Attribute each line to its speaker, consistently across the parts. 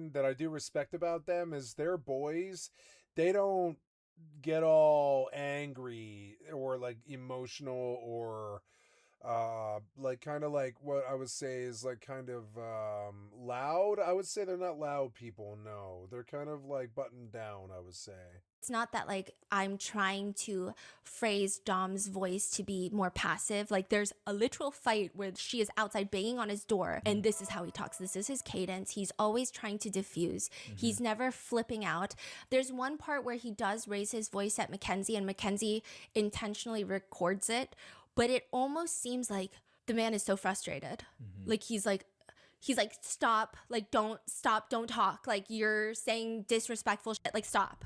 Speaker 1: women that I do respect about them is their boys. They don't get all angry or like emotional or like kind of like what I would say is like kind of loud. I would say they're not loud people. No, they're kind of like buttoned down, I would say.
Speaker 2: It's not that like I'm trying to phrase Dom's voice to be more passive. Like there's a literal fight where she is outside banging on his door and this is how he talks. This is his cadence. He's always trying to diffuse. He's never flipping out. There's one part where he does raise his voice at Mackenzie and Mackenzie intentionally records it, but it almost seems like the man is so frustrated. Like he's like, stop, like don't stop, don't talk. Like you're saying disrespectful shit, like stop.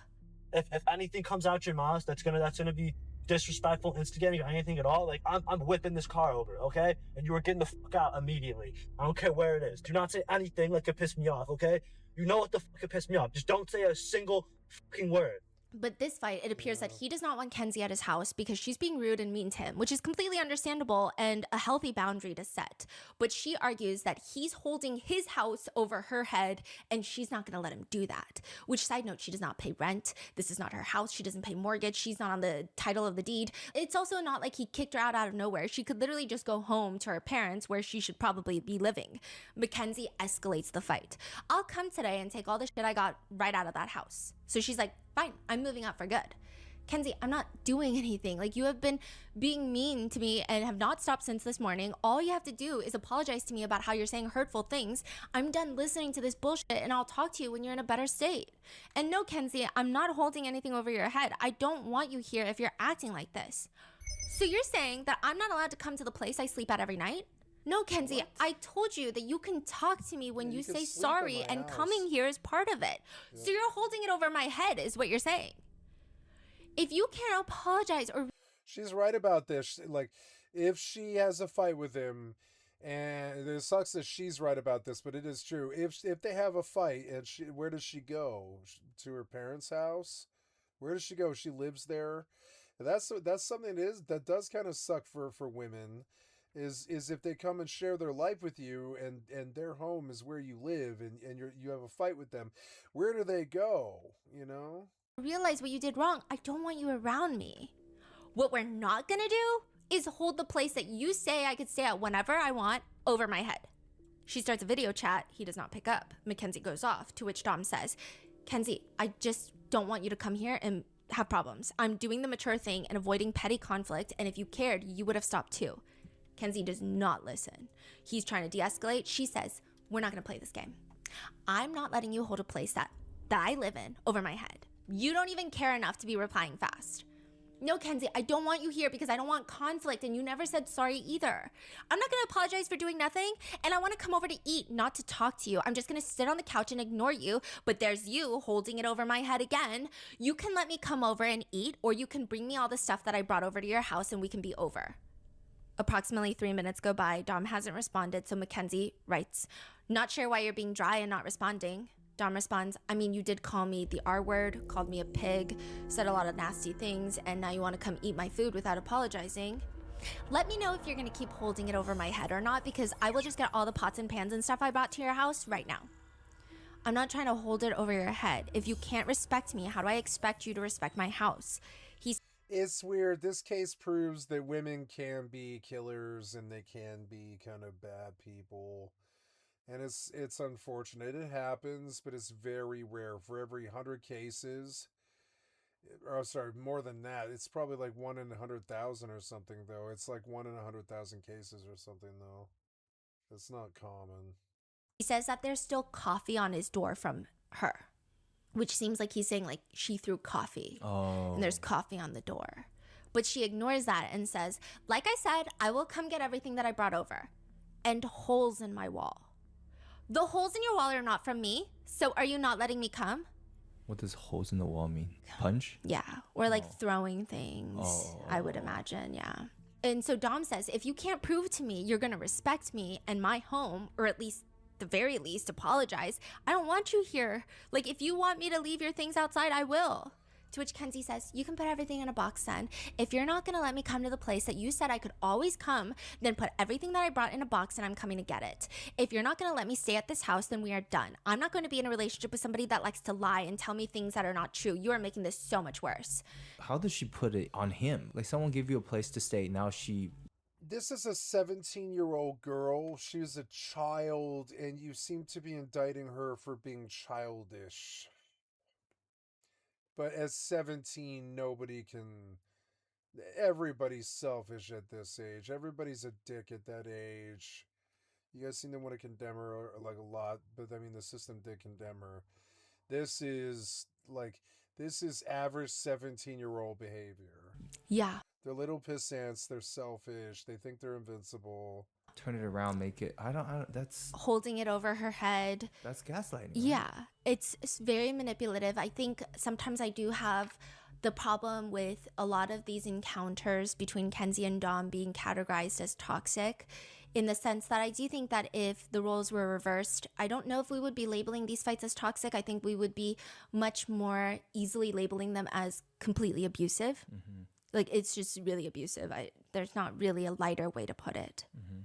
Speaker 3: If anything comes out your mouth that's gonna be disrespectful, instigating, or anything at all, like I'm whipping this car over, okay? And you are getting the fuck out immediately. I don't care where it is. Do not say anything that could piss me off, okay? You know what the fuck could piss me off. Just don't say a single fucking word.
Speaker 2: But this fight, it appears that he does not want Kenzie at his house because she's being rude and mean to him, which is completely understandable and a healthy boundary to set. But she argues that he's holding his house over her head and she's not going to let him do that. Which, side note, she does not pay rent. This is not her house. She doesn't pay mortgage. She's not on the title of the deed. It's also not like he kicked her out of nowhere. She could literally just go home to her parents where she should probably be living. Mackenzie escalates the fight. I'll come today and take all the shit I got right out of that house. So she's like, fine, I'm moving out for good. Kenzie, I'm not doing anything. Like, you have been being mean to me and have not stopped since this morning. All you have to do is apologize to me about how you're saying hurtful things. I'm done listening to this bullshit and I'll talk to you when you're in a better state. And no, Kenzie, I'm not holding anything over your head. I don't want you here if you're acting like this. So you're saying that I'm not allowed to come to the place I sleep at every night? No, Kenzie, what? I told you that you can talk to me when you say sorry and coming here is part of it. Yeah. So you're holding it over my head is what you're saying. If you can't apologize or...
Speaker 1: She's right about this. Like, if she has a fight with him, and it sucks that she's right about this, but it is true. If they have a fight, and where does she go? To her parents' house? Where does she go? She lives there? That's something that does kind of suck for women. Is if they come and share their life with you and their home is where you live and you have a fight with them, where do they go, you know?
Speaker 2: Realize what you did wrong. I don't want you around me. What we're not gonna do is hold the place that you say I could stay at whenever I want over my head. She starts a video chat. He does not pick up. Mackenzie goes off, to which Dom says, Kenzie, I just don't want you to come here and have problems. I'm doing the mature thing and avoiding petty conflict, and if you cared, you would have stopped too. Kenzie does not listen. He's trying to de-escalate. She says, we're not going to play this game. I'm not letting you hold a place that I live in over my head. You don't even care enough to be replying fast. No, Kenzie, I don't want you here because I don't want conflict and you never said sorry either. I'm not going to apologize for doing nothing and I want to come over to eat, not to talk to you. I'm just going to sit on the couch and ignore you, but there's you holding it over my head again. You can let me come over and eat or you can bring me all the stuff that I brought over to your house and we can be over. Approximately 3 minutes go by. Dom hasn't responded, so Mackenzie writes, not sure why you're being dry and not responding. Dom responds, I mean, you did call me the R word, called me a pig, said a lot of nasty things, and now you want to come eat my food without apologizing. Let me know if you're going to keep holding it over my head or not, because I will just get all the pots and pans and stuff I brought to your house right now. I'm not trying to hold it over your head. If you can't respect me, how do I expect you to respect my house?
Speaker 1: It's weird. This case proves that women can be killers and they can be kind of bad people. And it's unfortunate. It happens, but it's very rare. For every 100 cases, or sorry, more than that, it's probably like 1 in 100,000 or something, though. It's like 1 in 100,000 cases or something, though. It's not common.
Speaker 2: He says that there's still coffee on his door from her, which seems like he's saying like she threw coffee and there's coffee on the door. But she ignores that and says, like I said, I will come get everything that I brought over. And holes in my wall. The holes in your wall are not from me, so are you not letting me come?
Speaker 4: What does holes in the wall mean? Punch?
Speaker 2: Yeah, or like throwing things, I would imagine, yeah. And so Dom says, if you can't prove to me you're gonna respect me and my home, or at least the very least apologize, I don't want you here. Like, if you want me to leave your things outside, I will. To which Kenzie says, you can put everything in a box then. If you're not going to let me come to the place that you said I could always come, then put everything that I brought in a box and I'm coming to get it. If you're not going to let me stay at this house, then we are done. I'm not going to be in a relationship with somebody that likes to lie and tell me things that are not true. You are making this so much worse.
Speaker 4: How does she put it on him? Like, someone gave you a place to stay. Now she...
Speaker 1: This is a 17-year-old girl. She's a child, and you seem to be indicting her for being childish. But as 17, nobody can... Everybody's selfish at this age. Everybody's a dick at that age. You guys seem to want to condemn her like a lot, but I mean, the system did condemn her. This is average 17-year-old behavior.
Speaker 2: Yeah.
Speaker 1: They're little pissants. They're selfish. They think they're invincible.
Speaker 4: Turn it around, make it... I don't that's...
Speaker 2: Holding it over her head.
Speaker 4: That's gaslighting. Right?
Speaker 2: Yeah. It's very manipulative. I think sometimes I do have the problem with a lot of these encounters between Kenzie and Dom being categorized as toxic, in the sense that I do think that if the roles were reversed, I don't know if we would be labeling these fights as toxic. I think we would be much more easily labeling them as completely abusive.
Speaker 4: Mm-hmm.
Speaker 2: Like, it's just really abusive. There's not really a lighter way to put it.
Speaker 4: Mm-hmm.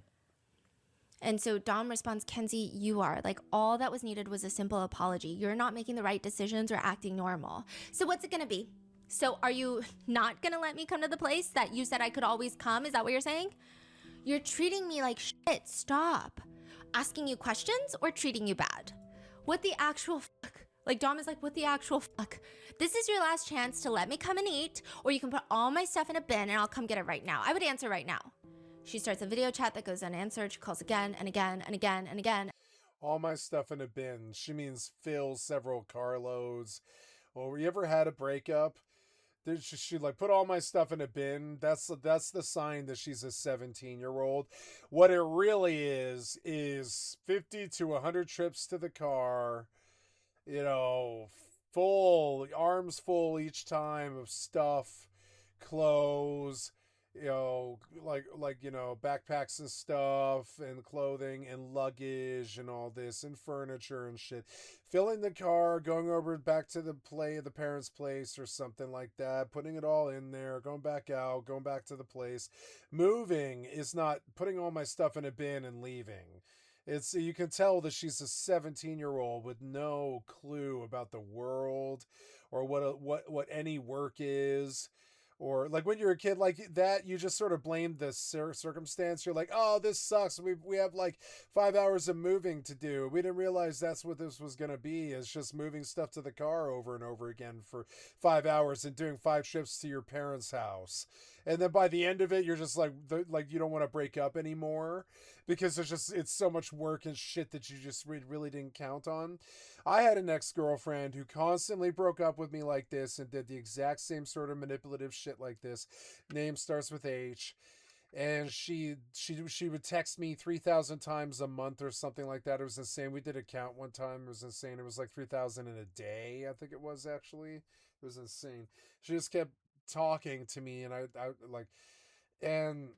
Speaker 2: And so Dom responds, Kenzie, you are. Like, all that was needed was a simple apology. You're not making the right decisions or acting normal. So what's it going to be? So are you not going to let me come to the place that you said I could always come? Is that what you're saying? You're treating me like shit. Stop. Asking you questions or treating you bad? What the actual fuck? Like, Dom is like, what the actual fuck? This is your last chance to let me come and eat, or you can put all my stuff in a bin and I'll come get it right now. I would answer right now. She starts a video chat that goes unanswered. She calls again and again and again and again.
Speaker 1: All my stuff in a bin. She means fill several carloads. Well, you ever had a breakup? She like, put all my stuff in a bin. That's the sign that she's a 17-year-old. What it really is 50 to 100 trips to the car. You know, full, arms full each time of stuff, clothes, you know, backpacks and stuff and clothing and luggage and all this and furniture and shit. Filling the car, going over back to the parents' place or something like that, putting it all in there, going back out, going back to the place. Moving is not putting all my stuff in a bin and leaving. You can tell that she's a 17-year-old with no clue about the world or what any work is. Or like when you're a kid like that, you just sort of blame the circumstance. You're like, oh, this sucks. We have like 5 hours of moving to do. We didn't realize that's what this was going to be. It's just moving stuff to the car over and over again for 5 hours and doing 5 trips to your parents' house. And then by the end of it, you're just like you don't want to break up anymore because it's so much work and shit that you just really didn't count on. I had an ex-girlfriend who constantly broke up with me like this and did the exact same sort of manipulative shit like this. Name starts with H. And she would text me 3,000 times a month or something like that. It was insane. We did a count one time. It was insane. It was like 3,000 in a day, I think it was, actually. It was insane. She just kept talking to me, and I like, and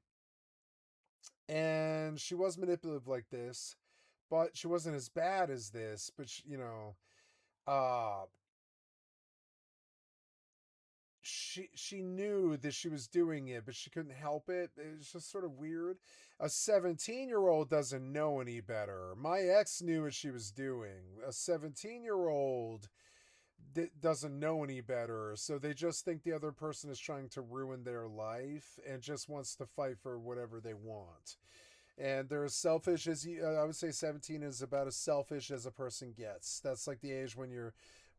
Speaker 1: she was manipulative like this, but she wasn't as bad as this. But she knew that she was doing it, but she couldn't help it. It's just sort of weird. A 17-year-old doesn't know any better. My ex knew what she was doing. A 17-year-old doesn't know any better, so they just think the other person is trying to ruin their life and just wants to fight for whatever they want. And they're as selfish as I would say 17 is about as selfish as a person gets. That's like the age when you're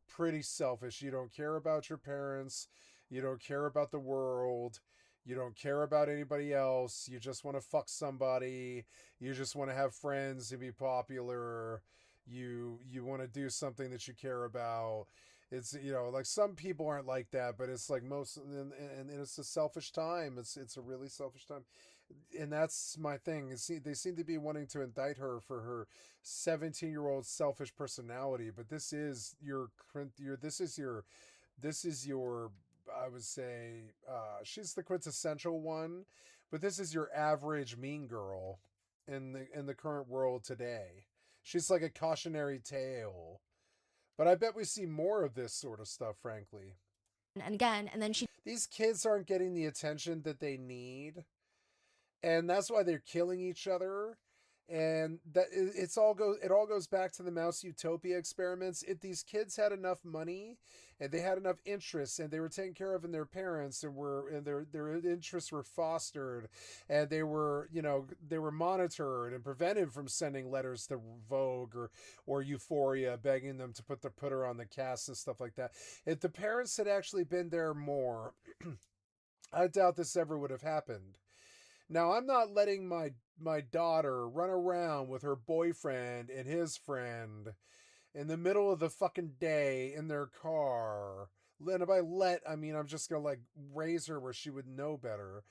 Speaker 1: pretty selfish. You don't care about your parents. You don't care about the world. You don't care about anybody else. You just want to fuck somebody. You just want to have friends and be popular. You want to do something that you care about. It's, like some people aren't like that, but it's like most, and it's a selfish time. It's a really selfish time. And that's my thing. They seem to be wanting to indict her for her 17-year-old selfish personality, but this is your I would say, she's the quintessential one, but this is your average mean girl in the current world today. She's like a cautionary tale. But I bet we see more of this sort of stuff, frankly.
Speaker 2: and again, and then she
Speaker 1: These kids aren't getting the attention that they need, and that's why they're killing each other. And that it all goes back to the Mouse Utopia experiments. If these kids had enough money and they had enough interests and they were taken care of in their parents and their interests were fostered and they were monitored and prevented from sending letters to Vogue or Euphoria begging them to put her on the cast and stuff like that. If the parents had actually been there more, I doubt this ever would have happened. Now, I'm not letting my daughter run around with her boyfriend and his friend in the middle of the fucking day in their car. And if I mean I'm just gonna like raise her where she would know better.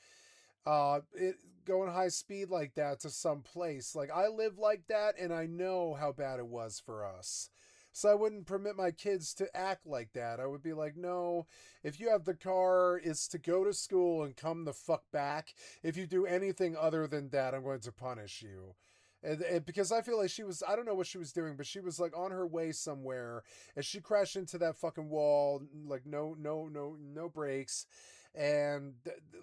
Speaker 1: It going high speed like that to some place. Like I live like that and I know how bad it was for us. So I wouldn't permit my kids to act like that. I would be like, no, if you have the car, it's to go to school and come the fuck back. If you do anything other than that, I'm going to punish you. And because I feel like I don't know what she was doing, but she was like on her way somewhere and she crashed into that fucking wall, like no brakes. And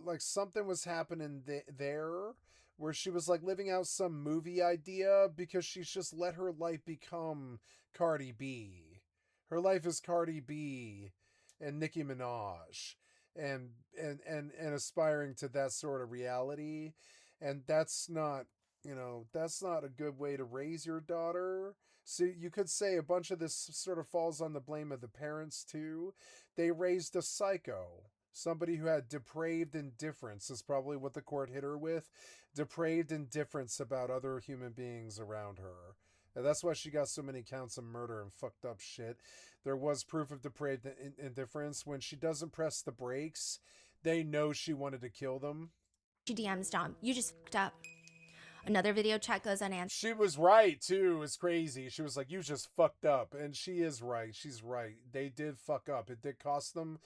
Speaker 1: like something was happening there where she was like living out some movie idea because she's just let her life become Cardi B. Her life is Cardi B and Nicki Minaj and aspiring to that sort of reality. And that's not, that's not a good way to raise your daughter. So you could say a bunch of this sort of falls on the blame of the parents too. They raised a psycho. Somebody who had depraved indifference is probably what the court hit her with. Depraved indifference about other human beings around her. And that's why she got so many counts of murder and fucked up shit. There was proof of depraved indifference. When she doesn't press the brakes, they know she wanted to kill them.
Speaker 2: she DMs Dom, you just fucked up. Another video chat goes unanswered.
Speaker 1: She was right, too. It's crazy. She was like, you just fucked up. And she is right. She's right. They did fuck up. It did cost them.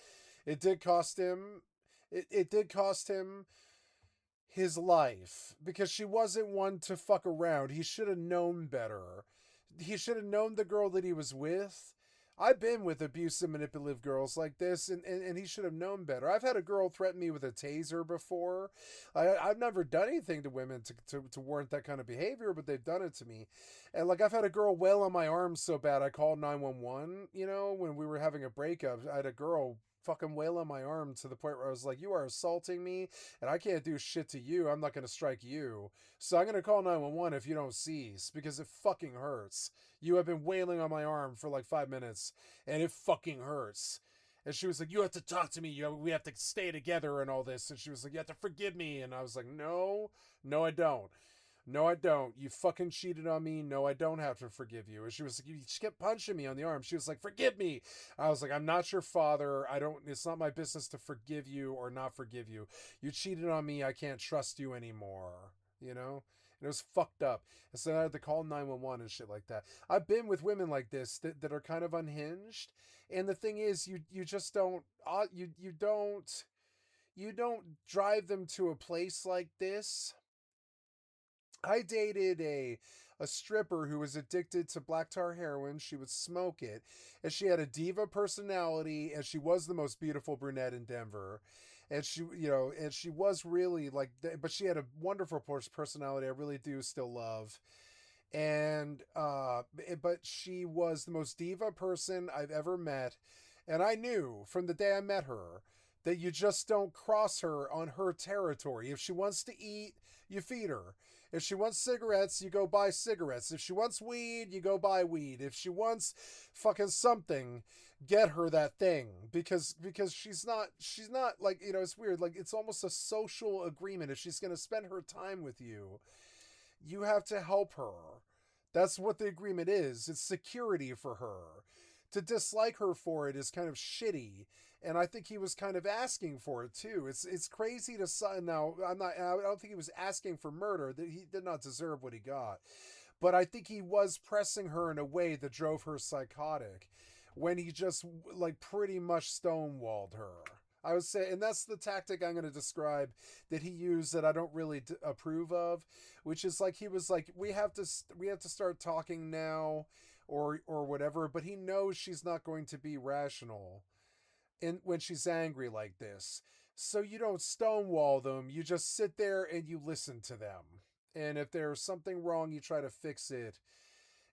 Speaker 1: It did cost him. It did cost him his life because she wasn't one to fuck around. He should have known better. He should have known the girl that he was with. I've been with abusive, manipulative girls like this, and he should have known better. I've had a girl threaten me with a taser before. I've never done anything to women to warrant that kind of behavior, but they've done it to me. And like I've had a girl wail on my arm so bad I called 911, when we were having a breakup. I had a girl fucking wail on my arm to the point where I was like, you are assaulting me and I can't do shit to you. I'm not going to strike you. So I'm going to call 911 if you don't cease because it fucking hurts. You have been wailing on my arm for like 5 minutes and it fucking hurts. And she was like, you have to talk to me. We have to stay together and all this. And she was like, you have to forgive me. And I was like, no, I don't. No, I don't. You fucking cheated on me. No, I don't have to forgive you. And she was like, you kept punching me on the arm. She was like, forgive me. I was like, I'm not your father. It's not my business to forgive you or not forgive you. You cheated on me. I can't trust you anymore. And it was fucked up. And so I had to call 911 and shit like that. I've been with women like this that are kind of unhinged. And the thing is, you just don't, you don't drive them to a place like this. I dated a stripper who was addicted to black tar heroin. She would smoke it, and she had a diva personality, and she was the most beautiful brunette in Denver. And she was really like, but she had a wonderful personality. I really do still love. And but she was the most diva person I've ever met, and I knew from the day I met her that you just don't cross her on her territory. If she wants to eat, you feed her. If she wants cigarettes, you go buy cigarettes. If she wants weed, you go buy weed. If she wants fucking something, get her that thing. Because she's not like, it's weird. Like, it's almost a social agreement. If she's going to spend her time with you, you have to help her. That's what the agreement is. It's security for her. To dislike her for it is kind of shitty. And I think he was kind of asking for it too. It's crazy to say. Now, I don't think he was asking for murder. He did not deserve what he got. But I think he was pressing her in a way that drove her psychotic when he just like pretty much stonewalled her. I would say, and that's the tactic I'm going to describe that he used that I don't really approve of, which is like, he was like, we have to start talking now or whatever, but he knows she's not going to be rational. when she's angry like this. So you don't stonewall them, you just sit there and you listen to them. And if there's something wrong, you try to fix it.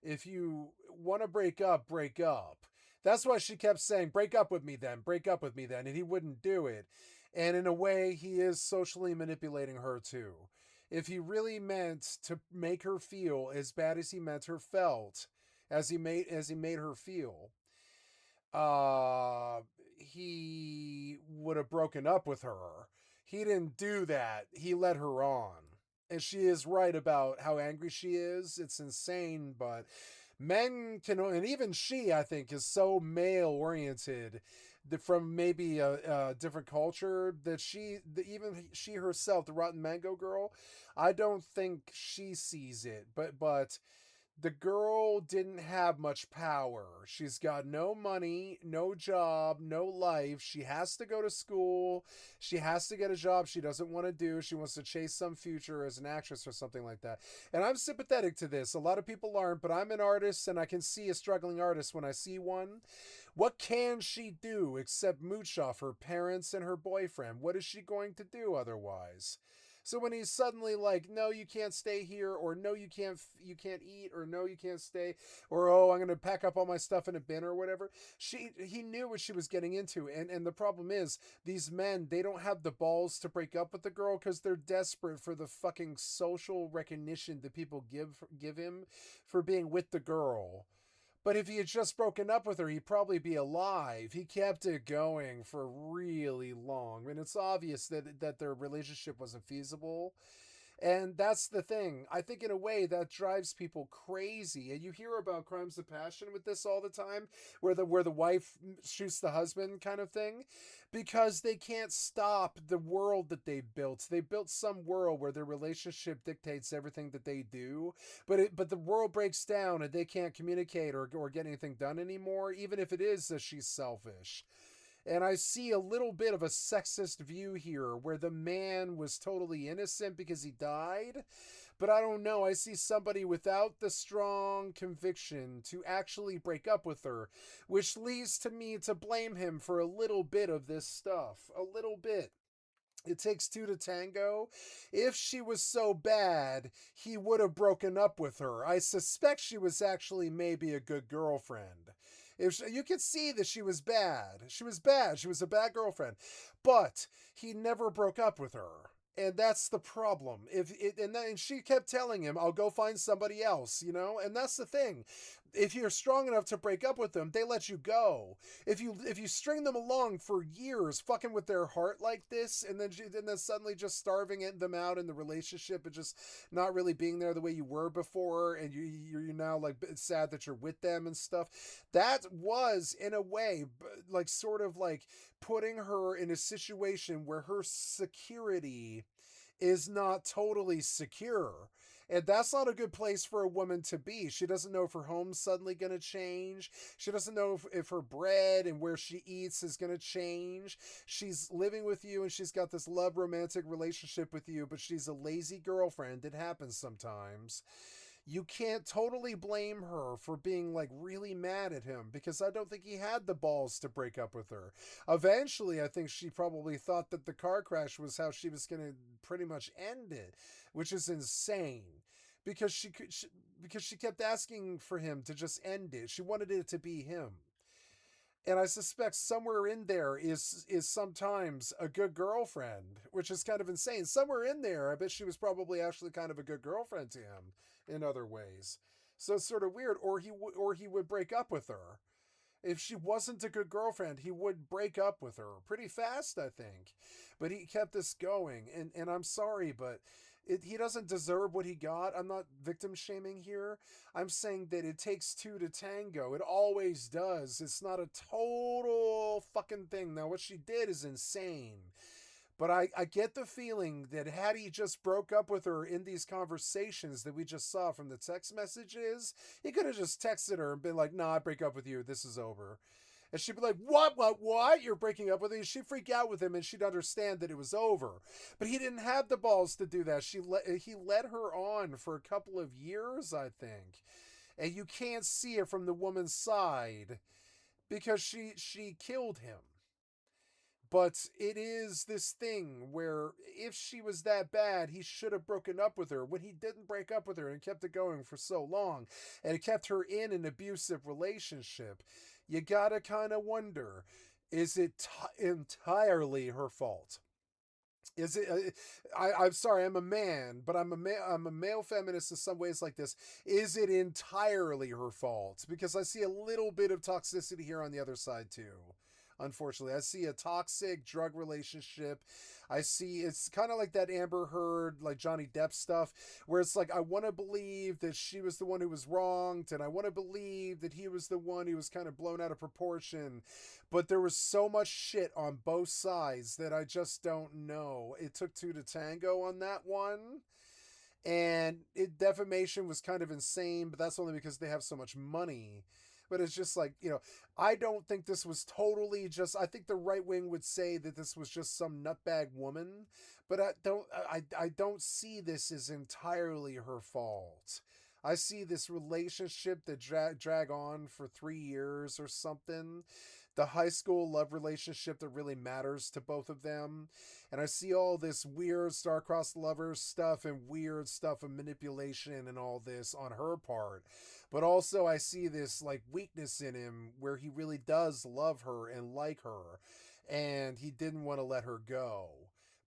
Speaker 1: If you want to break up, break up. That's why she kept saying, break up with me then, break up with me then. And he wouldn't do it. And in a way, he is socially manipulating her too. If he really meant to make her feel as bad as he meant her felt, as he made her feel, uh, he would have broken up with her. He didn't do that. He led her on. And she is right about how angry she is. It's insane, but men can, and even she, I think, is so male oriented from maybe a different culture that even she herself, the Rotten Mango girl, I don't think she sees it. But the girl didn't have much power. She's got no money, no job, no life. She has to go to school. She has to get a job she doesn't want to do. She wants to chase some future as an actress or something like that. And I'm sympathetic to this. A lot of people aren't, but I'm an artist and I can see a struggling artist when I see one. What can she do except mooch off her parents and her boyfriend? What is she going to do otherwise? So when he's suddenly like, no, you can't stay here, or no, you can't eat, or no, you can't stay, or oh, I'm going to pack up all my stuff in a bin or whatever, he knew what she was getting into. And the problem is, these men, they don't have the balls to break up with the girl because they're desperate for the fucking social recognition that people give him for being with the girl. But if he had just broken up with her, he'd probably be alive. He kept it going for really long. I mean, it's obvious that their relationship wasn't feasible. And that's the thing. I think in a way that drives people crazy. And you hear about crimes of passion with this all the time, where the wife shoots the husband kind of thing, because they can't stop the world that they built. They built some world where their relationship dictates everything that they do, but the world breaks down and they can't communicate or get anything done anymore, even if it is that she's selfish. And I see a little bit of a sexist view here where the man was totally innocent because he died. But I don't know. I see somebody without the strong conviction to actually break up with her, which leads to me to blame him for a little bit of this stuff. A little bit. It takes two to tango. If she was so bad, he would have broken up with her. I suspect she was actually maybe a good girlfriend. You could see that she was bad. She was bad. She was a bad girlfriend. But he never broke up with her. And that's the problem. And she kept telling him, "I'll go find somebody else," And that's the thing. If you're strong enough to break up with them, they let you go. If you string them along for years, fucking with their heart like this, and then suddenly just starving them out in the relationship and just not really being there the way you were before, and you're now like sad that you're with them and stuff. That was in a way like sort of like putting her in a situation where her security is not totally secure. And that's not a good place for a woman to be. She doesn't know if her home's suddenly going to change. She doesn't know if her bread and where she eats is going to change. She's living with you and she's got this love romantic relationship with you, but she's a lazy girlfriend. It happens sometimes. You can't totally blame her for being like really mad at him, because I don't think he had the balls to break up with her. Eventually, I think she probably thought that the car crash was how she was going to pretty much end it, which is insane. Because she kept asking for him to just end it. She wanted it to be him. And I suspect somewhere in there is sometimes a good girlfriend, which is kind of insane. Somewhere in there, I bet she was probably actually kind of a good girlfriend to him in other ways. So it's sort of weird. Or he would break up with her. If she wasn't a good girlfriend, he would break up with her pretty fast, I think. But he kept this going, and I'm sorry, but he doesn't deserve what he got. I'm not victim shaming here. I'm saying that it takes two to tango. It always does. It's not a total fucking thing. Now, what she did is insane. But I get the feeling that had he just broke up with her in these conversations that we just saw from the text messages, he could have just texted her and been like, "Nah, I break up with you. This is over." And she'd be like, what? You're breaking up with me? She'd freak out with him and she'd understand that it was over. But he didn't have the balls to do that. He led her on for a couple of years, I think. And you can't see it from the woman's side because she killed him. But it is this thing where if she was that bad, he should have broken up with her. When he didn't break up with her and kept it going for so long, and it kept her in an abusive relationship, you gotta kind of wonder, is it entirely her fault? Is it? I'm sorry, I'm a man, but I'm a male feminist in some ways like this. Is it entirely her fault? Because I see a little bit of toxicity here on the other side too. Unfortunately, I see a toxic drug relationship. I see it's kind of like that Amber Heard, like Johnny Depp stuff, where it's like I want to believe that she was the one who was wronged, and I want to believe that he was the one who was kind of blown out of proportion. But there was so much shit on both sides that I just don't know. It took two to tango on that one. And defamation was kind of insane, but that's only because they have so much money. But it's just like, I don't think this was totally just, I think the right wing would say that this was just some nutbag woman, but I don't see this as entirely her fault. I see this relationship that drag on for 3 years or something, the high school love relationship that really matters to both of them. And I see all this weird star-crossed lovers stuff and weird stuff of manipulation and all this on her part. But also I see this like weakness in him where he really does love her and like her, and he didn't want to let her go.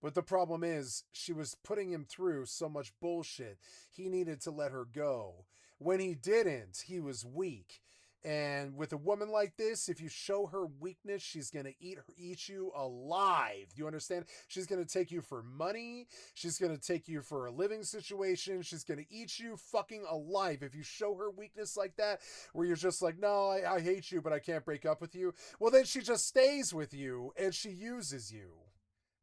Speaker 1: But the problem is, she was putting him through so much bullshit, he needed to let her go. When he didn't, he was weak. And with a woman like this, if you show her weakness, she's going to eat you alive. Do you understand? She's going to take you for money. She's going to take you for a living situation. She's going to eat you fucking alive. If you show her weakness like that, where you're just like, no, I hate you, but I can't break up with you. Well, then she just stays with you and she uses you.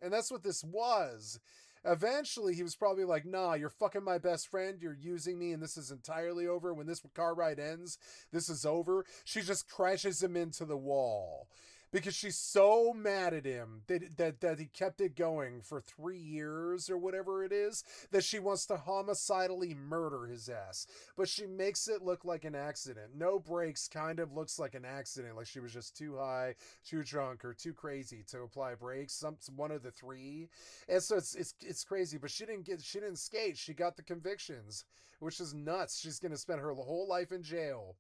Speaker 1: And that's what this was. Eventually, he was probably like, nah, you're fucking my best friend. You're using me, and this is entirely over. When this car ride ends, this is over. She just crashes him into the wall because she's so mad at him that he kept it going for 3 years or whatever it is, that she wants to homicidally murder his ass. But she makes it look like an accident. No brakes kind of looks like an accident, like she was just too high, too drunk, or too crazy to apply brakes. One of the three. And so it's crazy. But she didn't skate. She got the convictions, which is nuts. She's gonna spend her whole life in jail,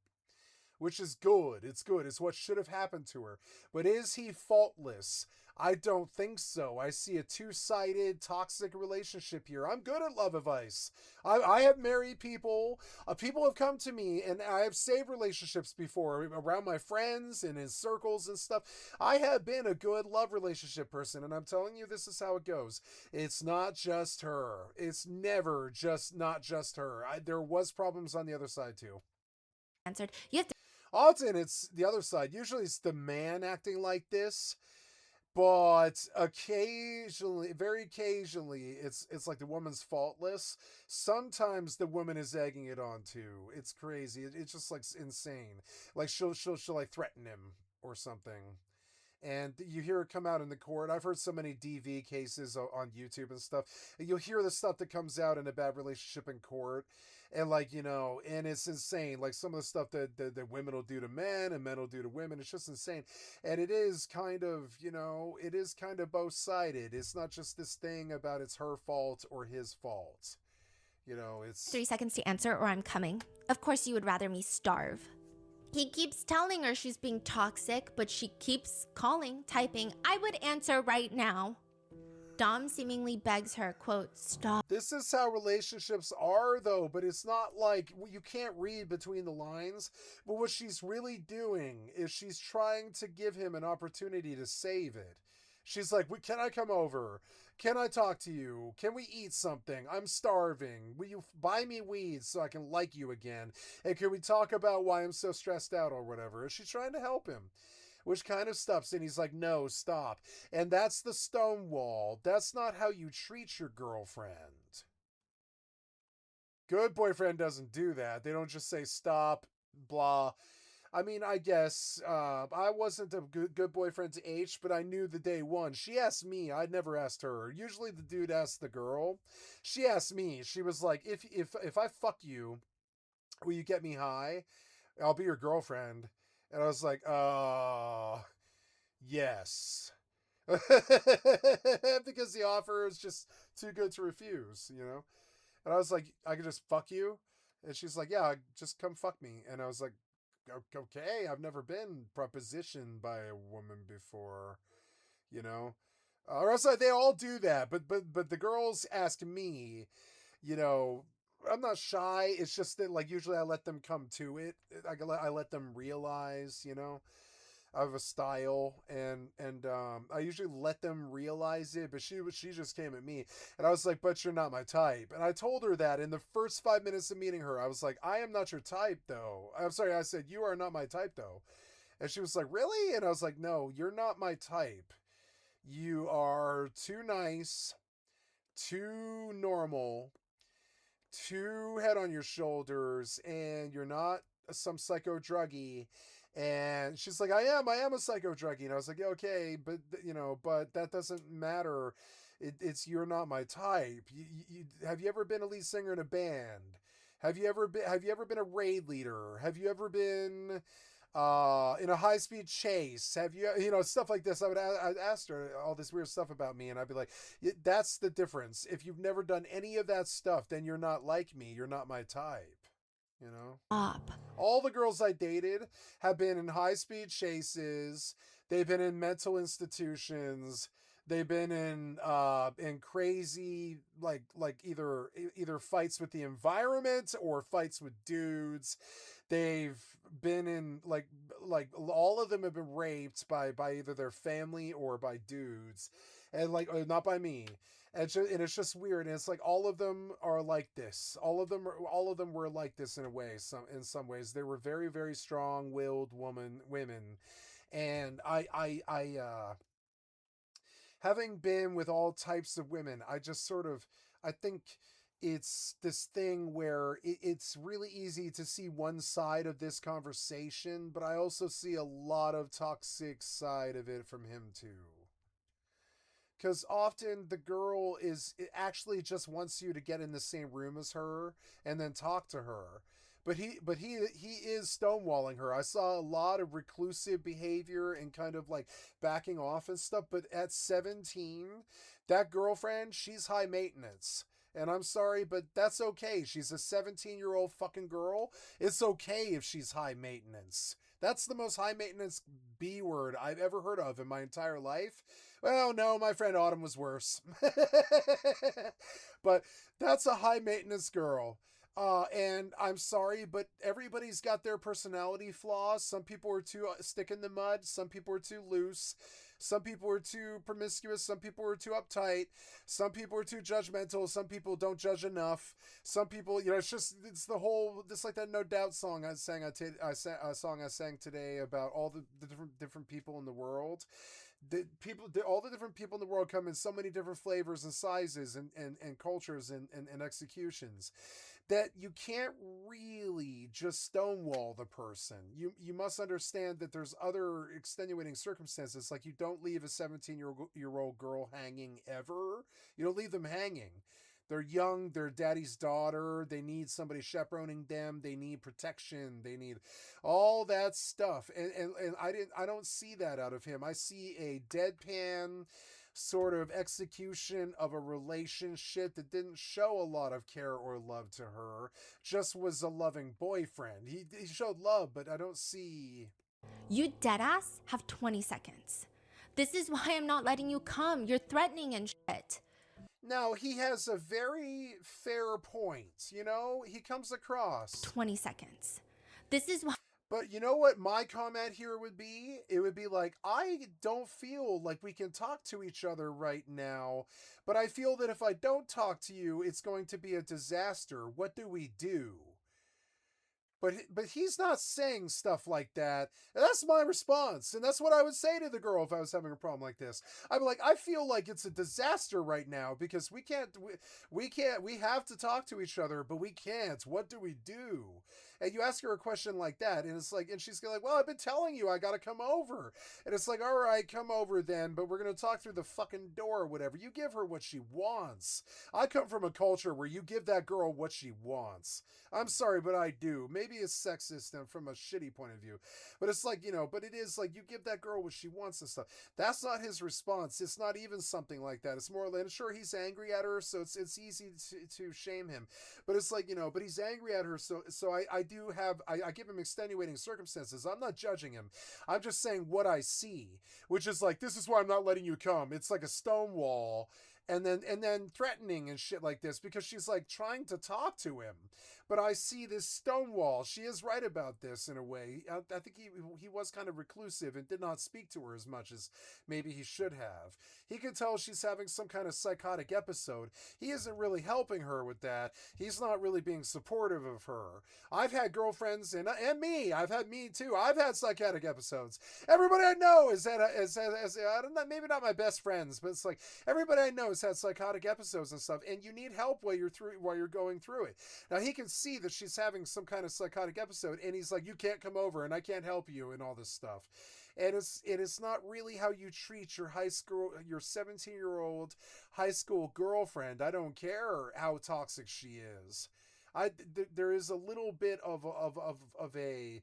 Speaker 1: which is good. It's good. It's what should have happened to her. But is he faultless? I don't think so. I see a two-sided toxic relationship here. I'm good at love advice. I have married people. People have come to me, and I have saved relationships before around my friends and in circles and stuff. I have been a good love relationship person, and I'm telling you, this is how it goes. It's not just her. It's never just not just her. There was problems on the other side too.
Speaker 2: Answered. You have to.
Speaker 1: Often it's the other side. Usually it's the man acting like this, but occasionally, very occasionally, it's like the woman's faultless. Sometimes the woman is egging it on too. It's crazy. It's just like insane. Like she'll like threaten him or something. And you hear it come out in the court. I've heard so many DV cases on YouTube and stuff. And you'll hear the stuff that comes out in a bad relationship in court. And and it's insane. Like some of the stuff that women will do to men and men will do to women. It's just insane. And it is kind of, it is kind of both-sided. It's not just this thing about it's her fault or his fault. It's
Speaker 2: 3 seconds to answer or I'm coming. Of course you would rather me starve. He keeps telling her she's being toxic, but she keeps calling, typing, I would answer right now. Dom seemingly begs her, quote, stop.
Speaker 1: This is how relationships are, though, but it's not like you can't read between the lines. But what she's really doing is she's trying to give him an opportunity to save it. She's like, can I come over? Can I talk to you? Can we eat something? I'm starving. Will you buy me weed so I can like you again? And can we talk about why I'm so stressed out or whatever? Is she trying to help him? Which kind of stuffs, and he's like, no, stop. And that's the stonewall. That's not how you treat your girlfriend. Good boyfriend doesn't do that. They don't just say stop, blah. I mean, I guess I wasn't a good boyfriend to H, but I knew the day one. She asked me. I'd never asked her. Usually the dude asked the girl. She asked me. She was like, if I fuck you, will you get me high? I'll be your girlfriend. And I was like, yes. Because the offer is just too good to refuse, you know? And I was like, I could just fuck you? And she's like, yeah, just come fuck me. And I was like, okay, I've never been propositioned by a woman before, you know? Or else they all do that, but the girls ask me, you know, I'm not shy. It's just that like usually I let them come to it. I let them realize, you know, I have a style, and I usually let them realize it. But she just came at me, and I was like, "But you're not my type." And I told her that in the first 5 minutes of meeting her. I was like, "I am not your type, though." I'm sorry. I said, "You are not my type, though." And she was like, "Really?" And I was like, "No, you're not my type. You are too nice, too normal, too head on your shoulders, and you're not some psycho druggie." And she's like, I am a psycho druggie. And I was like, yeah, okay, but you know, but that doesn't matter. It's you're not my type. Have you ever been a lead singer in a band? Have you ever been a raid leader? Have you ever been in a high speed chase? Have you, you know, stuff like this? I'd ask her all this weird stuff about me, and I'd be like, that's the difference. If you've never done any of that stuff, then you're not like me. You're not my type. You know?
Speaker 2: Stop.
Speaker 1: All the girls I dated have been in high speed chases. They've been in mental institutions. They've been in crazy either fights with the environment or fights with dudes. They've been in like all of them have been raped by either their family or by dudes, and like not by me. And it's just weird. And it's like all of them are like this. All of them were like this in a way. In some ways, they were very very strong willed women, and having been with all types of women, I just sort of I think it's this thing where it's really easy to see one side of this conversation, but I also see a lot of toxic side of it from him too. Because often the girl is actually just wants you to get in the same room as her and then talk to her, but he is stonewalling her. I saw a lot of reclusive behavior and kind of like backing off and stuff. But at 17, that girlfriend, she's high maintenance. And I'm sorry, but that's okay. She's a 17-year-old fucking girl. It's okay if she's high maintenance. That's the most high maintenance B word I've ever heard of in my entire life. Well, no, my friend Autumn was worse. But that's a high maintenance girl. And I'm sorry, but everybody's got their personality flaws. Some people are too stick in the mud. Some people are too loose. Some people are too promiscuous. Some people are too uptight. Some people are too judgmental. Some people don't judge enough. Some people, you know, it's the whole, just like that No Doubt song I sang, a song I sang today about all the different people in the world. All the different people in the world come in so many different flavors and sizes and cultures and executions that you can't really just stonewall the person. You must understand that there's other extenuating circumstances. Like you don't leave a 17-year-old girl hanging ever. You don't leave them hanging. They're young, they're daddy's daughter, they need somebody chaperoning them, they need protection, they need all that stuff. And I don't see that out of him. I see a deadpan sort of execution of a relationship that didn't show a lot of care or love to her, just was a loving boyfriend. He showed love, but I don't see.
Speaker 2: You deadass have 20 seconds. This is why I'm not letting you come. You're threatening and shit.
Speaker 1: Now, he has a very fair point, you know? He comes across.
Speaker 2: 20 seconds. This is why.
Speaker 1: But you know what my comment here would be? It would be like, I don't feel like we can talk to each other right now, but I feel that if I don't talk to you, it's going to be a disaster. What do we do? But he's not saying stuff like that. And that's my response. And that's what I would say to the girl if I was having a problem like this. I'd be like, I feel like it's a disaster right now because we have to talk to each other, but we can't. What do we do? And you ask her a question like that, and it's like, and she's like, well, I've been telling you I gotta come over. And it's like, all right, come over then, but we're gonna talk through the fucking door or whatever. You give her what she wants. I come from a culture where you give that girl what she wants. I'm sorry, but I do. Maybe it's sexist and from a shitty point of view. But it's like, but it is like you give that girl what she wants and stuff. That's not his response. It's not even something like that. It's more like, sure, he's angry at her, so it's easy to shame him. But it's like, but he's angry at her, so I give him extenuating circumstances. I'm not judging him. I'm just saying what I see, which is like, this is why I'm not letting you come. It's like a stone wall. And then threatening and shit like this because she's like trying to talk to him. But I see this stone wall. She is right about this in a way. I think he was kind of reclusive and did not speak to her as much as maybe he should have. He can tell she's having some kind of psychotic episode. He isn't really helping her with that. He's not really being supportive of her. I've had girlfriends and me. I've had me too. I've had psychotic episodes. Everybody I know is I don't know, maybe not my best friends, but it's like everybody I know has had psychotic episodes and stuff, and you need help while you're going through it. Now he can see that she's having some kind of psychotic episode, and he's like, you can't come over and I can't help you and all this stuff. And it's not really how you treat your 17-year-old high school girlfriend. I don't care how toxic she is. There is a little bit of a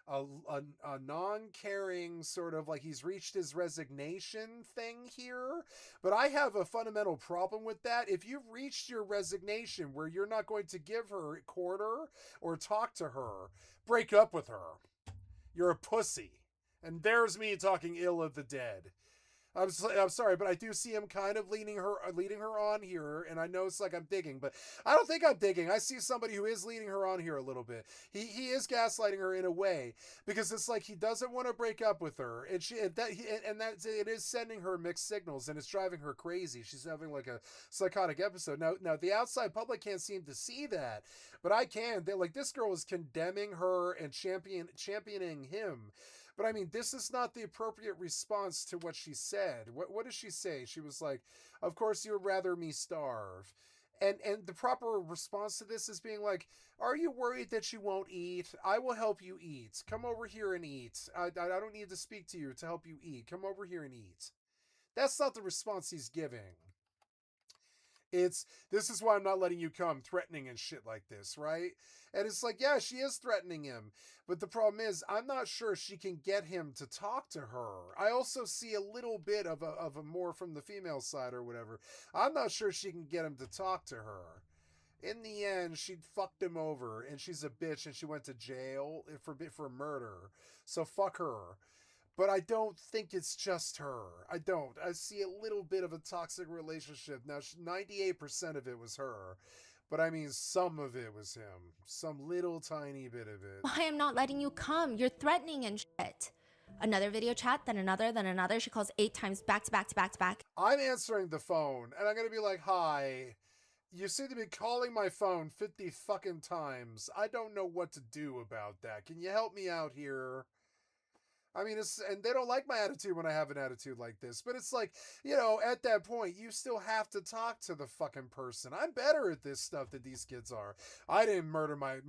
Speaker 1: a non-caring sort of like he's reached his resignation thing here. But I have a fundamental problem with that. If you've reached your resignation where you're not going to give her quarter or talk to her, break up with her. You're a pussy. And there's me talking ill of the dead. I'm sorry, but I do see him kind of leading her on here, and I know it's like I'm digging, but I don't think I'm digging. I see somebody who is leading her on here a little bit. He is gaslighting her in a way because it's like he doesn't want to break up with her, and it is sending her mixed signals, and it's driving her crazy. She's having like a psychotic episode. Now the outside public can't seem to see that, but I can. This girl is condemning her and championing him. But I mean, this is not the appropriate response to what she said. What does she say? She was like, of course you would rather me starve. And the proper response to this is being like, are you worried that you won't eat? I will help you eat. Come over here and eat. I don't need to speak to you to help you eat. Come over here and eat. That's not the response he's giving. This is why I'm not letting you come, threatening and shit like this, right? And it's like, yeah, she is threatening him. But the problem is, I'm not sure she can get him to talk to her. I also see a little bit of a more from the female side or whatever. I'm not sure she can get him to talk to her. In the end, she fucked him over, and she's a bitch, and she went to jail for murder. So fuck her. But I don't think it's just her. I don't. I see a little bit of a toxic relationship. Now, 98% of it was her. But I mean, some of it was him. Some little tiny bit of it.
Speaker 2: Why I'm not letting you come? You're threatening and shit. Another video chat, then another, then another. She calls 8 times back to back to back to back.
Speaker 1: I'm answering the phone, and I'm going to be like, hi. You seem to be calling my phone 50 fucking times. I don't know what to do about that. Can you help me out here? I mean, and they don't like my attitude when I have an attitude like this, but it's like, at that point, you still have to talk to the fucking person. I'm better at this stuff than these kids are. I didn't murder my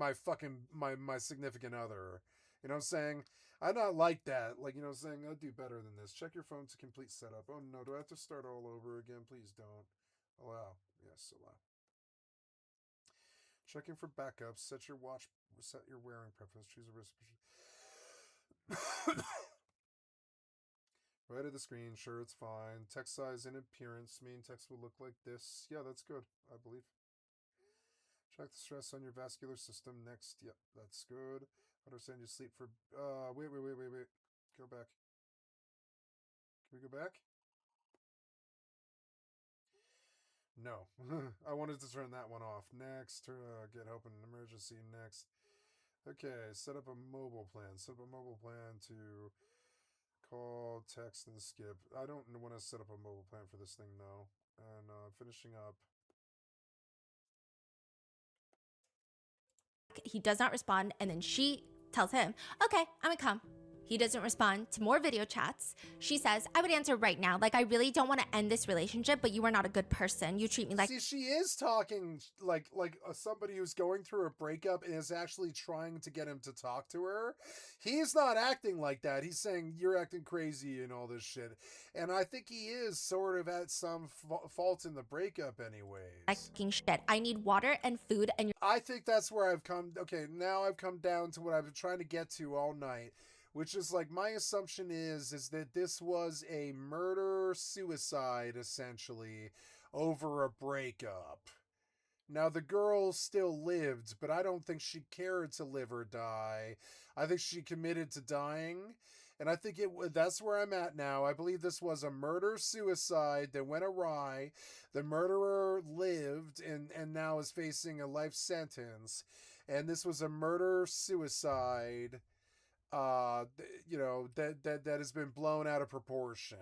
Speaker 1: significant other. You know what I'm saying? I'm not like that. Like, I'm saying? I'll do better than this. Check your phone to complete setup. Oh no, do I have to start all over again? Please don't. Allow. Yes, allow. Checking for backups. Set your wearing preference. Choose a wrist. Right at the screen, sure, it's fine. Text size and appearance, main text will look like this. Yeah, that's good, I believe. Check the stress on your vascular system. Next, yep, that's good. Understand you sleep for, wait. Go back. Can we go back? No. I wanted to turn that one off. Next, get help in an emergency. Next. Okay, set up a mobile plan. Set up a mobile plan to call, text, and skip. I don't want to set up a mobile plan for this thing, no. And finishing up.
Speaker 2: He does not respond, and then she tells him, okay, I'm gonna come. He doesn't respond to more video chats. She says, I would answer right now. Like, I really don't want to end this relationship, but you are not a good person. You treat me like...
Speaker 1: See, she is talking like somebody who's going through a breakup and is actually trying to get him to talk to her. He's not acting like that. He's saying, you're acting crazy and all this shit. And I think he is sort of at some fault in the breakup anyways.
Speaker 2: Fucking shit. I need water and food and...
Speaker 1: I think that's where I've come... Okay, now I've come down to what I've been trying to get to all night. Which is like, my assumption is that this was a murder-suicide, essentially, over a breakup. Now, the girl still lived, but I don't think she cared to live or die. I think she committed to dying, and I think that's where I'm at now. I believe this was a murder-suicide that went awry. The murderer lived and now is facing a life sentence. And this was a murder-suicide... that has been blown out of proportion.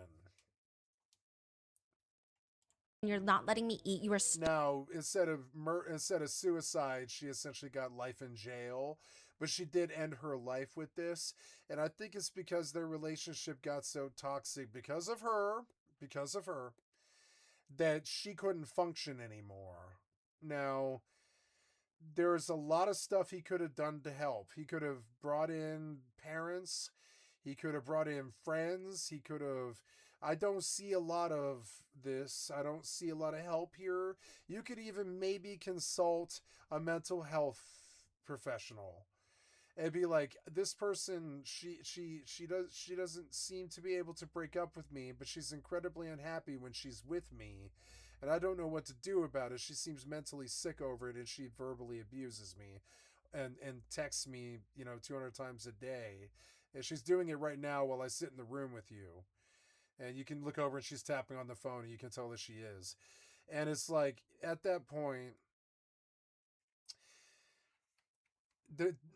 Speaker 2: You're not letting me eat. You are...
Speaker 1: Now, instead of suicide, she essentially got life in jail, but she did end her life with this, and I think it's because their relationship got so toxic because of her, that she couldn't function anymore. Now, there's a lot of stuff he could have done to help. He could have brought in parents. He could have brought in friends. He could have... I don't see a lot of this. I don't see a lot of help here. You could even maybe consult a mental health professional and be like, this person, she doesn't seem to be able to break up with me, but she's incredibly unhappy when she's with me. And I don't know what to do about it. She seems mentally sick over it, and she verbally abuses me and texts me, 200 times a day. And she's doing it right now while I sit in the room with you. And you can look over and she's tapping on the phone, and you can tell that she is. And it's like, at that point,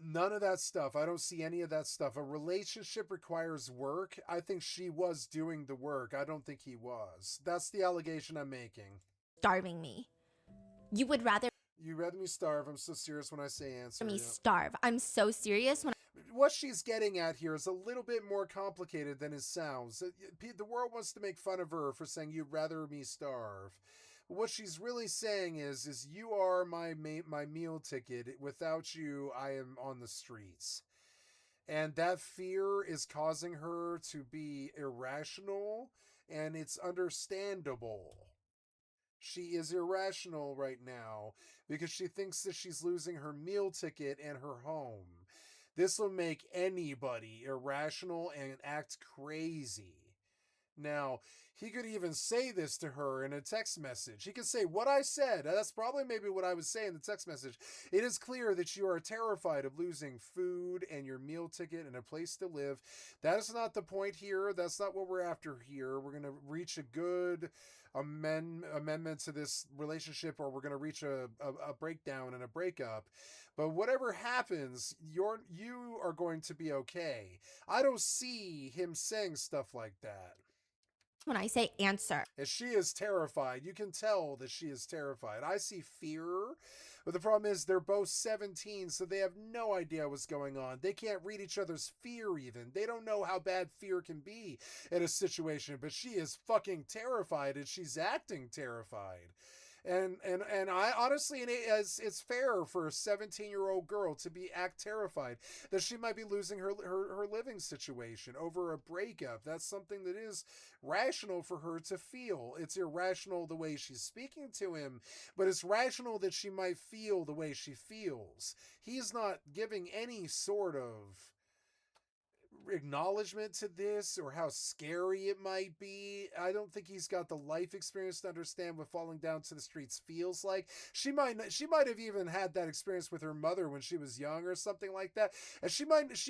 Speaker 1: none of that stuff. I don't see any of that stuff. A relationship requires work. I think she was doing the work. I don't think he was. That's the allegation I'm making.
Speaker 2: Starving me. You'd rather
Speaker 1: me starve. I'm so serious when I say answer.
Speaker 2: Starve. I'm so serious when...
Speaker 1: What she's getting at here is a little bit more complicated than it sounds. The world wants to make fun of her for saying, you'd rather me starve. What she's really saying is you are my meal ticket. Without you, I am on the streets. And that fear is causing her to be irrational, and it's understandable. She is irrational right now because she thinks that she's losing her meal ticket and her home. This will make anybody irrational and act crazy. Now, he could even say this to her in a text message. He could say, what I said, that's probably maybe what I would say in the text message. It is clear that you are terrified of losing food and your meal ticket and a place to live. That is not the point here. That's not what we're after here. We're going to reach a good amendment to this relationship, or we're going to reach a breakdown and a breakup. But whatever happens, you are going to be okay. I don't see him saying stuff like that.
Speaker 2: When I say answer.
Speaker 1: And she is terrified. You can tell that she is terrified. I see fear. But the problem is they're both 17, so they have no idea what's going on. They can't read each other's fear even. They don't know how bad fear can be in a situation. But she is fucking terrified, and she's acting terrified. And I honestly, it's fair for a 17-year-old girl to act terrified that she might be losing her living situation over a breakup. That's something that is rational for her to feel. It's irrational the way she's speaking to him, but it's rational that she might feel the way she feels. He's not giving any sort of acknowledgement to this or how scary it might be. I don't think he's got the life experience to understand what falling down to the streets feels like. She might have even had that experience with her mother when she was young or something like that, and she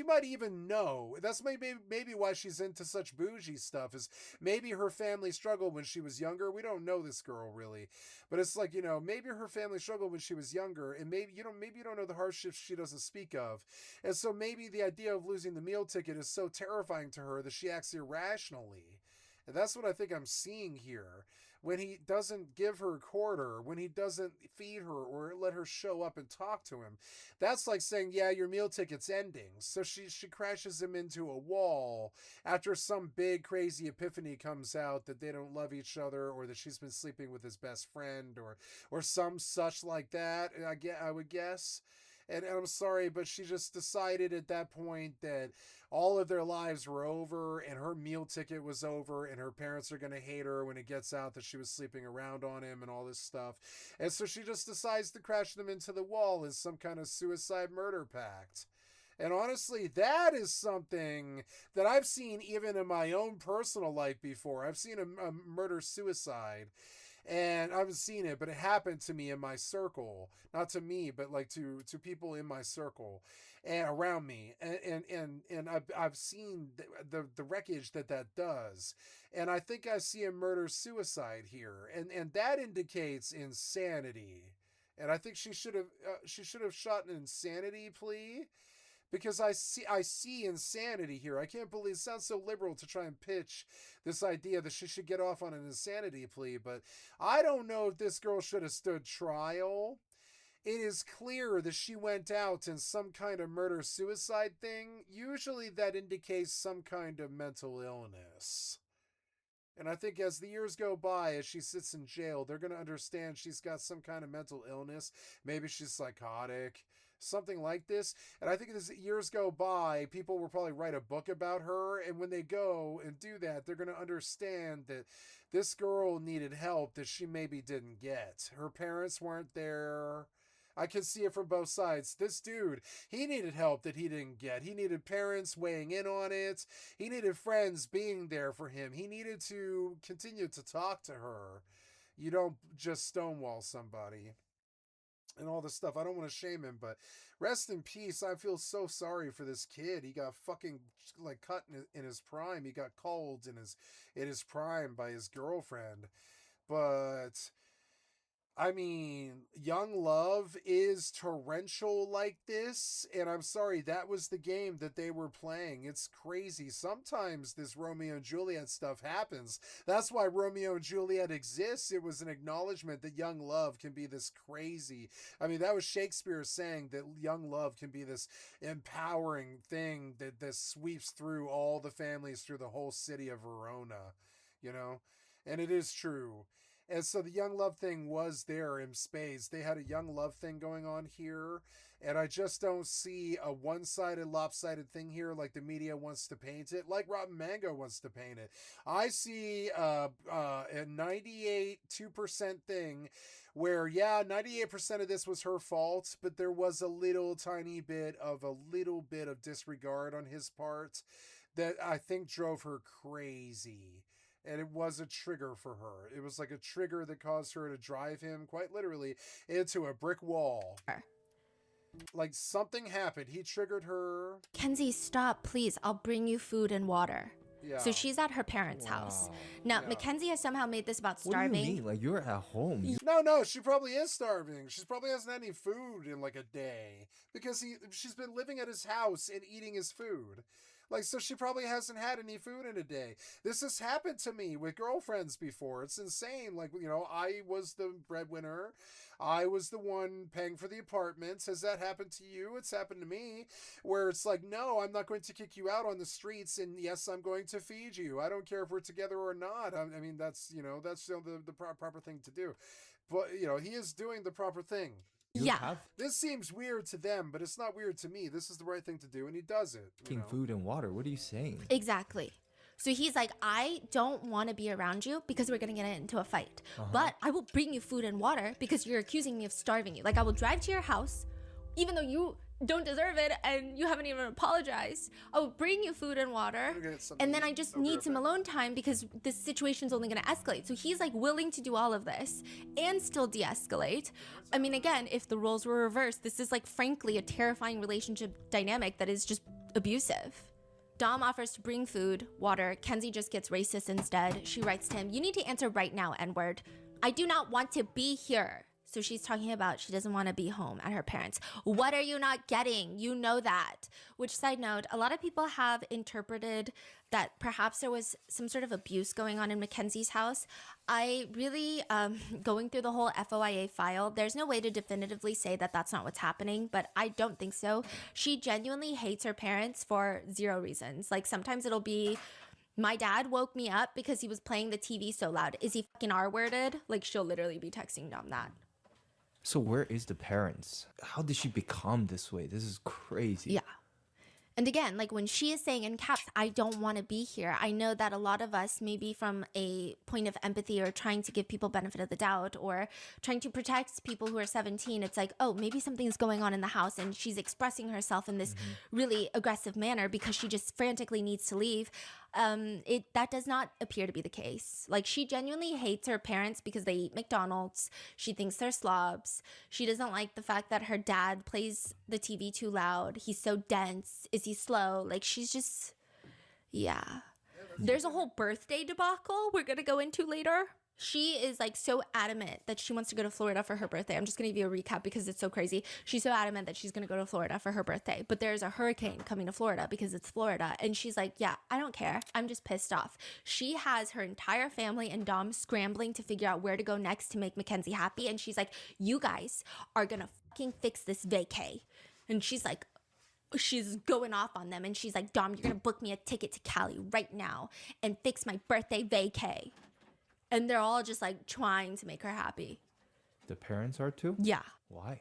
Speaker 1: might even know. That's maybe why she's into such bougie stuff, is maybe her family struggled when she was younger. We don't know this girl really, but it's like, maybe her family struggled when she was younger, and maybe you don't know the hardships she doesn't speak of, and so maybe the idea of losing the meal ticket is so terrifying to her that she acts irrationally. And that's what I think I'm seeing here. when he doesn't give her a quarter, when he doesn't feed her or let her show up and talk to him. That's like saying, yeah, your meal ticket's ending. So she crashes him into a wall after some big crazy epiphany comes out that they don't love each other, or that she's been sleeping with his best friend, or some such like that. I would guess. And I'm sorry, but she just decided at that point that all of their lives were over and her meal ticket was over and her parents are going to hate her when it gets out that she was sleeping around on him and all this stuff. And so she just decides to crash them into the wall as some kind of suicide murder pact. And honestly, that is something that I've seen even in my own personal life before. I've seen a murder-suicide. And I haven't seen it, but it happened to me in my circle. Not to me, but like to people in my circle and around me. And I've seen the wreckage that does. And I think I see a murder-suicide here. And that indicates insanity. And I think she should have shot an insanity plea. Because I see insanity here. I can't believe it sounds so liberal to try and pitch this idea that she should get off on an insanity plea, but I don't know if this girl should have stood trial. It is clear that she went out in some kind of murder-suicide thing. Usually that indicates some kind of mental illness. And I think as the years go by, as she sits in jail, they're going to understand she's got some kind of mental illness. Maybe she's psychotic. Something like this. And I think as years go by, people will probably write a book about her. And when they go and do that, they're going to understand that this girl needed help that she maybe didn't get. Her parents weren't there. I can see it from both sides. This dude, he needed help that he didn't get. He needed parents weighing in on it. He needed friends being there for him. He needed to continue to talk to her. You don't just stonewall somebody. And all this stuff. I don't want to shame him, but rest in peace. I feel so sorry for this kid. He got fucking like cut in his prime. He got called in his prime by his girlfriend. But I mean, young love is torrential like this, and I'm sorry, that was the game that they were playing. It's crazy. Sometimes this Romeo and Juliet stuff happens. That's why Romeo and Juliet exists. It was an acknowledgement that young love can be this crazy. I mean, that was Shakespeare saying that young love can be this empowering thing that sweeps through all the families through the whole city of Verona, you know? And it is true. And so the young love thing was there in spades. They had a young love thing going on here. And I just don't see a one-sided, lopsided thing here like the media wants to paint it, like Rotten Mango wants to paint it. I see a 98% thing where, yeah, 98% of this was her fault, but there was a little tiny bit of disregard on his part that I think drove her crazy. And it was a trigger for her. It was like a trigger that caused her to drive him, quite literally, into a brick wall. Like something happened. He triggered her.
Speaker 2: Kenzie, stop, please. I'll bring you food and water.
Speaker 1: Yeah.
Speaker 2: So she's at her parents' house. Now,
Speaker 1: Yeah.
Speaker 2: Mackenzie has somehow made this about
Speaker 4: What do
Speaker 2: starving.
Speaker 4: you mean? Like, you're at home.
Speaker 1: No, she probably is starving. She probably hasn't had any food in like a day. Because she's been living at his house and eating his food. Like, so she probably hasn't had any food in a day. This has happened to me with girlfriends before. It's insane. Like, you know, I was the breadwinner. I was the one paying for the apartments. Has that happened to you? It's happened to me. Where it's like, no, I'm not going to kick you out on the streets. And yes, I'm going to feed you. I don't care if we're together or not. I mean, that's, you know, that's the proper thing to do. But, you know, he is doing the proper thing.
Speaker 2: Yeah.
Speaker 1: This seems weird to them, but it's not weird to me. This is the right thing to do, and he does it.
Speaker 4: Taking food and water. What are you saying?
Speaker 2: Exactly. So he's like, I don't want to be around you because we're going to get into a fight. But I will bring you food and water because you're accusing me of starving you. Like, I will drive to your house, even though you don't deserve it and you haven't even apologized. I will bring you food and water. And then I just need some alone time because this situation's only going to escalate. So he's like willing to do all of this and still de-escalate. I mean, again, if the roles were reversed, this is like, frankly, a terrifying relationship dynamic that is just abusive. Dom offers to bring food, water. Kenzie just gets racist instead. She writes to him, "You need to answer right now, N-word. I do not want to be here." So she's talking about she doesn't want to be home at her parents'. What are you not getting? You know that. Which, side note, a lot of people have interpreted that perhaps there was some sort of abuse going on in Mackenzie's house. I really, going through the whole FOIA file, there's no way to definitively say that that's not what's happening, but I don't think so. She genuinely hates her parents for 0 reasons. Like, sometimes it'll be, my dad woke me up because he was playing the TV so loud. Is he fucking R-worded? Like, she'll literally be texting Dom that.
Speaker 4: So where is the parents? How did she become this way? This is crazy.
Speaker 2: Yeah. And again, like when she is saying in caps, I don't want to be here. I know that a lot of us, maybe from a point of empathy or trying to give people benefit of the doubt or trying to protect people who are 17, it's like, oh, maybe something's going on in the house and she's expressing herself in this really aggressive manner because she just frantically needs to leave. That does not appear to be the case. Like, she genuinely hates her parents because they eat McDonald's. She thinks they're slobs. She doesn't like the fact that her dad plays the TV too loud. He's so dense. Is he slow? Like, she's just, yeah. There's a whole birthday debacle we're gonna go into later. She is like so adamant that she wants to go to Florida for her birthday. I'm just going to give you a recap because it's so crazy. She's so adamant that she's going to go to Florida for her birthday, but there's a hurricane coming to Florida because it's Florida. And she's like, yeah, I don't care. I'm just pissed off. She has her entire family and Dom scrambling to figure out where to go next to make Mackenzie happy. And she's like, you guys are going to fucking fix this vacay. And she's like, she's going off on them. And she's like, Dom, you're going to book me a ticket to Cali right now and fix my birthday vacay. And they're all just like trying to make her happy.
Speaker 4: The parents are too?
Speaker 2: Yeah.
Speaker 4: Why?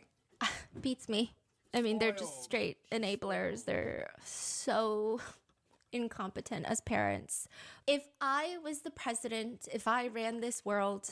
Speaker 2: Beats me. I mean, they're just straight enablers. They're so incompetent as parents. If I was the president, if I ran this world,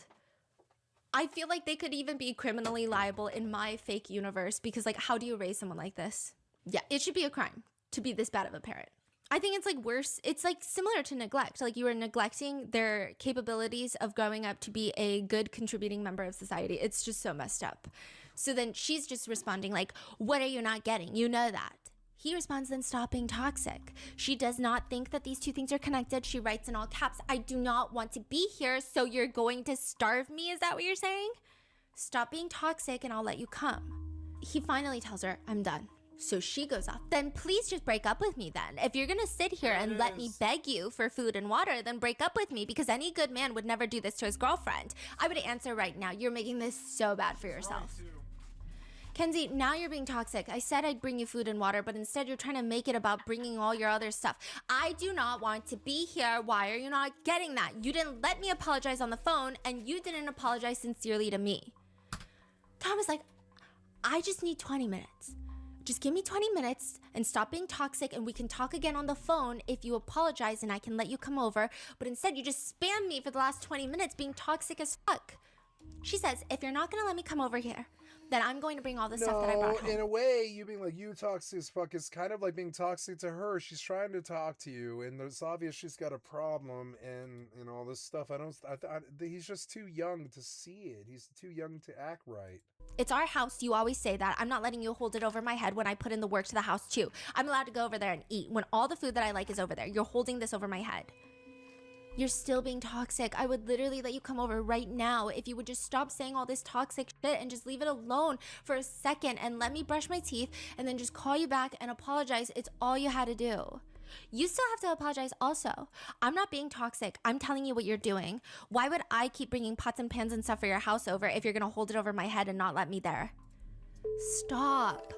Speaker 2: I feel like they could even be criminally liable in my fake universe because, like, how do you raise someone like this? Yeah, it should be a crime to be this bad of a parent. I think it's like worse. It's like similar to neglect. Like, you are neglecting their capabilities of growing up to be a good contributing member of society. It's just so messed up. So then she's just responding like, what are you not getting? You know that. He responds, then stop being toxic. She does not think that these two things are connected. She writes in all caps, I do not want to be here, so you're going to starve me? Is that what you're saying? Stop being toxic and I'll let you come. He finally tells her, I'm done. So she goes off. Then please just break up with me then. If you're going to sit here and let me beg you for food and water, then break up with me because any good man would never do this to his girlfriend. I would answer right now. You're making this so bad for yourself. Kenzie, now you're being toxic. I said I'd bring you food and water, but instead you're trying to make it about bringing all your other stuff. I do not want to be here. Why are you not getting that? You didn't let me apologize on the phone, and you didn't apologize sincerely to me. Tom is like, I just need 20 minutes. Just give me 20 minutes and stop being toxic and we can talk again on the phone if you apologize and I can let you come over. But instead you just spam me for the last 20 minutes being toxic as fuck. She says, if you're not going to let me come over here, then I'm going to bring all the stuff that I brought home.
Speaker 1: In a way, you being like, you toxic as fuck is kind of like being toxic to her. She's trying to talk to you, and it's obvious she's got a problem and all this stuff. He's just too young to see it. He's too young to act right.
Speaker 2: It's our house. You always say that. I'm not letting you hold it over my head when I put in the work to the house too. I'm allowed to go over there and eat when all the food that I like is over there. You're holding this over my head. You're still being toxic. I would literally let you come over right now if you would just stop saying all this toxic shit and just leave it alone for a second and let me brush my teeth and then just call you back and apologize. It's all you had to do. You still have to apologize also. I'm not being toxic. I'm telling you what you're doing. Why would I keep bringing pots and pans and stuff for your house over if you're going to hold it over my head and not let me there? Stop.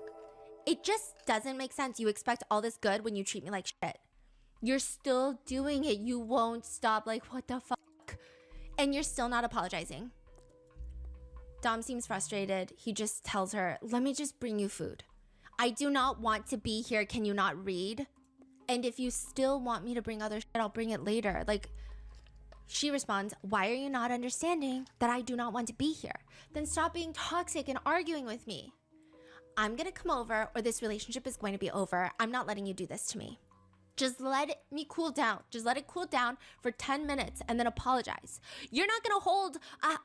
Speaker 2: It just doesn't make sense. You expect all this good when you treat me like shit. You're still doing it. You won't stop. Like, what the fuck? And you're still not apologizing. Dom seems frustrated. He just tells her, let me just bring you food. I do not want to be here. Can you not read? And if you still want me to bring other shit, I'll bring it later. Like, she responds, why are you not understanding that I do not want to be here? Then stop being toxic and arguing with me. I'm going to come over or this relationship is going to be over. I'm not letting you do this to me. Just let me cool down. Just let it cool down for 10 minutes and then apologize. You're not going to hold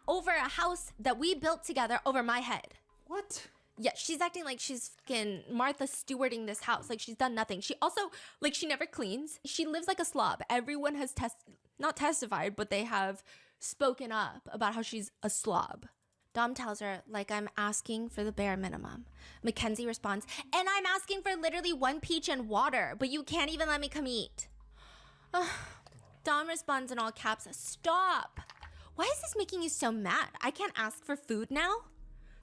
Speaker 2: over a house that we built together over my head.
Speaker 4: What?
Speaker 2: Yeah, she's acting like she's fucking Martha stewarding this house. Like, she's done nothing. She also, like, she never cleans. She lives like a slob. Everyone has not testified, but they have spoken up about how she's a slob. Dom tells her, like I'm asking for the bare minimum. Mackenzie responds, and I'm asking for literally 1 peach and water, but you can't even let me come eat. Dom responds in all caps, stop. Why is this making you so mad? I can't ask for food now?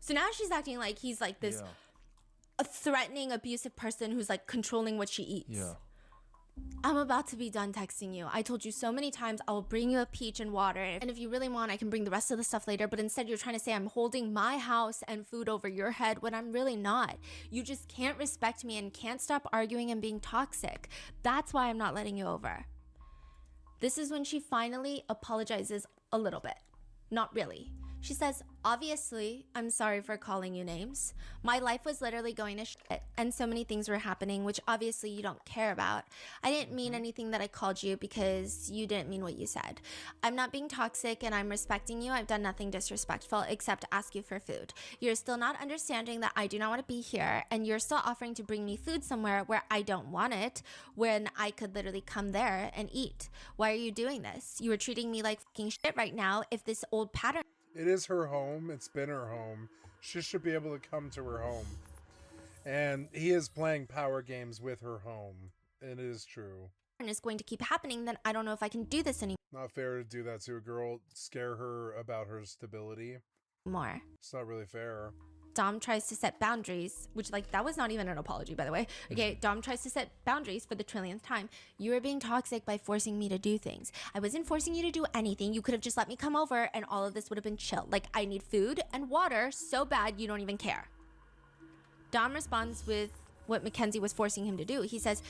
Speaker 2: So now she's acting like he's like this a threatening, abusive person who's like controlling what she eats.
Speaker 4: Yeah.
Speaker 2: I'm about to be done texting you. I told you so many times I will bring you a peach and water. And if you really want, I can bring the rest of the stuff later. But instead, you're trying to say I'm holding my house and food over your head when I'm really not. You just can't respect me and can't stop arguing and being toxic. That's why I'm not letting you over. This is when she finally apologizes a little bit. Not really. She says, obviously, I'm sorry for calling you names. My life was literally going to shit, and so many things were happening, which obviously you don't care about. I didn't mean anything that I called you because you didn't mean what you said. I'm not being toxic, and I'm respecting you. I've done nothing disrespectful except ask you for food. You're still not understanding that I do not want to be here, and you're still offering to bring me food somewhere where I don't want it, when I could literally come there and eat. Why are you doing this? You are treating me like fucking shit right now if this old pattern...
Speaker 1: It is her home. It's been her home. She should be able to come to her home. And he is playing power games with her home. It is true.
Speaker 2: is going to keep happening, then I don't know if I can do this
Speaker 1: Not fair to do that to a girl. Scare her about her stability.
Speaker 2: anymore.
Speaker 1: It's not really fair.
Speaker 2: Dom tries to set boundaries, which like that was not even an apology, by the way. Okay, Dom tries to set boundaries for the trillionth time. You are being toxic by forcing me to do things. I wasn't forcing you to do anything. You could have just let me come over and all of this would have been chill. Like I need food and water so bad you don't even care. Dom responds with what Mackenzie was forcing him to do. He says,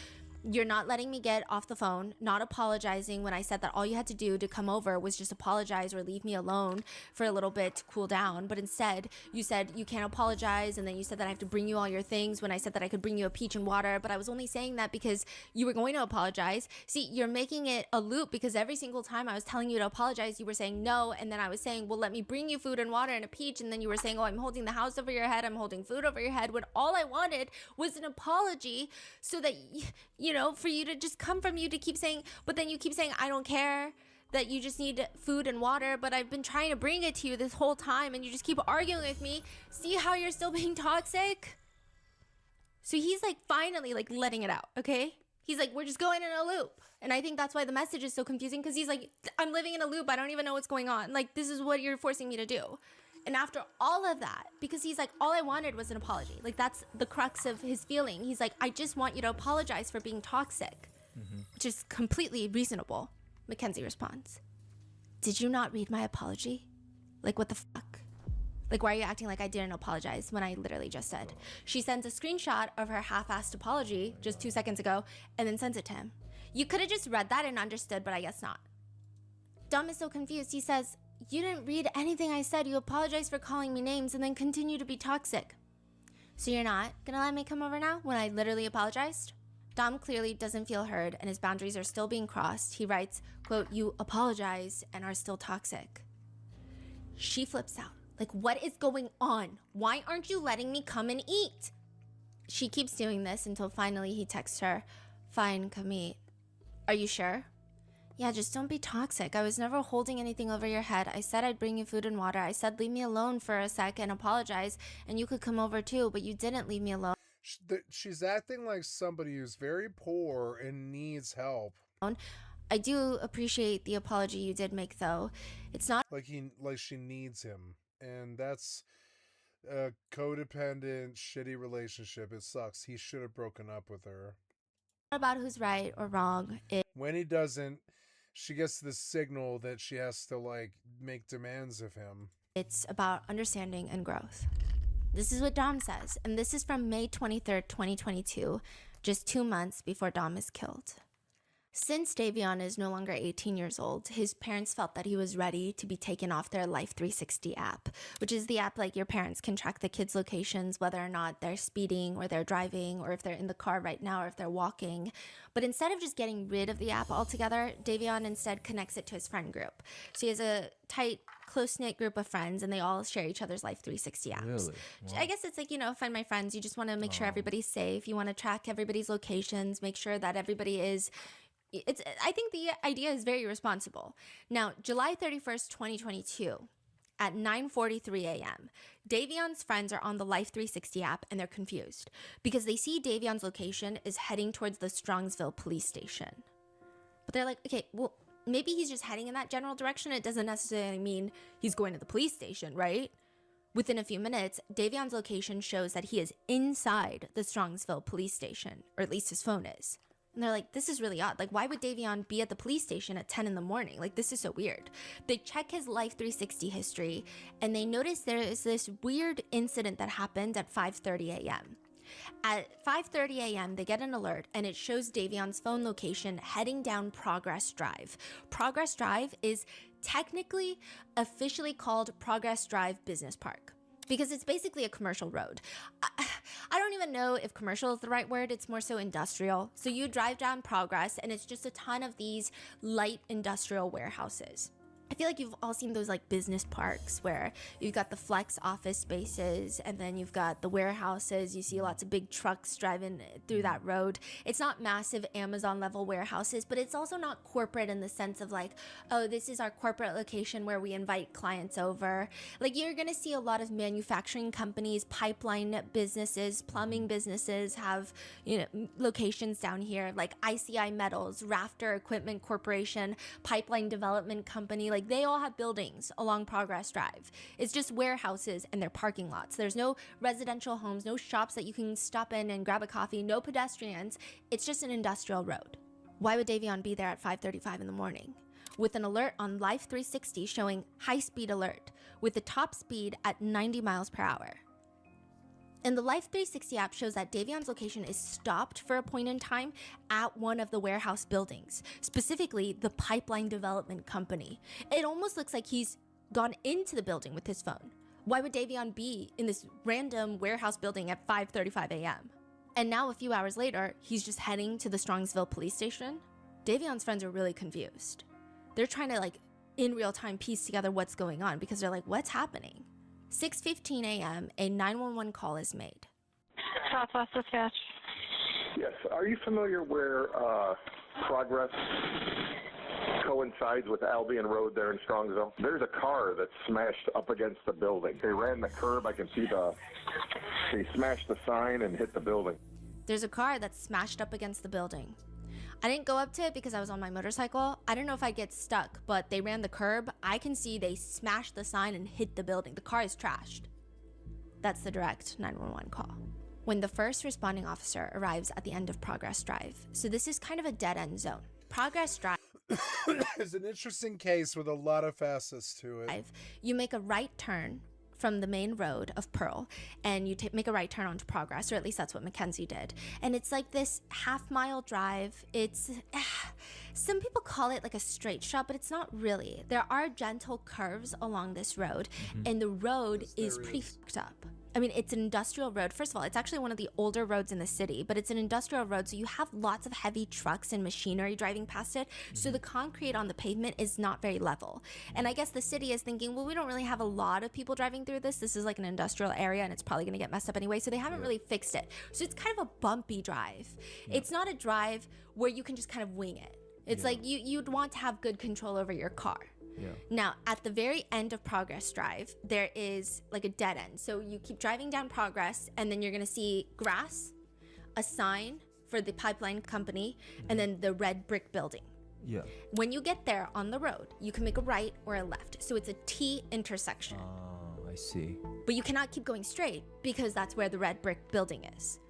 Speaker 2: you're not letting me get off the phone, not apologizing when I said that all you had to do to come over was just apologize or leave me alone for a little bit to cool down. But instead, you said you can't apologize, and then you said that I have to bring you all your things when I said that I could bring you a peach and water, but I was only saying that because you were going to apologize. See, you're making it a loop because every single time I was telling you to apologize, you were saying no, and then I was saying, well, let me bring you food and water and a peach, and then you were saying, oh, I'm holding the house over your head, I'm holding food over your head, when all I wanted was an apology so that, you know, for you to just come from you to keep saying, but then you keep saying, I don't care, that you just need food and water, but I've been trying to bring it to you this whole time and you just keep arguing with me. See how you're still being toxic? So he's like finally like letting it out, okay? He's like, we're just going in a loop. And I think that's why the message is so confusing, because he's like, I'm living in a loop. I don't even know what's going on. Like, this is what you're forcing me to do. And after all of that, because he's like, all I wanted was an apology. Like, that's the crux of his feeling. He's like, I just want you to apologize for being toxic, which is completely reasonable. Mackenzie responds, did you not read my apology? Like, what the fuck? Like, why are you acting like I didn't apologize when I literally just said? She sends a screenshot of her half-assed apology just 2 seconds ago and then sends it to him. You could have just read that and understood, but I guess not. Dom is so confused. He says, you didn't read anything I said. You apologized for calling me names and then continue to be toxic. So you're not gonna let me come over now when I literally apologized? Dom clearly doesn't feel heard and his boundaries are still being crossed. He writes, quote, you apologize and are still toxic. She flips out. Like, what is going on? Why aren't you letting me come and eat? She keeps doing this until finally he texts her, fine, come eat. Are you sure? Yeah, just don't be toxic. I was never holding anything over your head. I said I'd bring you food and water. I said leave me alone for a sec and apologize, and you could come over too, but you didn't leave me alone.
Speaker 1: She's acting like somebody who's very poor and needs help.
Speaker 2: I do appreciate the apology you did make, though. It's not
Speaker 1: like she needs him, and that's a codependent, shitty relationship. It sucks. He should have broken up with her.
Speaker 2: About who's right or wrong.
Speaker 1: When he doesn't, she gets the signal that she has to like make demands of him.
Speaker 2: It's about understanding and growth. This is what Dom says, and this is from May 23rd, 2022, just 2 months before Dom is killed. Since Davion is no longer 18 years old, his parents felt that he was ready to be taken off their Life 360 app, which is the app like your parents can track the kids' locations, whether or not they're speeding or they're driving or if they're in the car right now or if they're walking. But instead of just getting rid of the app altogether, Davion instead connects it to his friend group. So he has a tight, close-knit group of friends and they all share each other's Life 360 apps.
Speaker 4: Really? Wow.
Speaker 2: I guess it's like, you know, Find My Friends. You just want to make sure everybody's safe. You want to track everybody's locations, make sure that everybody is... I think the idea is very responsible. Now, July 31st, 2022, at 9:43 a.m., Davion's friends are on the Life 360 app and they're confused because they see Davion's location is heading towards the Strongsville police station. But they're like, okay, well, maybe he's just heading in that general direction. It doesn't necessarily mean he's going to the police station, right? Within a few minutes, Davion's location shows that he is inside the Strongsville police station, or at least his phone is. And they're like, this is really odd. Like, why would Davion be at the police station at 10 in the morning? Like, this is so weird. They check his Life 360 history, and they notice there is this weird incident that happened at 5:30 a.m. At 5:30 a.m., they get an alert, and it shows Davion's phone location heading down Progress Drive. Progress Drive is technically officially called Progress Drive Business Park, because it's basically a commercial road. I don't even know if commercial is the right word. It's more so industrial. So you drive down Progress and it's just a ton of these light industrial warehouses. I feel like you've all seen those like business parks where you've got the flex office spaces and then you've got the warehouses. You see lots of big trucks driving through that road. It's not massive Amazon level warehouses, but it's also not corporate in the sense of like, oh, this is our corporate location where we invite clients over. Like you're going to see a lot of manufacturing companies, pipeline businesses, plumbing businesses have, locations down here, like ICI Metals, Rafter Equipment Corporation, Pipeline Development Company. Like they all have buildings along Progress Drive. It's just warehouses and their parking lots. There's no residential homes, no shops that you can stop in and grab a coffee, no pedestrians. It's just an industrial road. Why would Davion be there at 5:35 in the morning? With an alert on Life 360 showing high speed alert with the top speed at 90 miles per hour. And the Life 360 app shows that Davion's location is stopped for a point in time at one of the warehouse buildings, specifically the Pipeline Development Company. It almost looks like he's gone into the building with his phone. Why would Davion be in this random warehouse building at 5:35 a.m.? And now a few hours later, he's just heading to the Strongsville police station? Davion's friends are really confused. They're trying to in real time piece together what's going on because they're like, what's happening? 6:15 a.m., a 911 call is made.
Speaker 5: Southwest Dispatch.
Speaker 6: Yes. Are you familiar where Progress coincides with Albion Road there in Strongsville? There's a car that's smashed up against the building. They ran the curb. I can see they smashed the sign and hit the building.
Speaker 2: There's a car that's smashed up against the building. I didn't go up to it because I was on my motorcycle. I don't know if I'd get stuck, but they ran the curb. I can see they smashed the sign and hit the building. The car is trashed. That's the direct 911 call. When the first responding officer arrives at the end of Progress Drive, so this is kind of a dead-end zone. Progress Drive
Speaker 1: is an interesting case with a lot of facets to it.
Speaker 2: You make a right turn from the main road of Pearl, and you make a right turn onto Progress, or at least that's what Mackenzie did. And it's like this half-mile drive. It's, some people call it like a straight shot, but it's not really. There are gentle curves along this road, and the road is pretty fucked up. I mean, it's an industrial road. First of all, it's actually one of the older roads in the city, but it's an industrial road, so you have lots of heavy trucks and machinery driving past it, so the concrete on the pavement is not very level. And I guess the city is thinking, well, we don't really have a lot of people driving through this. This is like an industrial area, and it's probably going to get messed up anyway, so they haven't really fixed it. So it's kind of a bumpy drive. It's not a drive where you can just kind of wing it. It's like you'd want to have good control over your car. Now, at the very end of Progress Drive, there is like a dead end. So you keep driving down Progress, and then you're going to see grass, a sign for the pipeline company, and then the red brick building. When you get there on the road, you can make a right or a left. So it's a T intersection.
Speaker 4: Oh, I see.
Speaker 2: But you cannot keep going straight because that's where the red brick building is.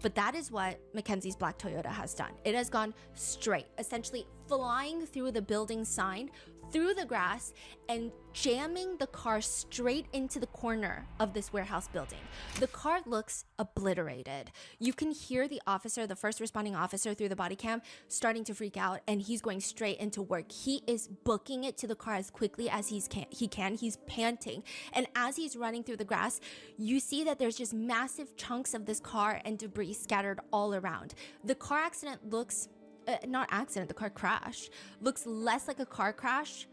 Speaker 2: But that is what Mackenzie's black Toyota has done. It has gone straight, essentially flying through the building sign, through the grass, and jamming the car straight into the corner of this warehouse building. The car looks obliterated. You can hear the officer, the first responding officer through the body cam, starting to freak out, and he's going straight into work. He is booking it to the car as quickly as he can. He's panting. And as he's running through the grass, you see that there's just massive chunks of this car and debris scattered all around. The car accident looks the car crash looks less like a car crash.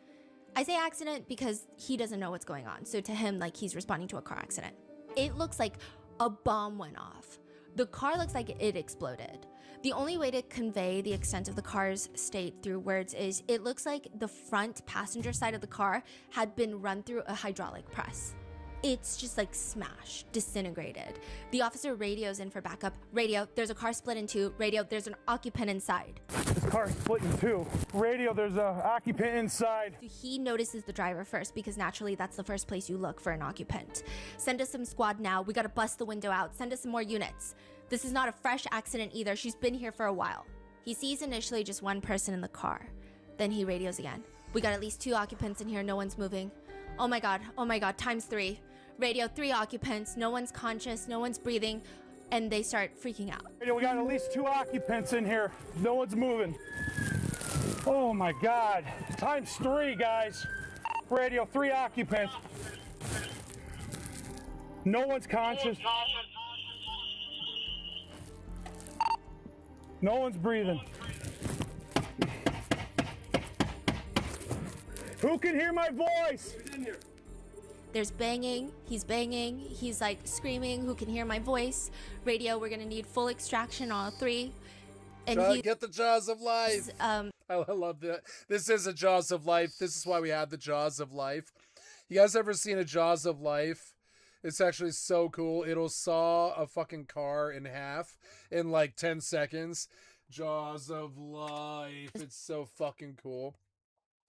Speaker 2: I say accident because he doesn't know what's going on. So to him, like, he's responding to a car accident. It looks like a bomb went off. The car looks like it exploded. The only way to convey the extent of the car's state through words is it looks like the front passenger side of the car had been run through a hydraulic press. It's just like smashed, disintegrated. The officer radios in for backup. Radio, there's a car split in two. Radio, there's an occupant inside.
Speaker 7: This car's split in two. Radio, there's an occupant inside.
Speaker 2: So he notices the driver first because naturally that's the first place you look for an occupant. Send us some squad now. We gotta bust the window out. Send us some more units. This is not a fresh accident either. She's been here for a while. He sees initially just one person in the car. Then he radios again. We got at least 2 occupants in here. No one's moving. Oh my God, times 3. Radio, 3 occupants, no one's conscious, no one's breathing, and they start freaking out.
Speaker 7: Radio, we got at least 2 occupants in here. No one's moving. Oh my God, times 3, guys. Radio, 3 occupants. No one's conscious. No one's breathing. Who can hear my voice?
Speaker 2: There's banging, he's like screaming, who can hear my voice? Radio, we're gonna need full extraction, all 3. And
Speaker 1: Get the jaws of life. I love that. This is a jaws of life. This is why we had the jaws of life. You guys ever seen a jaws of life? It's actually so cool. It'll saw a fucking car in half in like 10 seconds. Jaws of life. It's so fucking cool.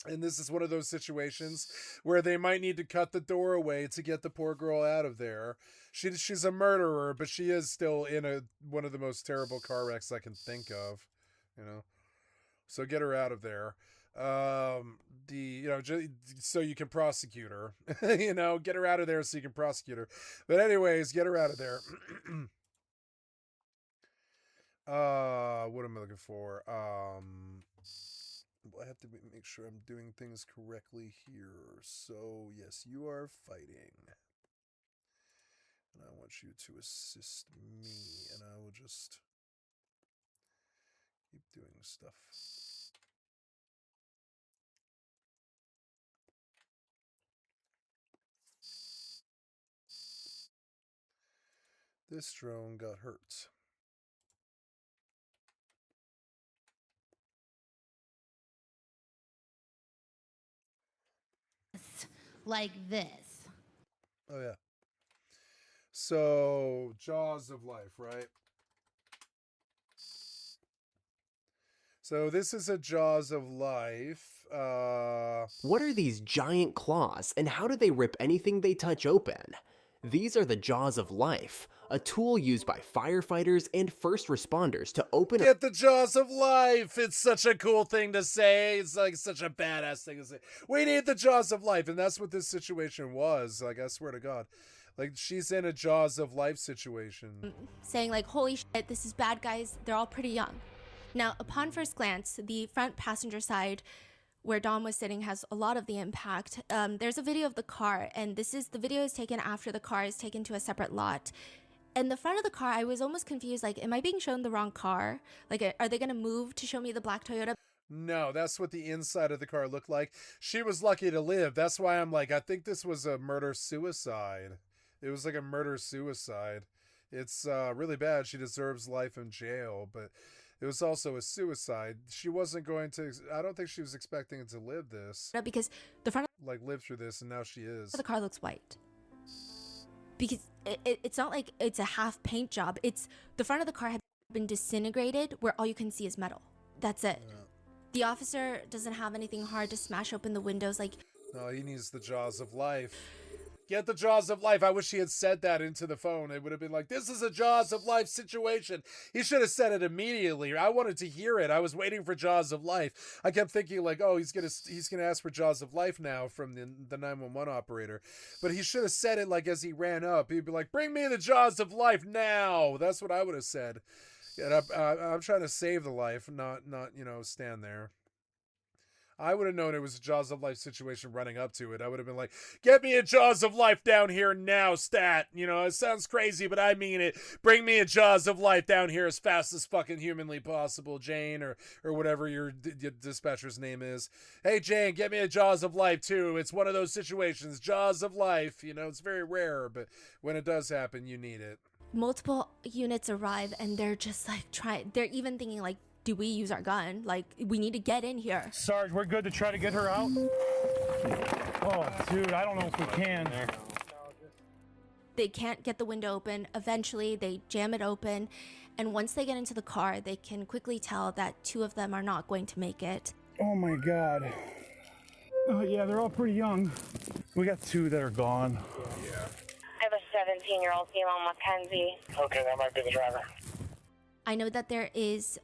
Speaker 1: And this is one of those situations where they might need to cut the door away to get the poor girl out of there. She's a murderer, but she is still in one of the most terrible car wrecks I can think of, you know. So get her out of there. So you can prosecute her. You know, get her out of there so you can prosecute her. But anyways, get her out of there. What am I looking for? I have to make sure I'm doing things correctly here. So, yes, you are fighting. And I want you to assist me. And I will just keep doing stuff. This drone got hurt.
Speaker 8: Like this.
Speaker 1: Oh, yeah. So, jaws of life, right? So, this is a jaws of life.
Speaker 9: What are these giant claws, and how do they rip anything they touch open? These are the jaws of life, a tool used by firefighters and first responders to open
Speaker 1: Get the jaws of life. It's such a cool thing to say. It's like such a badass thing to say. We need the jaws of life. And that's what this situation was. Like, I swear to God. Like, she's in a jaws of life situation.
Speaker 2: saying like, holy shit, this is bad, guys. They're all pretty young. Now, upon first glance, the front passenger side where Dom was sitting has a lot of the impact. There's a video of the car, and the video is taken after the car is taken to a separate lot. And the front of the car, I was almost confused, like, am I being shown the wrong car? Like, are they gonna move to show me the black Toyota?
Speaker 1: No, that's what the inside of the car looked like. She was lucky to live. That's why I'm like, I think this was a murder-suicide. It was like a murder-suicide. It's really bad. She deserves life in jail, but it was also a suicide. She wasn't going to, I don't think she was expecting to live this.
Speaker 2: Because the front
Speaker 1: Like, live through this, and now she is.
Speaker 2: of the car looks white. Because it's not like it's a half paint job. It's the front of the car had been disintegrated where all you can see is metal. That's it.
Speaker 1: Yeah.
Speaker 2: The officer doesn't have anything hard to smash open the windows. Like,
Speaker 1: No, he needs the jaws of life. Get the jaws of life. I wish he had said that into the phone. It would have been like, this is a jaws of life situation. He should have said it immediately. I wanted to hear it. I was waiting for jaws of life. I kept thinking like, oh, he's gonna ask for jaws of life now from the 911 operator. But he should have said it like as he ran up. He'd be like, bring me the jaws of life now. That's what I would have said. And I'm trying to save the life, not stand there. I would have known it was a jaws of life situation running up to it. I would have been like, get me a jaws of life down here now, stat. It sounds crazy, but I mean it. Bring me a jaws of life down here as fast as fucking humanly possible, Jane, or whatever your dispatcher's name is. Hey, Jane, get me a jaws of life too. It's one of those situations, jaws of life. It's very rare, but when it does happen, you need it.
Speaker 2: multiple units arrive and they're just like they're even thinking like, do we use our gun? Like, we need to get in here.
Speaker 7: Sarge, we're good to try to get her out? Oh, dude, I don't know if we can.
Speaker 2: They can't get the window open. Eventually, they jam it open. And once they get into the car, they can quickly tell that 2 of them are not going to make it.
Speaker 7: Oh my God. Oh yeah, they're all pretty young. We got 2 that are gone.
Speaker 5: I have a 17-year-old female, Mackenzie.
Speaker 3: Okay, that might be the driver.
Speaker 2: I know that there is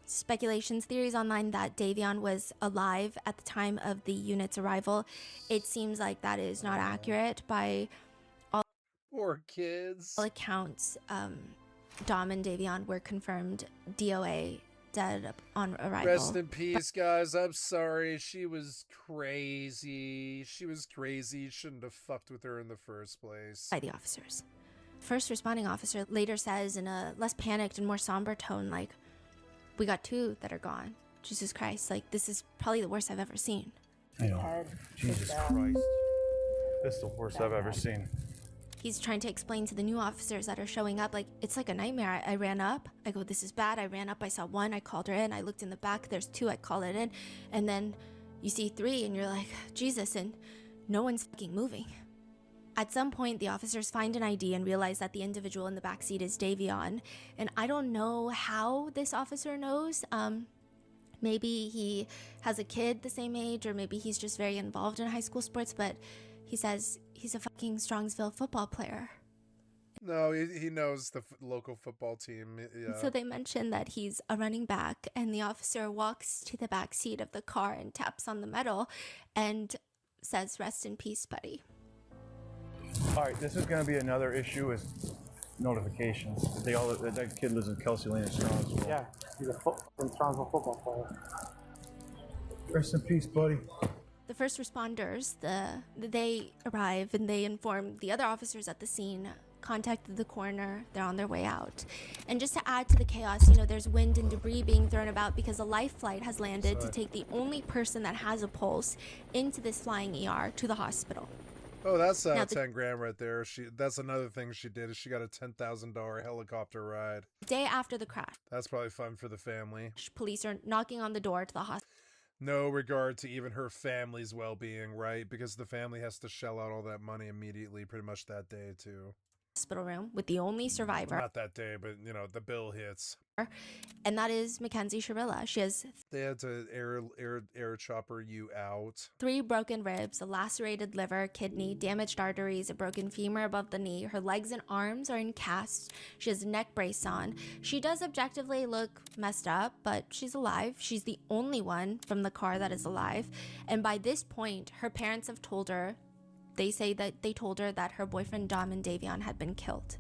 Speaker 2: speculations, theories online that Davion was alive at the time of the unit's arrival. It seems like that is not accurate by
Speaker 1: Poor kids.
Speaker 2: all accounts. Dom and Davion were confirmed DOA, dead on arrival.
Speaker 1: Rest in peace, guys. I'm sorry. She was crazy. She was crazy. Shouldn't have fucked with her in the first place.
Speaker 2: By the officers. First responding officer later says in a less panicked and more somber tone, like, we got 2 that are gone. Jesus Christ, like, this is probably the worst I've ever seen.
Speaker 7: I know. Jesus Christ. This is the worst I've ever seen.
Speaker 2: He's trying to explain to the new officers that are showing up, like, it's like a nightmare. I ran up. I go, this is bad. I ran up. I saw 1. I called her in. I looked in the back. There's 2. I called it in. And then you see 3 and you're like, Jesus, and no one's fucking moving. At some point, the officers find an ID and realize that the individual in the backseat is Davion. And I don't know how this officer knows. Maybe he has a kid the same age, or maybe he's just very involved in high school sports, but he says he's a fucking Strongsville football player.
Speaker 1: No, he knows the local football team. Yeah.
Speaker 2: So they mention that he's a running back, and the officer walks to the back seat of the car and taps on the metal and says, "Rest in peace, buddy."
Speaker 7: All right, this is going to be another issue with notifications. That kid lives in Kelsey Lane in Strongsville.
Speaker 3: Yeah, he's a Strongsville football player.
Speaker 7: Rest in peace, buddy.
Speaker 2: The first responders, they arrive and they inform the other officers at the scene, contacted the coroner, they're on their way out. And just to add to the chaos, there's wind and debris being thrown about because a life flight has landed to take the only person that has a pulse into this flying ER to the hospital.
Speaker 1: Oh, that's 10 grand right there. That's another thing she did, is she got a $10,000 helicopter ride.
Speaker 2: Day after the crash,
Speaker 1: That's probably fun for the family.
Speaker 2: police are knocking on the door to the hospital.
Speaker 1: No regard to even her family's well-being, right? Because the family has to shell out all that money immediately, pretty much that day too.
Speaker 2: Hospital room with the only survivor,
Speaker 1: Well, not that day, but the bill hits.
Speaker 2: and that is Mackenzie Sharilla. She has
Speaker 1: They had to air chopper you out.
Speaker 2: 3 broken ribs, a lacerated liver, kidney, damaged arteries, a broken femur above the knee. Her legs and arms are in casts. She has a neck brace on. She does objectively look messed up, but she's alive. She's the only one from the car that is alive. And by this point, her parents have told her, they say that they told her that her boyfriend Dom and Davion had been killed.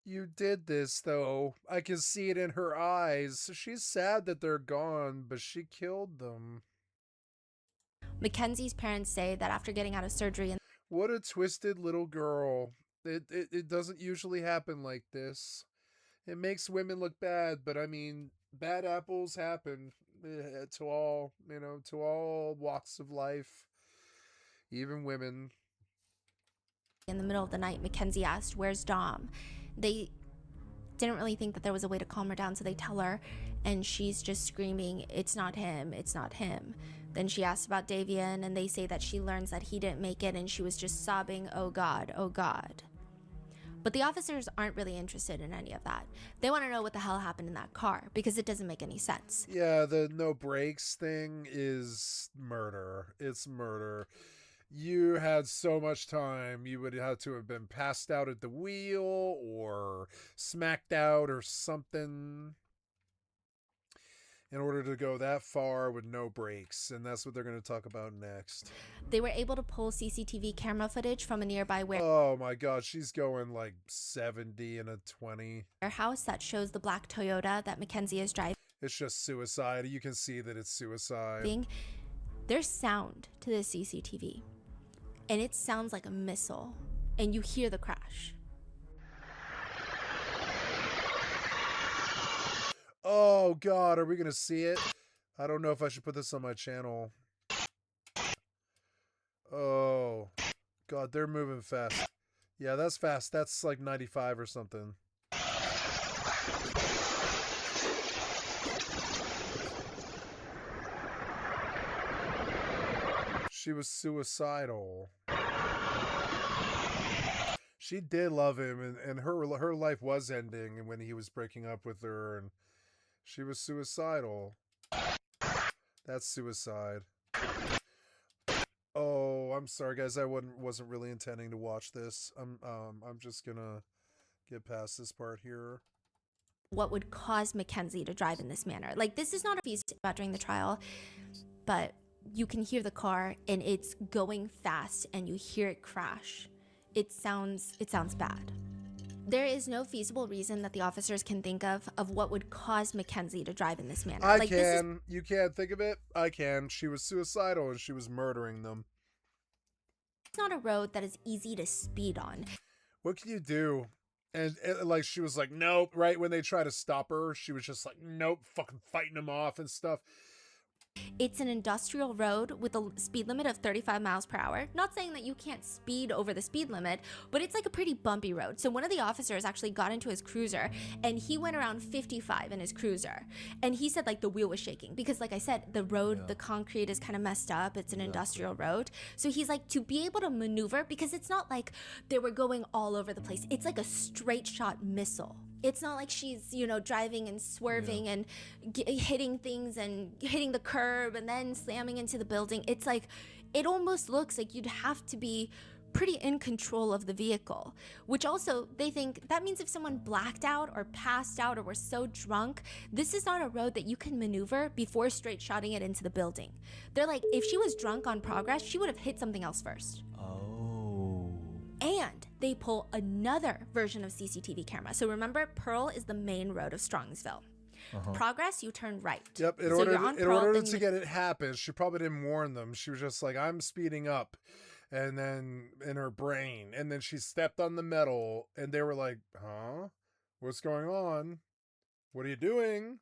Speaker 1: You did this, though. I can see it in her eyes. She's sad that they're gone, but she killed them.
Speaker 2: Mackenzie's parents say that after getting out of surgery and
Speaker 1: What a twisted little girl. It doesn't usually happen like this. It makes women look bad, but I mean, bad apples happen to all, to all walks of life, even women.
Speaker 2: in the middle of the night, Mackenzie asked, "Where's Dom?" They didn't really think that there was a way to calm her down, so they tell her, and she's just screaming, "It's not him, it's not him." Then she asks about Davion, and they say that she learns that he didn't make it, and she was just sobbing, "Oh God, oh God." But the officers aren't really interested in any of that. They want to know what the hell happened in that car, because it doesn't make any sense.
Speaker 1: Yeah, the no brakes thing is murder. It's murder. You had so much time. You would have to have been passed out at the wheel or smacked out or something in order to go that far with no brakes. And that's what they're going to talk about next.
Speaker 2: They were able to pull CCTV camera footage from a nearby
Speaker 1: Oh my God, she's going like 70 and a 20.
Speaker 2: warehouse that shows the black Toyota that Mackenzie is driving.
Speaker 1: It's just suicide. You can see that it's suicide.
Speaker 2: There's sound to the CCTV, and it sounds like a missile, and you hear the crash.
Speaker 1: Oh God, are we gonna see it? I don't know if I should put this on my channel. Oh God, they're moving fast. Yeah, that's fast. That's like 95 or something. She was suicidal. She did love him, and her life was ending when he was breaking up with her, and she was suicidal. That's suicide. Oh, I'm sorry, guys. I wasn't really intending to watch this. I'm just gonna get past this part here.
Speaker 2: What would cause Mackenzie to drive in this manner? Like, this is not a piece about during the trial, but you can hear the car and it's going fast and you hear it crash. It sounds bad. There is no feasible reason that the officers can think of what would cause Mackenzie to drive in this manner.
Speaker 1: You can't think of it? I can. She was suicidal and she was murdering them.
Speaker 2: It's not a road that is easy to speed on.
Speaker 1: What can you do? And like, she was like, nope, right? When they try to stop her, she was just like, nope, fucking fighting them off and stuff.
Speaker 2: It's an industrial road with a speed limit of 35 miles per hour. Not saying that you can't speed over the speed limit, but it's like a pretty bumpy road. So one of the officers actually got into his cruiser and he went around 55 in his cruiser. And he said like the wheel was shaking because, like I said, the road, the concrete is kind of messed up. It's an industrial road. So he's like, to be able to maneuver, because it's not like they were going all over the place. It's like a straight shot missile. It's not like she's, driving and swerving and hitting things and hitting the curb and then slamming into the building. It's like, it almost looks like you'd have to be pretty in control of the vehicle, which also they think that means if someone blacked out or passed out or were so drunk, this is not a road that you can maneuver before straight shotting it into the building. They're like, if she was drunk on progress, she would have hit something else first. And they pull another version of CCTV camera. So remember, Pearl is the main road of Strongsville. Progress, you turn right.
Speaker 1: Yep, in order to get it happen, she probably didn't warn them. She was just like, I'm speeding up. And then in her brain. And then she stepped on the metal and they were like, huh? What's going on? What are you doing?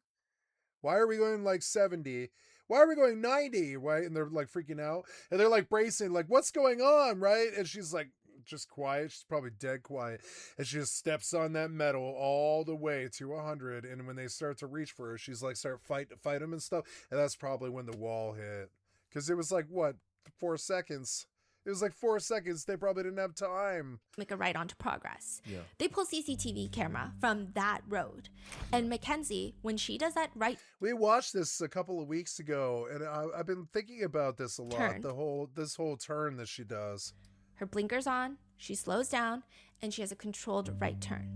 Speaker 1: Why are we going like 70? Why are we going 90? Why? And they're like freaking out. And they're like bracing, like, what's going on? Right? And she's like, just quiet. She's probably dead quiet. And she just steps on that metal all the way to 100. And when they start to reach for her, she's like, fight them and stuff. And that's probably when the wall hit. Because it was like, what, 4 seconds? It was like 4 seconds. They probably didn't have time.
Speaker 2: Make a right onto Progress.
Speaker 4: Yeah.
Speaker 2: They pull CCTV camera from that road. And Mackenzie, when she does that right...
Speaker 1: We watched this a couple of weeks ago, and I've been thinking about this a lot.
Speaker 2: Turn.
Speaker 1: This whole turn that she does.
Speaker 2: Her blinkers on, she slows down, and she has a controlled right turn.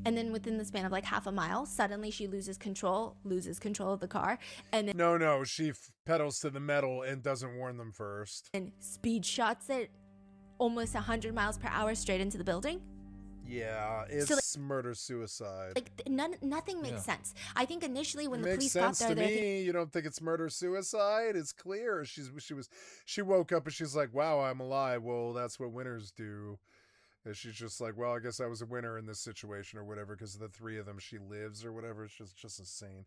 Speaker 2: And then within the span of like half a mile, suddenly she loses control of the car. And then
Speaker 1: No, she pedals to the metal and doesn't warn them first.
Speaker 2: And speed shots it almost 100 miles per hour straight into the building.
Speaker 1: Yeah, it's murder-suicide.
Speaker 2: Like nothing makes sense. I think initially when the police got
Speaker 1: makes
Speaker 2: there,
Speaker 1: sense to me. You don't think it's murder-suicide? It's clear. She woke up and she's like, "Wow, I'm alive." Well, that's what winners do. And she's just like, well, I guess I was a winner in this situation or whatever because of the three of them she lives or whatever. It's just insane.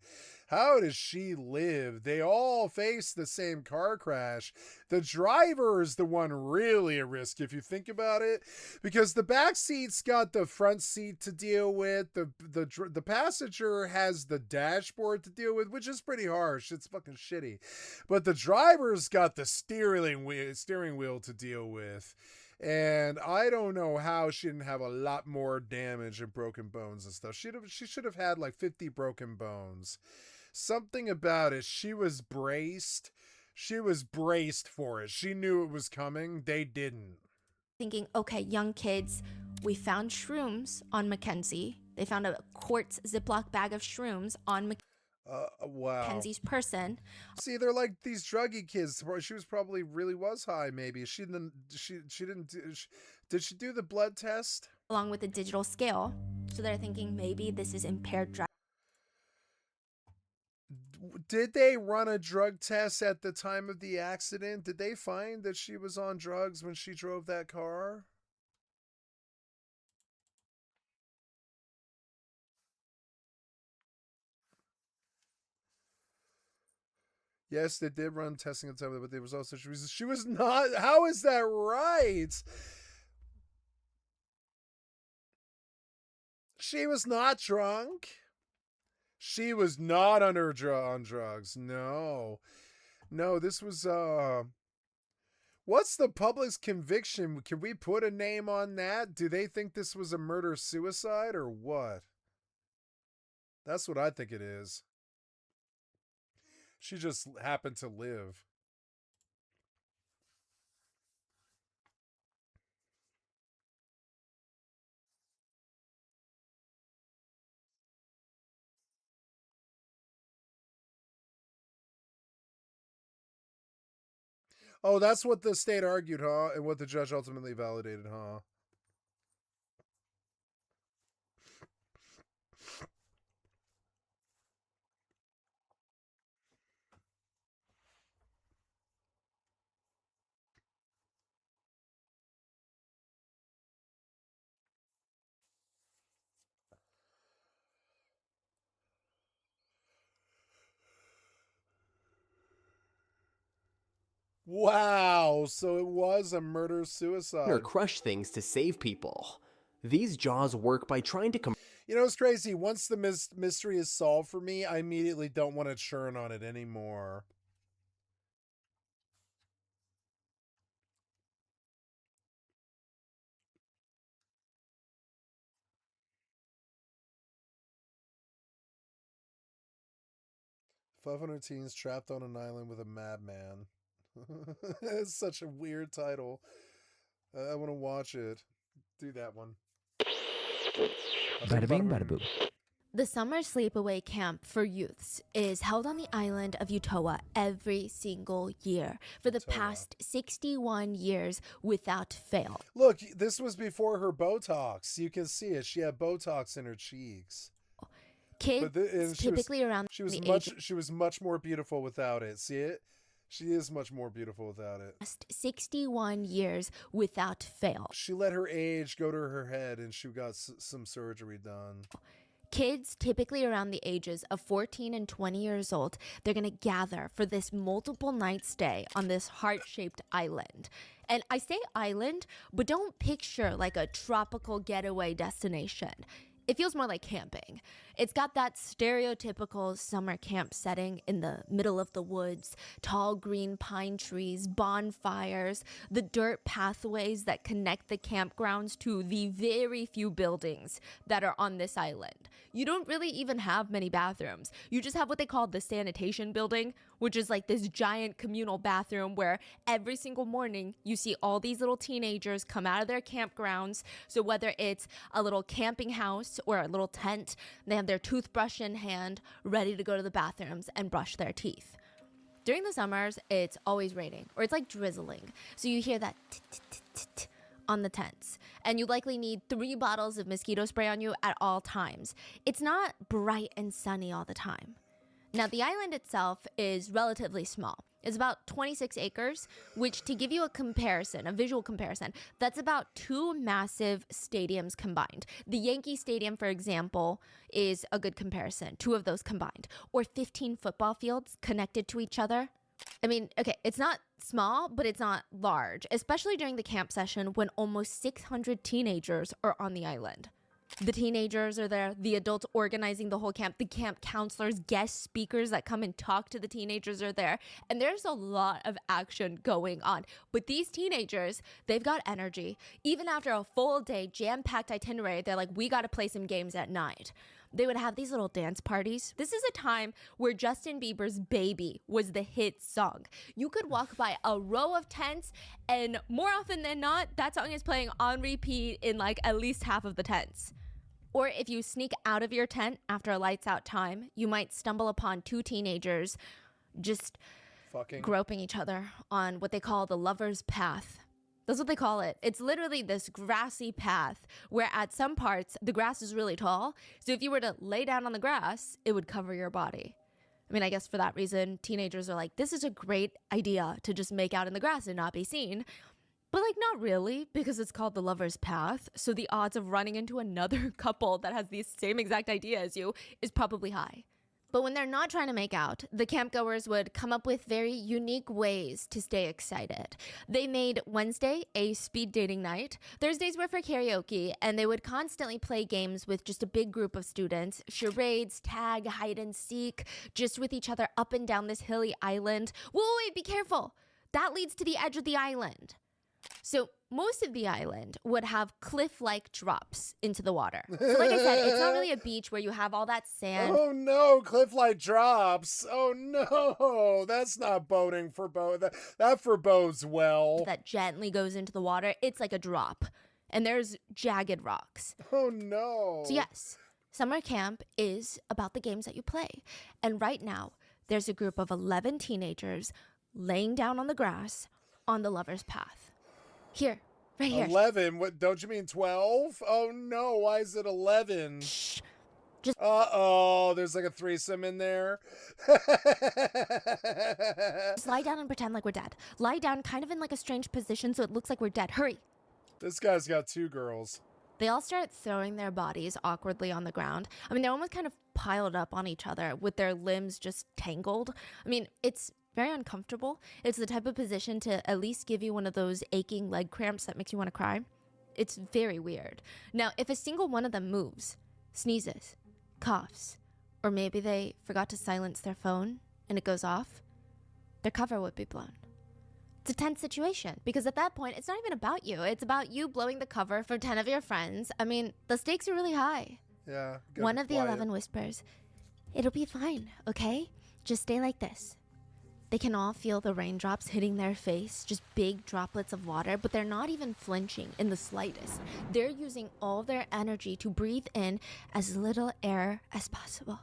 Speaker 1: How does she live? They all face the same car crash. The driver is the one really at risk if you think about it, because the back seat's got the front seat to deal with. The passenger has the dashboard to deal with, which is pretty harsh. It's fucking shitty. But the driver's got the steering wheel to deal with. And I don't know how she didn't have a lot more damage and broken bones and stuff. She should have had like 50 broken bones. Something about it. She was braced. She was braced for it. She knew it was coming. They didn't.
Speaker 2: Thinking, okay, young kids, we found shrooms on Mackenzie. They found a quartz Ziploc bag of shrooms on
Speaker 1: Wow.
Speaker 2: Mackenzie's person.
Speaker 1: See, they're like these druggy kids. She was probably really was high. Maybe she didn't. Did she do the blood test
Speaker 2: Along with a digital scale? So they're thinking maybe this is impaired driving.
Speaker 1: Did they run a drug test at the time of the accident? Did they find that she was on drugs when she drove that car? Yes, they did run testing at the time, but there was also she was not. How is that right? She was not drunk. She was not on drugs. No. No, this was what's the public's conviction? Can we put a name on that? Do they think this was a murder-suicide or what? That's what I think it is. She just happened to live. Oh, that's what the state argued, huh? And what the judge ultimately validated, huh? Wow, so it was a murder-suicide.
Speaker 9: Crush things to save people. These jaws work by trying to
Speaker 1: You know, it's crazy. Once the mystery is solved for me, I immediately don't want to churn on it anymore. "500 Teens Trapped on an Island with a Madman." It's such a weird title. I want to watch it. Do that one.
Speaker 4: Bada bing, bada boom.
Speaker 2: The summer sleepaway camp for youths is held on the island of Utoa every single year for the past 61 years without fail.
Speaker 1: Look, this was before her Botox. You can see it. She had Botox in her cheeks.
Speaker 2: Kids typically around
Speaker 1: she was
Speaker 2: the
Speaker 1: much
Speaker 2: age
Speaker 1: she was much more beautiful without it. See it? She is much more beautiful without it.
Speaker 2: 61 years without fail.
Speaker 1: She let her age go to her head and she got some surgery done.
Speaker 2: Kids typically around the ages of 14 and 20 years old, they're going to gather for this multiple night stay on this heart-shaped island. And I say island, but don't picture like a tropical getaway destination. It feels more like camping. It's got that stereotypical summer camp setting in the middle of the woods, tall green pine trees, bonfires, the dirt pathways that connect the campgrounds to the very few buildings that are on this island. You don't really even have many bathrooms. You just have what they call the sanitation building, which is like this giant communal bathroom where every single morning you see all these little teenagers come out of their campgrounds. So whether it's a little camping house or a little tent, they have their toothbrush in hand, ready to go to the bathrooms and brush their teeth. During the summers, it's always raining, or it's like drizzling. So you hear that tit-tit-tit-tit on the tents, and you likely need 3 bottles of mosquito spray on you at all times. It's not bright and sunny all the time. Now, the island itself is relatively small. It's about 26 acres, which, to give you a comparison, a visual comparison, that's about 2 massive stadiums combined. The Yankee Stadium, for example, is a good comparison, 2 of those combined, or 15 football fields connected to each other. I mean, okay, it's not small, but it's not large, especially during the camp session when almost 600 teenagers are on the island. The teenagers are there, the adults organizing the whole camp, the camp counselors, guest speakers that come and talk to the teenagers are there, and there's a lot of action going on. But these teenagers, they've got energy. Even after a full day, jam-packed itinerary, they're like, we gotta play some games at night. They would have these little dance parties. This is a time where Justin Bieber's Baby was the hit song. You could walk by a row of tents, and more often than not, that song is playing on repeat in like at least half of the tents. Or if you sneak out of your tent after a lights out time, you might stumble upon 2 teenagers just groping each other on what they call the lover's path. That's what they call it. It's literally this grassy path where at some parts the grass is really tall. So if you were to lay down on the grass, it would cover your body. I mean, I guess for that reason, teenagers are like, this is a great idea to just make out in the grass and not be seen. But like, not really, because it's called the lover's path. So the odds of running into another couple that has the same exact idea as you is probably high. But when they're not trying to make out, the campgoers would come up with very unique ways to stay excited. They made Wednesday a speed dating night. Thursdays were for karaoke, and they would constantly play games with just a big group of students. Charades, tag, hide and seek, just with each other up and down this hilly island. Wait, be careful. That leads to the edge of the island. So most of the island would have cliff-like drops into the water. So like I said, it's not really a beach where you have all that sand.
Speaker 1: Oh no, cliff-like drops. Oh no, that's not boding for that forebodes well.
Speaker 2: That gently goes into the water. It's like a drop. And there's jagged rocks.
Speaker 1: Oh no.
Speaker 2: So yes, summer camp is about the games that you play. And right now, there's a group of 11 teenagers laying down on the grass on the lover's path. Here, right here.
Speaker 1: 11? What, don't you mean 12? Oh no, why is it 11?
Speaker 2: Shh. Just
Speaker 1: Uh-oh, there's like a threesome in there.
Speaker 2: Just lie down and pretend like we're dead. Lie down kind of in like a strange position so it looks like we're dead. Hurry.
Speaker 1: This guy's got 2 girls.
Speaker 2: They all start throwing their bodies awkwardly on the ground. I mean, they're almost kind of piled up on each other with their limbs just tangled. I mean, it's very uncomfortable. It's the type of position to at least give you one of those aching leg cramps that makes you want to cry. It's very weird. Now, if a single one of them moves, sneezes, coughs, or maybe they forgot to silence their phone and it goes off, their cover would be blown. It's a tense situation because at that point, it's not even about you. It's about you blowing the cover for 10 of your friends. I mean, the stakes are really high.
Speaker 1: Yeah.
Speaker 2: One of the 11 whispers, "It'll be fine, okay? Just stay like this." They can all feel the raindrops hitting their face, just big droplets of water, but they're not even flinching in the slightest. They're using all their energy to breathe in as little air as possible.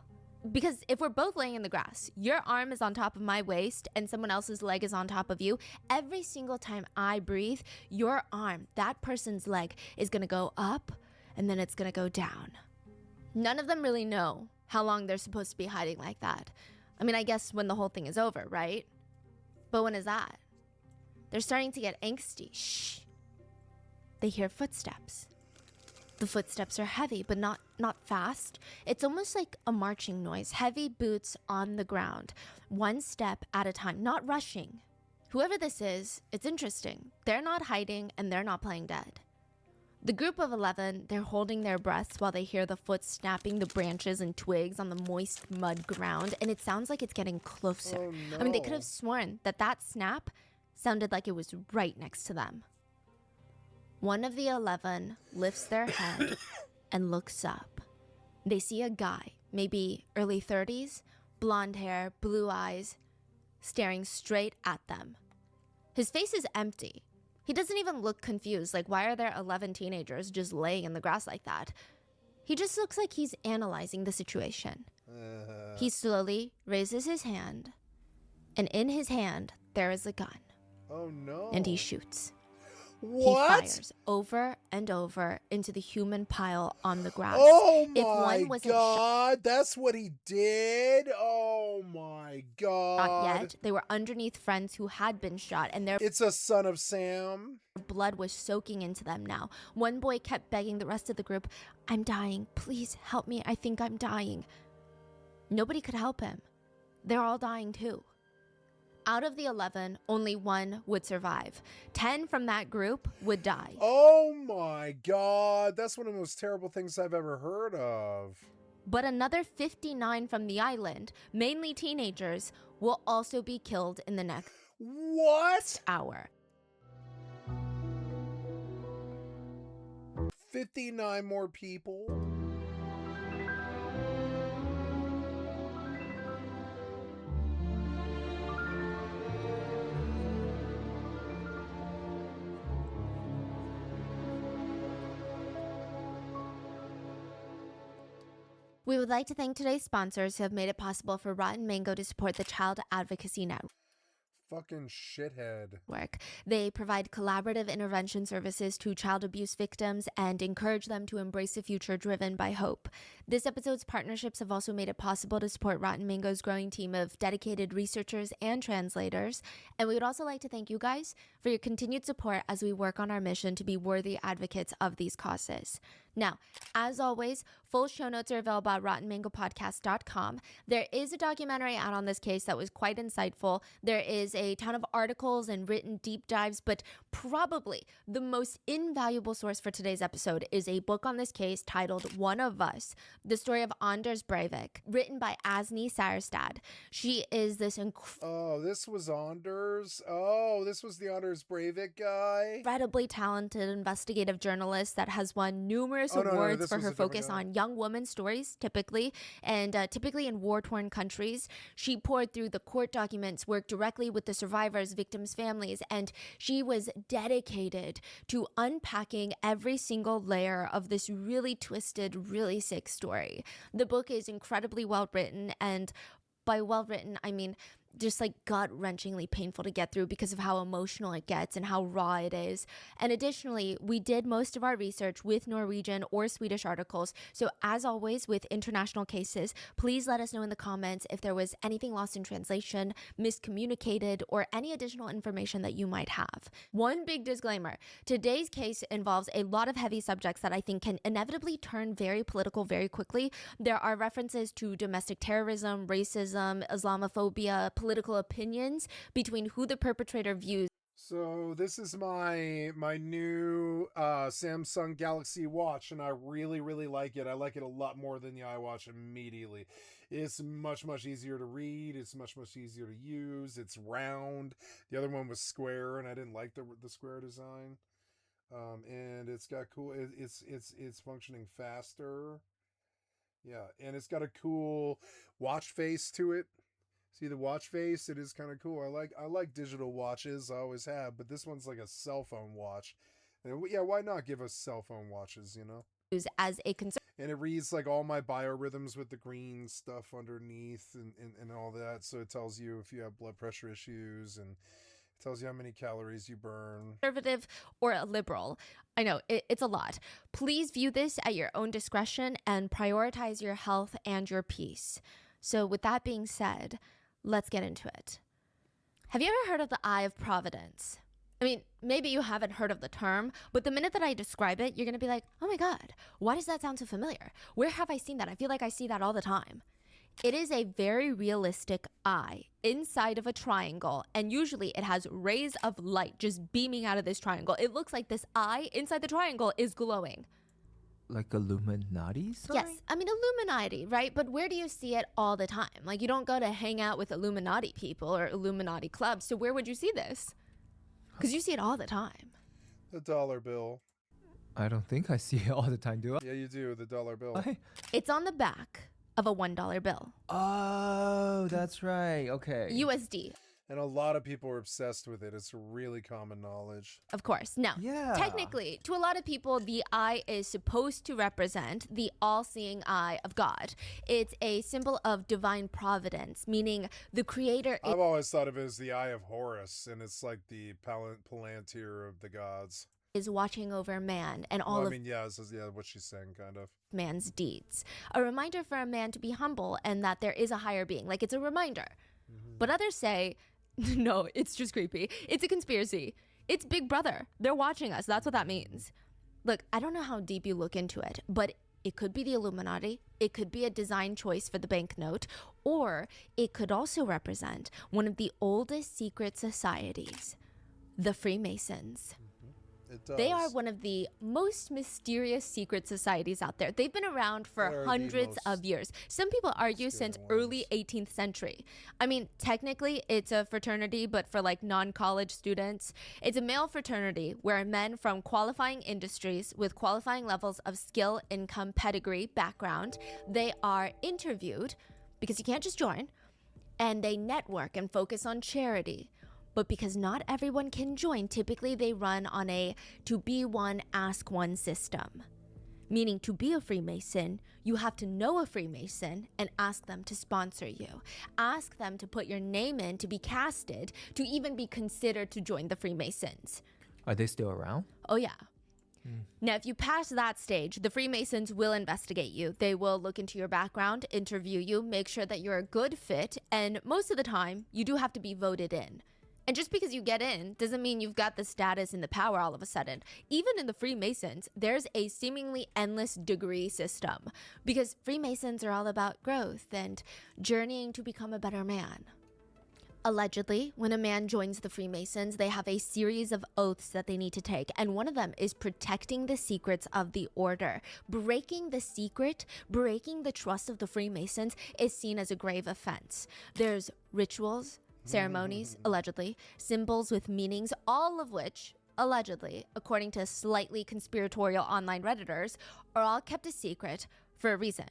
Speaker 2: Because if we're both laying in the grass, your arm is on top of my waist and someone else's leg is on top of you, every single time I breathe, your arm, that person's leg, is gonna go up and then it's gonna go down. None of them really know how long they're supposed to be hiding like that. I mean, I guess when the whole thing is over, right? But when is that? They're starting to get angsty. Shh. They hear footsteps. The footsteps are heavy, but not fast. It's almost like a marching noise. Heavy boots on the ground, one step at a time, not rushing. Whoever this is, it's interesting. They're not hiding and they're not playing dead. The group of 11, they're holding their breaths while they hear the foot snapping the branches and twigs on the moist mud ground, and it sounds like it's getting closer.
Speaker 1: Oh, no.
Speaker 2: I mean, they could have sworn that snap sounded like it was right next to them. One of the 11 lifts their head and looks up. They see a guy, maybe early 30s, blonde hair, blue eyes, staring straight at them. His face is empty. He doesn't even look confused, like why are there 11 teenagers just laying in the grass like that? He just looks like he's analyzing the situation. He slowly raises his hand, and in his hand, there is a gun.
Speaker 1: Oh no.
Speaker 2: And he shoots.
Speaker 1: What?
Speaker 2: He fires over and over into the human pile on the grass.
Speaker 1: Oh
Speaker 2: If
Speaker 1: my
Speaker 2: one wasn't
Speaker 1: god, that's what he did? Oh my god.
Speaker 2: Not yet. They were underneath friends who had been shot, and their
Speaker 1: It's a Son of Sam.
Speaker 2: blood was soaking into them now. One boy kept begging the rest of the group, "I'm dying. Please help me. I think I'm dying." Nobody could help him. They're all dying too. Out of the 11, only one would survive. 10 from that group would die.
Speaker 1: Oh my god, that's one of the most terrible things I've ever heard of.
Speaker 2: But another 59 from the island, mainly teenagers, will also be killed in the next
Speaker 1: What?
Speaker 2: hour.
Speaker 1: 59 more people?
Speaker 2: We would like to thank today's sponsors who have made it possible for Rotten Mango to support the Child Advocacy Network.
Speaker 1: Fucking shithead.
Speaker 2: They provide collaborative intervention services to child abuse victims and encourage them to embrace a future driven by hope. This episode's partnerships have also made it possible to support Rotten Mango's growing team of dedicated researchers and translators. And we would also like to thank you guys for your continued support as we work on our mission to be worthy advocates of these causes. Now, as always, full show notes are available at rottenmangopodcast.com. There is a documentary out on this case that was quite insightful. There is a ton of articles and written deep dives, but probably the most invaluable source for today's episode is a book on this case titled One of Us, the story of Anders Breivik, written by Asni Saarstad. She is this
Speaker 1: Oh, this was Anders. Oh, this was the Anders Breivik guy.
Speaker 2: incredibly talented investigative journalist that has won numerous awards for her focus on young women's stories, typically in war-torn countries. She poured through the court documents, worked directly with the survivors, victims' families, and she was dedicated to unpacking every single layer of this really twisted, really sick story. The book is incredibly well written, and by well written, I mean just like gut-wrenchingly painful to get through because of how emotional it gets and how raw it is. And additionally, we did most of our research with Norwegian or Swedish articles. So as always with international cases, please let us know in the comments if there was anything lost in translation, miscommunicated, or any additional information that you might have. One big disclaimer, today's case involves a lot of heavy subjects that I think can inevitably turn very political very quickly. There are references to domestic terrorism, racism, Islamophobia, political opinions between who the perpetrator views.
Speaker 1: So this is my new Samsung Galaxy Watch, and I really like it. I like it a lot more than the iWatch immediately. It's much easier to read. It's much easier to use. It's round. The other one was square, and I didn't like the square design. And it's got cool. It's functioning faster. Yeah, and it's got a cool watch face to it. See the watch face? It is kind of cool. I like digital watches. I always have, but this one's like a cell phone watch. And yeah, why not give us cell phone watches, you know?
Speaker 2: As a concern.
Speaker 1: And it reads like all my biorhythms with the green stuff underneath and all that. So it tells you if you have blood pressure issues, and it tells you how many calories you burn.
Speaker 2: Conservative or a liberal. I know it's a lot. Please view this at your own discretion and prioritize your health and your peace. So with that being said, let's get into it. Have you ever heard of the Eye of Providence? I mean, maybe you haven't heard of the term, but the minute that I describe it, you're going to be like, oh my God, why does that sound so familiar? Where have I seen that? I feel like I see that all the time. It is a very realistic eye inside of a triangle, and usually it has rays of light just beaming out of this triangle. It looks like this eye inside the triangle is glowing.
Speaker 4: Like Illuminati sign?
Speaker 2: Yes, I mean Illuminati, right? But where do you see it all the time? Like you don't go to hang out with Illuminati people or Illuminati clubs, so where would you see this? Because you see it all the time.
Speaker 1: The dollar bill.
Speaker 4: I don't think I see it all the time, do I?
Speaker 1: Yeah, you do, the dollar bill.
Speaker 2: It's on the back of a $1 bill.
Speaker 4: Oh, that's right. Okay.
Speaker 2: USD.
Speaker 1: And a lot of people are obsessed with it. It's really common knowledge.
Speaker 2: Of course. Now, technically, to a lot of people, the eye is supposed to represent the all-seeing eye of God. It's a symbol of divine providence, meaning the creator...
Speaker 1: I've always thought of it as the eye of Horus, and it's like the Palantir of the gods.
Speaker 2: Is watching over man and all
Speaker 1: what she's saying, kind of.
Speaker 2: Man's deeds. A reminder for a man to be humble and that there is a higher being. Like, it's a reminder. Mm-hmm. But others say... No, it's just creepy. It's a conspiracy. It's Big Brother. They're watching us. That's what that means. Look, I don't know how deep you look into it, but it could be the Illuminati. It could be a design choice for the banknote, or it could also represent one of the oldest secret societies, the Freemasons.
Speaker 1: It does.
Speaker 2: They are one of the most mysterious secret societies out there. They've been around for hundreds of years. Some people argue since early 18th century. I mean, technically, it's a fraternity, but for like non-college students. It's a male fraternity where men from qualifying industries with qualifying levels of skill, income, pedigree, background, they are interviewed, because you can't just join, and they network and focus on charity. But because not everyone can join, typically they run on a to be one, ask one system. Meaning to be a Freemason, you have to know a Freemason and ask them to sponsor you. Ask them to put your name in to be casted, to even be considered to join the Freemasons.
Speaker 4: Are they still around?
Speaker 2: Oh yeah. Now, if you pass that stage, the Freemasons will investigate you. They will look into your background, interview you, make sure that you're a good fit, and most of the time, you do have to be voted in. And just because you get in doesn't mean you've got the status and the power all of a sudden. Even in the Freemasons, there's a seemingly endless degree system because Freemasons are all about growth and journeying to become a better man. Allegedly, when a man joins the Freemasons, they have a series of oaths that they need to take, and one of them is protecting the secrets of the order. Breaking the secret, breaking the trust of the Freemasons is seen as a grave offense. There's rituals, ceremonies, allegedly, symbols with meanings, all of which, allegedly, according to slightly conspiratorial online Redditors, are all kept a secret for a reason.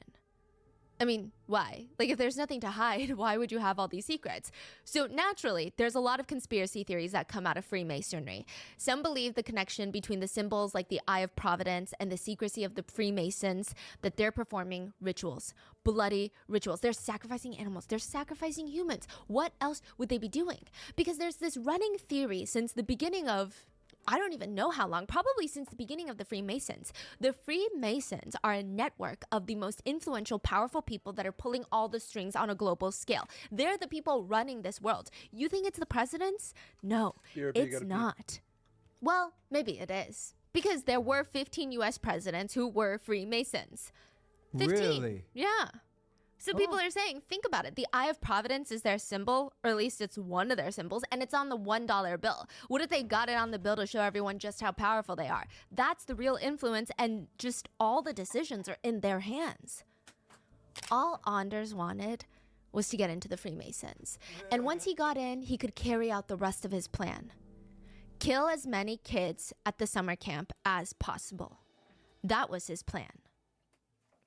Speaker 2: I mean, why? Like, if there's nothing to hide, why would you have all these secrets? So naturally, there's a lot of conspiracy theories that come out of Freemasonry. Some believe the connection between the symbols like the Eye of Providence and the secrecy of the Freemasons, that they're performing rituals, bloody rituals. They're sacrificing animals. They're sacrificing humans. What else would they be doing? Because there's this running theory since the beginning of, I don't even know how long, probably since the beginning of the Freemasons. The Freemasons are a network of the most influential, powerful people that are pulling all the strings on a global scale. They're the people running this world. You think it's the presidents? No, it's not. Well, maybe it is. Because there were 15 US presidents who were Freemasons. 15.
Speaker 4: Really?
Speaker 2: Yeah. So people are saying, think about it. The Eye of Providence is their symbol, or at least it's one of their symbols, and it's on the $1 bill. What if they got it on the bill to show everyone just how powerful they are? That's the real influence, and just all the decisions are in their hands. All Anders wanted was to get into the Freemasons. And once he got in, he could carry out the rest of his plan. Kill as many kids at the summer camp as possible. That was his plan.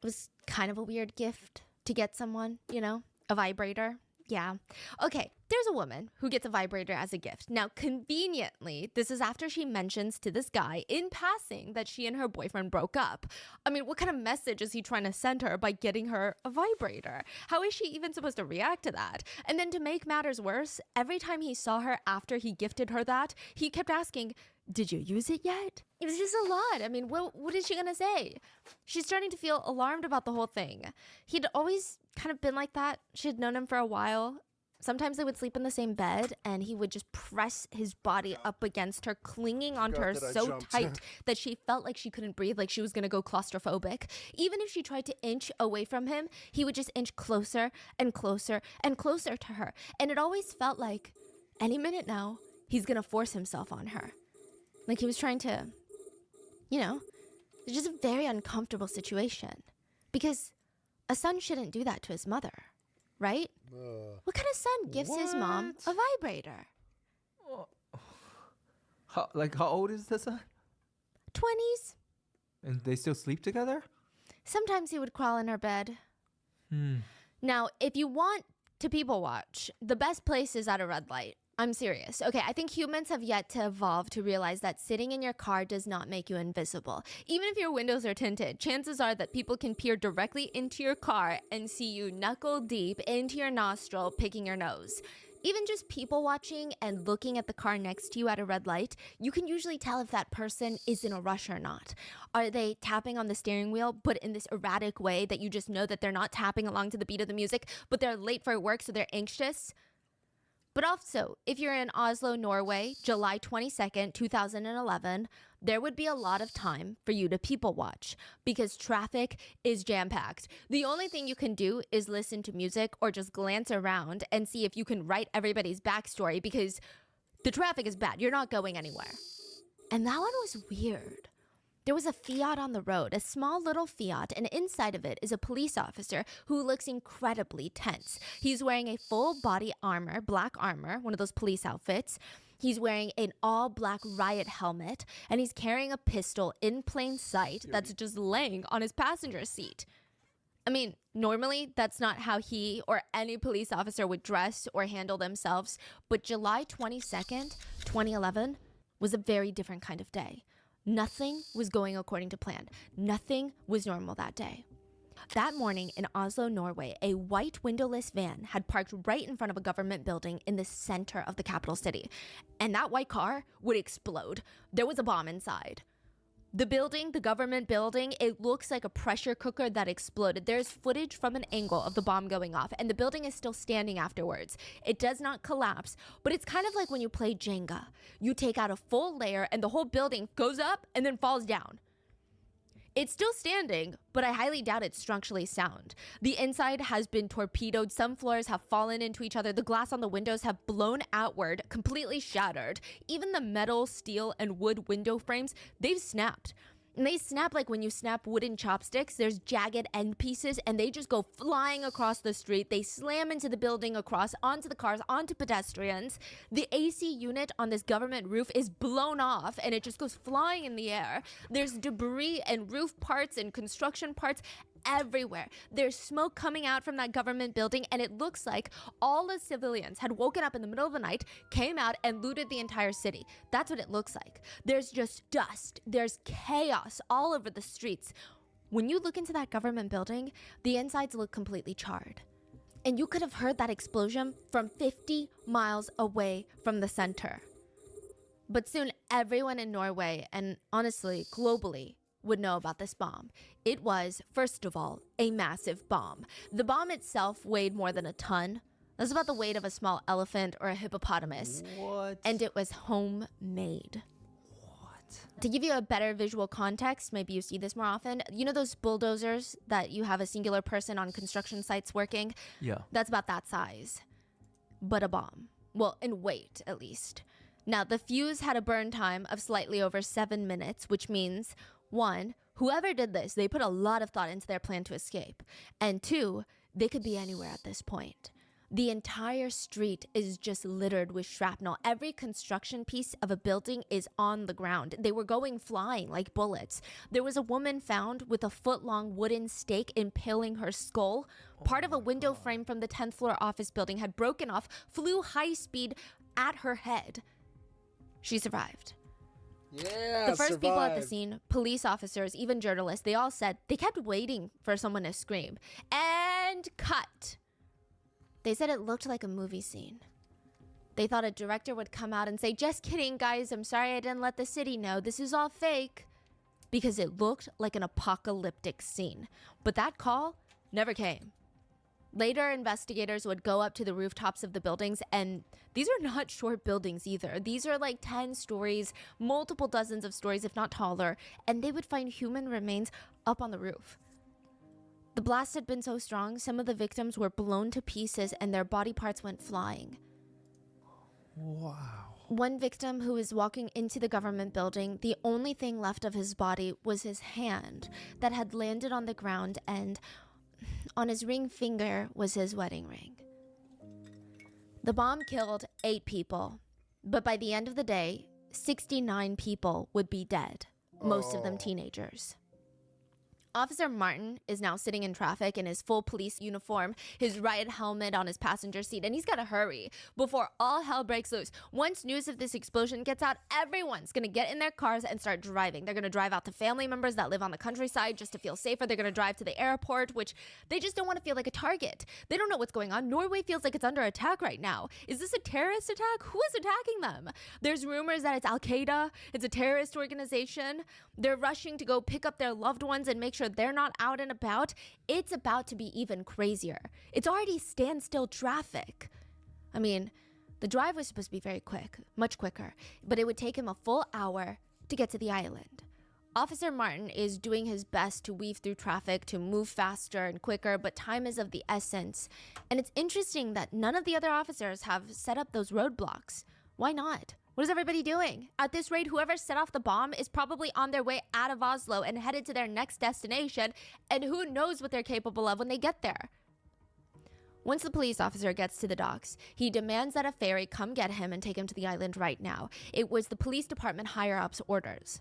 Speaker 2: It was kind of a weird gift to get someone, you know, a vibrator. Yeah. Okay, there's a woman who gets a vibrator as a gift. Now, conveniently, this is after she mentions to this guy in passing that she and her boyfriend broke up. I mean, what kind of message is he trying to send her by getting her a vibrator? How is she even supposed to react to that? And then to make matters worse, every time he saw her after he gifted her that, he kept asking, did you use it yet? It was just a lot. I mean, what is she gonna say? She's starting to feel alarmed about the whole thing. He'd always kind of been like that. She had known him for a while. Sometimes they would sleep in the same bed, and he would just press his body up against her, clinging onto her so tight that she felt like she couldn't breathe, like she was gonna go claustrophobic. Even if she tried to inch away from him, he would just inch closer and closer and closer to her. And it always felt like any minute now, he's gonna force himself on her. Like he was trying to, you know, it's just a very uncomfortable situation. Because a son shouldn't do that to his mother, right? What kind of son gives his mom a vibrator?
Speaker 4: How old is the son?
Speaker 2: 20s.
Speaker 4: And they still sleep together?
Speaker 2: Sometimes he would crawl in her bed. Now, if you want to people watch, the best place is at a red light. I'm serious. Okay, I think humans have yet to evolve to realize that sitting in your car does not make you invisible. Even if your windows are tinted, chances are that people can peer directly into your car and see you knuckle deep into your nostril, picking your nose. Even just people watching and looking at the car next to you at a red light, you can usually tell if that person is in a rush or not. Are they tapping on the steering wheel, but in this erratic way that you just know that they're not tapping along to the beat of the music, but they're late for work, so they're anxious? But also, if you're in Oslo, Norway, July 22nd, 2011, there would be a lot of time for you to people watch because traffic is jam-packed. The only thing you can do is listen to music or just glance around and see if you can write everybody's backstory because the traffic is bad. You're not going anywhere. And that one was weird. There was a Fiat on the road, a small little Fiat, and inside of it is a police officer who looks incredibly tense. He's wearing a full body armor, black armor, one of those police outfits. He's wearing an all black riot helmet, and he's carrying a pistol in plain sight that's just laying on his passenger seat. I mean, normally that's not how he or any police officer would dress or handle themselves, but July 22nd, 2011 was a very different kind of day. Nothing was going according to plan. Nothing was normal that day. That morning in Oslo, Norway, a white windowless van had parked right in front of a government building in the center of the capital city. And that white car would explode. There was a bomb inside. The building, the government building, it looks like a pressure cooker that exploded. There's footage from an angle of the bomb going off, and the building is still standing afterwards. It does not collapse, but it's kind of like when you play Jenga. You take out a full layer, and the whole building goes up and then falls down. It's still standing, but I highly doubt it's structurally sound. The inside has been torpedoed. Some floors have fallen into each other. The glass on the windows have blown outward, completely shattered. Even the metal, steel, and wood window frames, they've snapped. And they snap like when you snap wooden chopsticks. There's jagged end pieces, and they just go flying across the street. They slam into the building, across, onto the cars, onto pedestrians. The AC unit on this government roof is blown off, and it just goes flying in the air. There's debris and roof parts and construction parts everywhere. There's smoke coming out from that government building, and it looks like all the civilians had woken up in the middle of the night, came out, and looted the entire city. That's what it looks like. There's just dust. There's chaos all over the streets. When you look into that government building, the insides look completely charred. And you could have heard that explosion from 50 miles away from the center. But soon everyone in Norway, and honestly, globally, would know about this bomb. It was, first of all, a massive bomb. The bomb itself weighed more than a ton. That's about the weight of a small elephant or a hippopotamus.
Speaker 4: What?
Speaker 2: And it was homemade.
Speaker 4: What?
Speaker 2: To give you a better visual context, maybe you see this more often. You know those bulldozers that you have a singular person on construction sites working?
Speaker 4: Yeah.
Speaker 2: That's about that size. But a bomb. Well, in weight, at least. Now, the fuse had a burn time of slightly over 7 minutes, which means, 1, whoever did this, they put a lot of thought into their plan to escape. And 2, they could be anywhere at this point. The entire street is just littered with shrapnel. Every construction piece of a building is on the ground. They were going flying like bullets. There was a woman found with a foot-long wooden stake impaling her skull. Part of a window frame from the 10th floor office building had broken off, flew high speed at her head. She survived.
Speaker 1: Yeah,
Speaker 2: The first people at the
Speaker 1: survived.
Speaker 2: scene, police officers, even journalists, they all said they kept waiting for someone to scream. And cut. They said it looked like a movie scene. They thought a director would come out and say, "Just kidding, guys. I'm sorry I didn't let the city know. This is all fake." Because it looked like an apocalyptic scene. But that call never came. Later, investigators would go up to the rooftops of the buildings, and these are not short buildings either. These are like 10 stories, multiple dozens of stories, if not taller, and they would find human remains up on the roof. The blast had been so strong, some of the victims were blown to pieces and their body parts went flying.
Speaker 4: Wow.
Speaker 2: One victim who was walking into the government building, the only thing left of his body was his hand that had landed on the ground, and on his ring finger was his wedding ring. The bomb killed 8 people, but by the end of the day, 69 people would be dead, most of them teenagers. Officer Martin is now sitting in traffic in his full police uniform, his riot helmet on his passenger seat, and he's got to hurry before all hell breaks loose. Once news of this explosion gets out, everyone's going to get in their cars and start driving. They're going to drive out to family members that live on the countryside just to feel safer. They're going to drive to the airport, which they just don't want to feel like a target. They don't know what's going on. Norway feels like it's under attack right now. Is this a terrorist attack? Who is attacking them? There's rumors that it's Al-Qaeda. It's a terrorist organization. They're rushing to go pick up their loved ones and make sure they're not out and about. It's about to be even crazier. It's already standstill traffic. I mean, the drive was supposed to be very quick, much quicker, but it would take him a full hour to get to the island. Officer Martin is doing his best to weave through traffic, to move faster and quicker, but time is of the essence. And it's interesting that none of the other officers have set up those roadblocks. Why not? What is everybody doing? At this rate, whoever set off the bomb is probably on their way out of Oslo and headed to their next destination, and who knows what they're capable of when they get there. Once the police officer gets to the docks, he demands that a ferry come get him and take him to the island right now. It was the police department higher-ups' orders.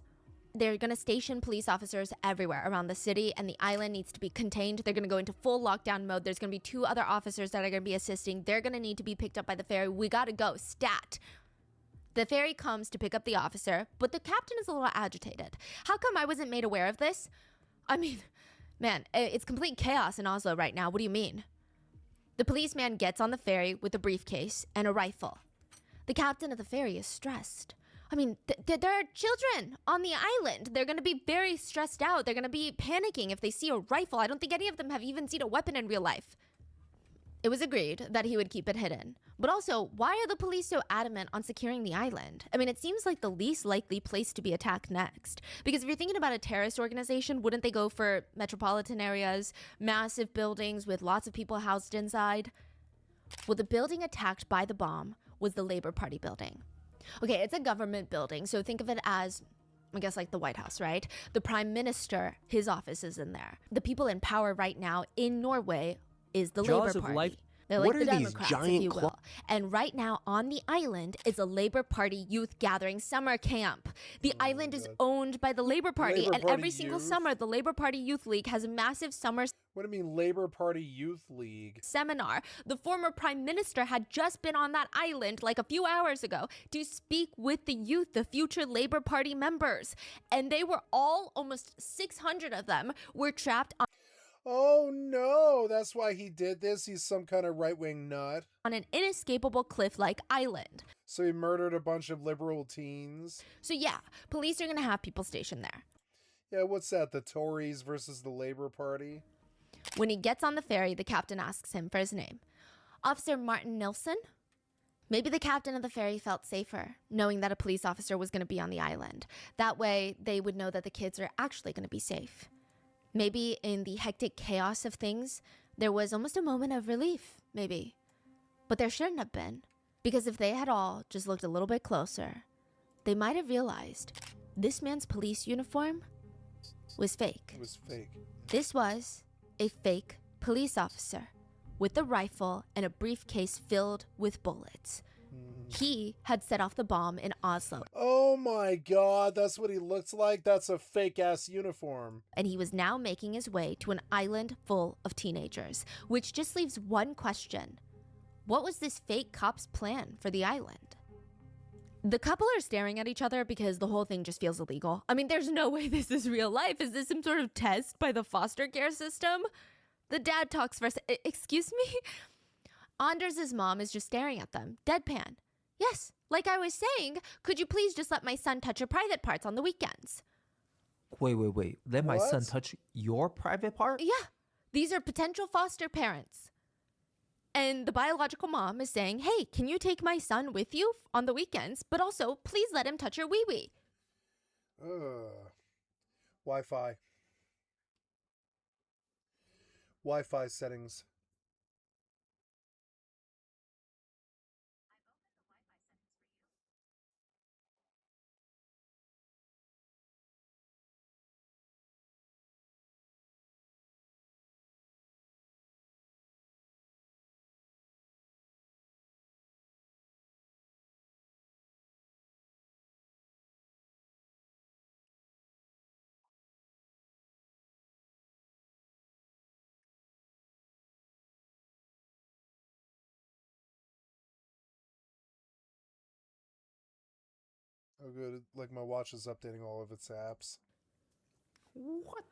Speaker 2: They're going to station police officers everywhere around the city, and the island needs to be contained. They're going to go into full lockdown mode. There's going to be 2 other officers that are going to be assisting. They're going to need to be picked up by the ferry. We got to go. Stat. The ferry comes to pick up the officer, but the captain is a little agitated. How come I wasn't made aware of this? I mean, man, it's complete chaos in Oslo right now. What do you mean? The policeman gets on the ferry with a briefcase and a rifle. The captain of the ferry is stressed. I mean, there are children on the island. They're going to be very stressed out. They're going to be panicking if they see a rifle. I don't think any of them have even seen a weapon in real life. It was agreed that he would keep it hidden. But also, why are the police so adamant on securing the island? I mean, it seems like the least likely place to be attacked next. Because if you're thinking about a terrorist organization, wouldn't they go for metropolitan areas, massive buildings with lots of people housed inside? Well, the building attacked by the bomb was the Labor Party building. Okay, it's a government building, so think of it as, I guess, like the White House, right? The Prime Minister, his office is in there. The people in power right now in Norway is the
Speaker 4: Jaws
Speaker 2: Labor
Speaker 4: of
Speaker 2: Party.
Speaker 4: Life.
Speaker 2: They're
Speaker 9: What
Speaker 2: like the
Speaker 9: are these
Speaker 2: Democrats,
Speaker 9: giant
Speaker 2: if you will. And right now on the island is a Labor Party youth gathering summer camp. The island is owned by the Labor Party,
Speaker 1: Labor
Speaker 2: and
Speaker 1: Party
Speaker 2: every single
Speaker 1: youth?
Speaker 2: summer, the Labor Party Youth League has a massive summer
Speaker 1: What do you mean, Labor Party Youth League?
Speaker 2: seminar. The former prime minister had just been on that island like a few hours ago to speak with the youth, the future Labor Party members. And they were all, almost 600 of them, were trapped
Speaker 1: Oh no, that's why he did this. He's some kind of right-wing nut.
Speaker 2: on an inescapable cliff-like island.
Speaker 1: So he murdered a bunch of liberal teens.
Speaker 2: So yeah, police are going to have people stationed there.
Speaker 1: Yeah, what's that? The Tories versus the Labor Party?
Speaker 2: When he gets on the ferry, the captain asks him for his name. Officer Martin Nilsson? Maybe the captain of the ferry felt safer, knowing that a police officer was going to be on the island. That way, they would know that the kids are actually going to be safe. Maybe in the hectic chaos of things, there was almost a moment of relief, maybe. But there shouldn't have been, because if they had all just looked a little bit closer, they might have realized this man's police uniform was fake.
Speaker 1: It was fake.
Speaker 2: This was a fake police officer with a rifle and a briefcase filled with bullets. He had set off the bomb in Oslo,
Speaker 1: Oh my god, that's what he looks like? That's a fake-ass uniform.
Speaker 2: and he was now making his way to an island full of teenagers, which just leaves one question. What was this fake cop's plan for the island? The couple are staring at each other because the whole thing just feels illegal. I mean, there's no way this is real life. Is this some sort of test by the foster care system? The dad talks first. Excuse me? Anders' mom is just staring at them, deadpan. Yes, like I was saying, could you please just let my son touch your private parts on the weekends?
Speaker 4: Wait. Let my son
Speaker 1: What?
Speaker 4: touch your private part?
Speaker 2: Yeah, these are potential foster parents. And the biological mom is saying, hey, can you take my son with you on the weekends? But also, please let him touch your wee-wee.
Speaker 1: Ugh. Wi-Fi. Wi-Fi settings. Oh good, like my watch is updating all of its apps.
Speaker 4: What?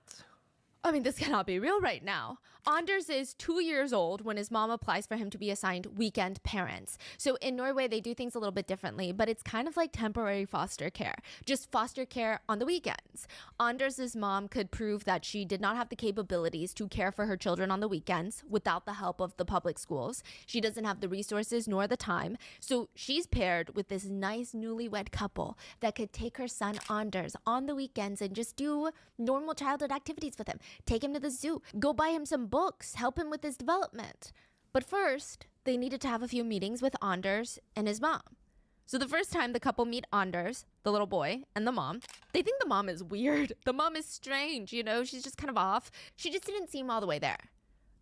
Speaker 2: I mean, this cannot be real right now. Anders is 2 years old when his mom applies for him to be assigned weekend parents. So in Norway, they do things a little bit differently, but it's kind of like temporary foster care, just foster care on the weekends. Anders' mom could prove that she did not have the capabilities to care for her children on the weekends without the help of the public schools. She doesn't have the resources nor the time. So she's paired with this nice newlywed couple that could take her son Anders on the weekends and just do normal childhood activities with him. Take him to the zoo, go buy him some books, help him with his development. But first, they needed to have a few meetings with Anders and his mom. So the first time the couple meet Anders, the little boy, and the mom, they think the mom is weird. The mom is strange, you know, she's just kind of off. She just didn't seem all the way there.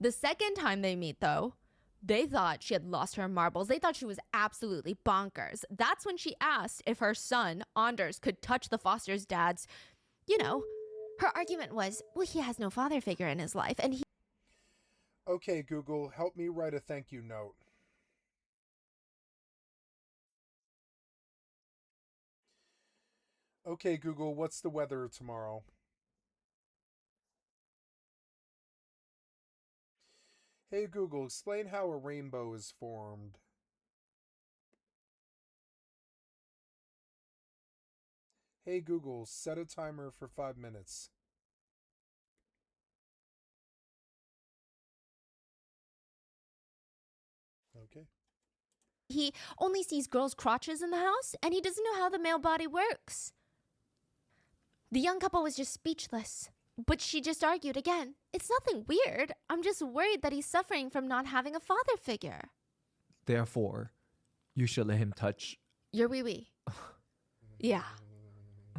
Speaker 2: The second time they meet, though, they thought she had lost her marbles. They thought she was absolutely bonkers. That's when she asked if her son, Anders, could touch the foster's dad's, her argument was, well, he has no father figure in his life, and he...
Speaker 1: Okay, Google, help me write a thank you note. Okay, Google, what's the weather tomorrow? Hey, Google, explain how a rainbow is formed. Hey Google, set a timer for 5 minutes. Okay.
Speaker 2: He only sees girls' crotches in the house, and he doesn't know how the male body works. The young couple was just speechless. But she just argued again. It's nothing weird. I'm just worried that he's suffering from not having a father figure.
Speaker 4: Therefore, you should let him touch.
Speaker 2: Your wee-wee. Yeah.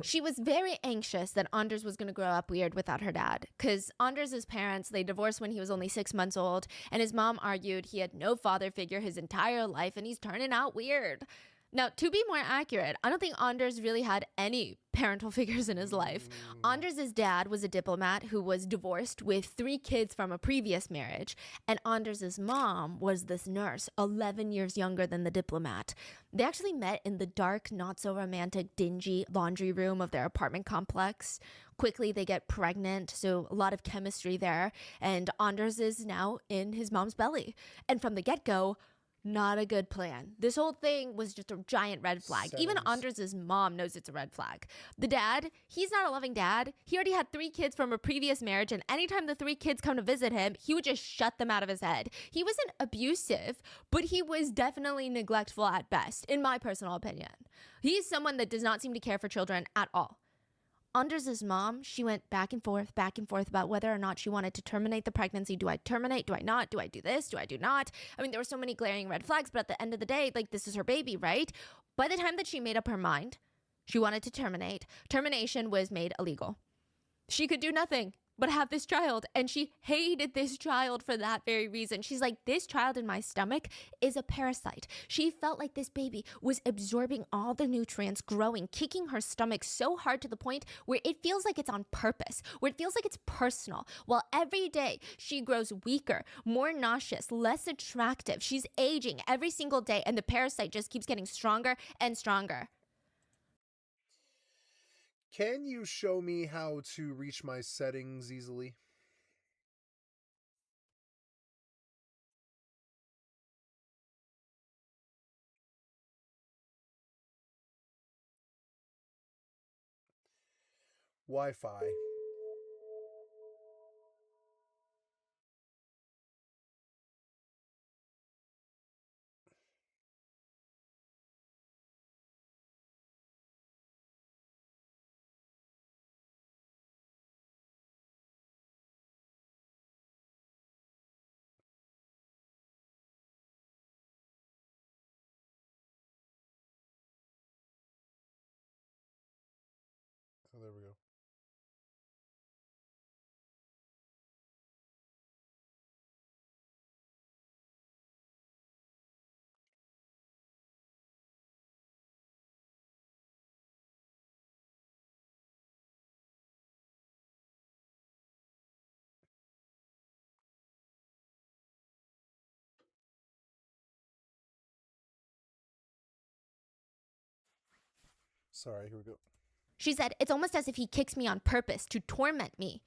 Speaker 2: She was very anxious that Anders was going to grow up weird without her dad. Because Anders' parents, they divorced when he was only 6 months old. And his mom argued he had no father figure his entire life and he's turning out weird. Now, to be more accurate, I don't think Anders really had any parental figures in his life. Anders' dad was a diplomat who was divorced with 3 kids from a previous marriage. And Anders' mom was this nurse, 11 years younger than the diplomat. They actually met in the dark, not-so-romantic, dingy laundry room of their apartment complex. Quickly, they get pregnant, so a lot of chemistry there. And Anders is now in his mom's belly. And from the get-go, not a good plan. This whole thing was just a giant red flag. Even Anders' mom knows it's a red flag. The dad, he's not a loving dad. He already had 3 kids from a previous marriage, and anytime the 3 kids come to visit him, he would just shut them out of his head. He wasn't abusive, but he was definitely neglectful at best, in my personal opinion. He's someone that does not seem to care for children at all. Anders' mom, she went back and forth about whether or not she wanted to terminate the pregnancy. Do I terminate? Do I not? Do I do this? Do I do not? I mean, there were so many glaring red flags, but at the end of the day, like, this is her baby, right? By the time that she made up her mind, she wanted to terminate. Termination was made illegal. She could do nothing but have this child, and she hated this child for that very reason. She's like, this child in my stomach is a parasite. She felt like this baby was absorbing all the nutrients, growing, kicking her stomach so hard to the point where it feels like it's on purpose, where it feels like it's personal. While every day she grows weaker, more nauseous, less attractive. She's aging every single day, and the parasite just keeps getting stronger and stronger.
Speaker 1: Can you show me how to reach my settings easily? Wi-Fi. Oh, there we go. Sorry, here we go.
Speaker 2: She said, it's almost as if he kicks me on purpose to torment me.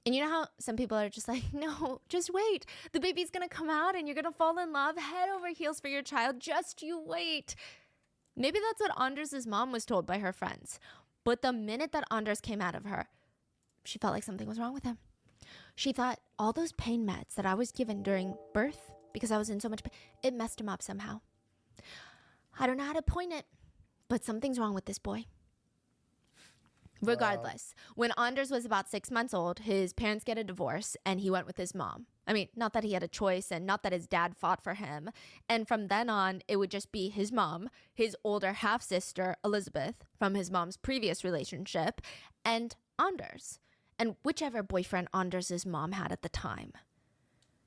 Speaker 2: And you know how some people are just like, no, just wait. The baby's going to come out and you're going to fall in love head over heels for your child. Just you wait. Maybe that's what Anders' mom was told by her friends. But the minute that Anders came out of her, she felt like something was wrong with him. She thought all those pain meds that I was given during birth, because I was in so much pain, it messed him up somehow. I don't know how to point it, but something's wrong with this boy. Regardless, when Anders was about 6 months old, his parents get a divorce and he went with his mom. I mean, not that he had a choice and not that his dad fought for him. And from then on, it would just be his mom, his older half-sister, Elizabeth, from his mom's previous relationship, and Anders, and whichever boyfriend Anders' mom had at the time.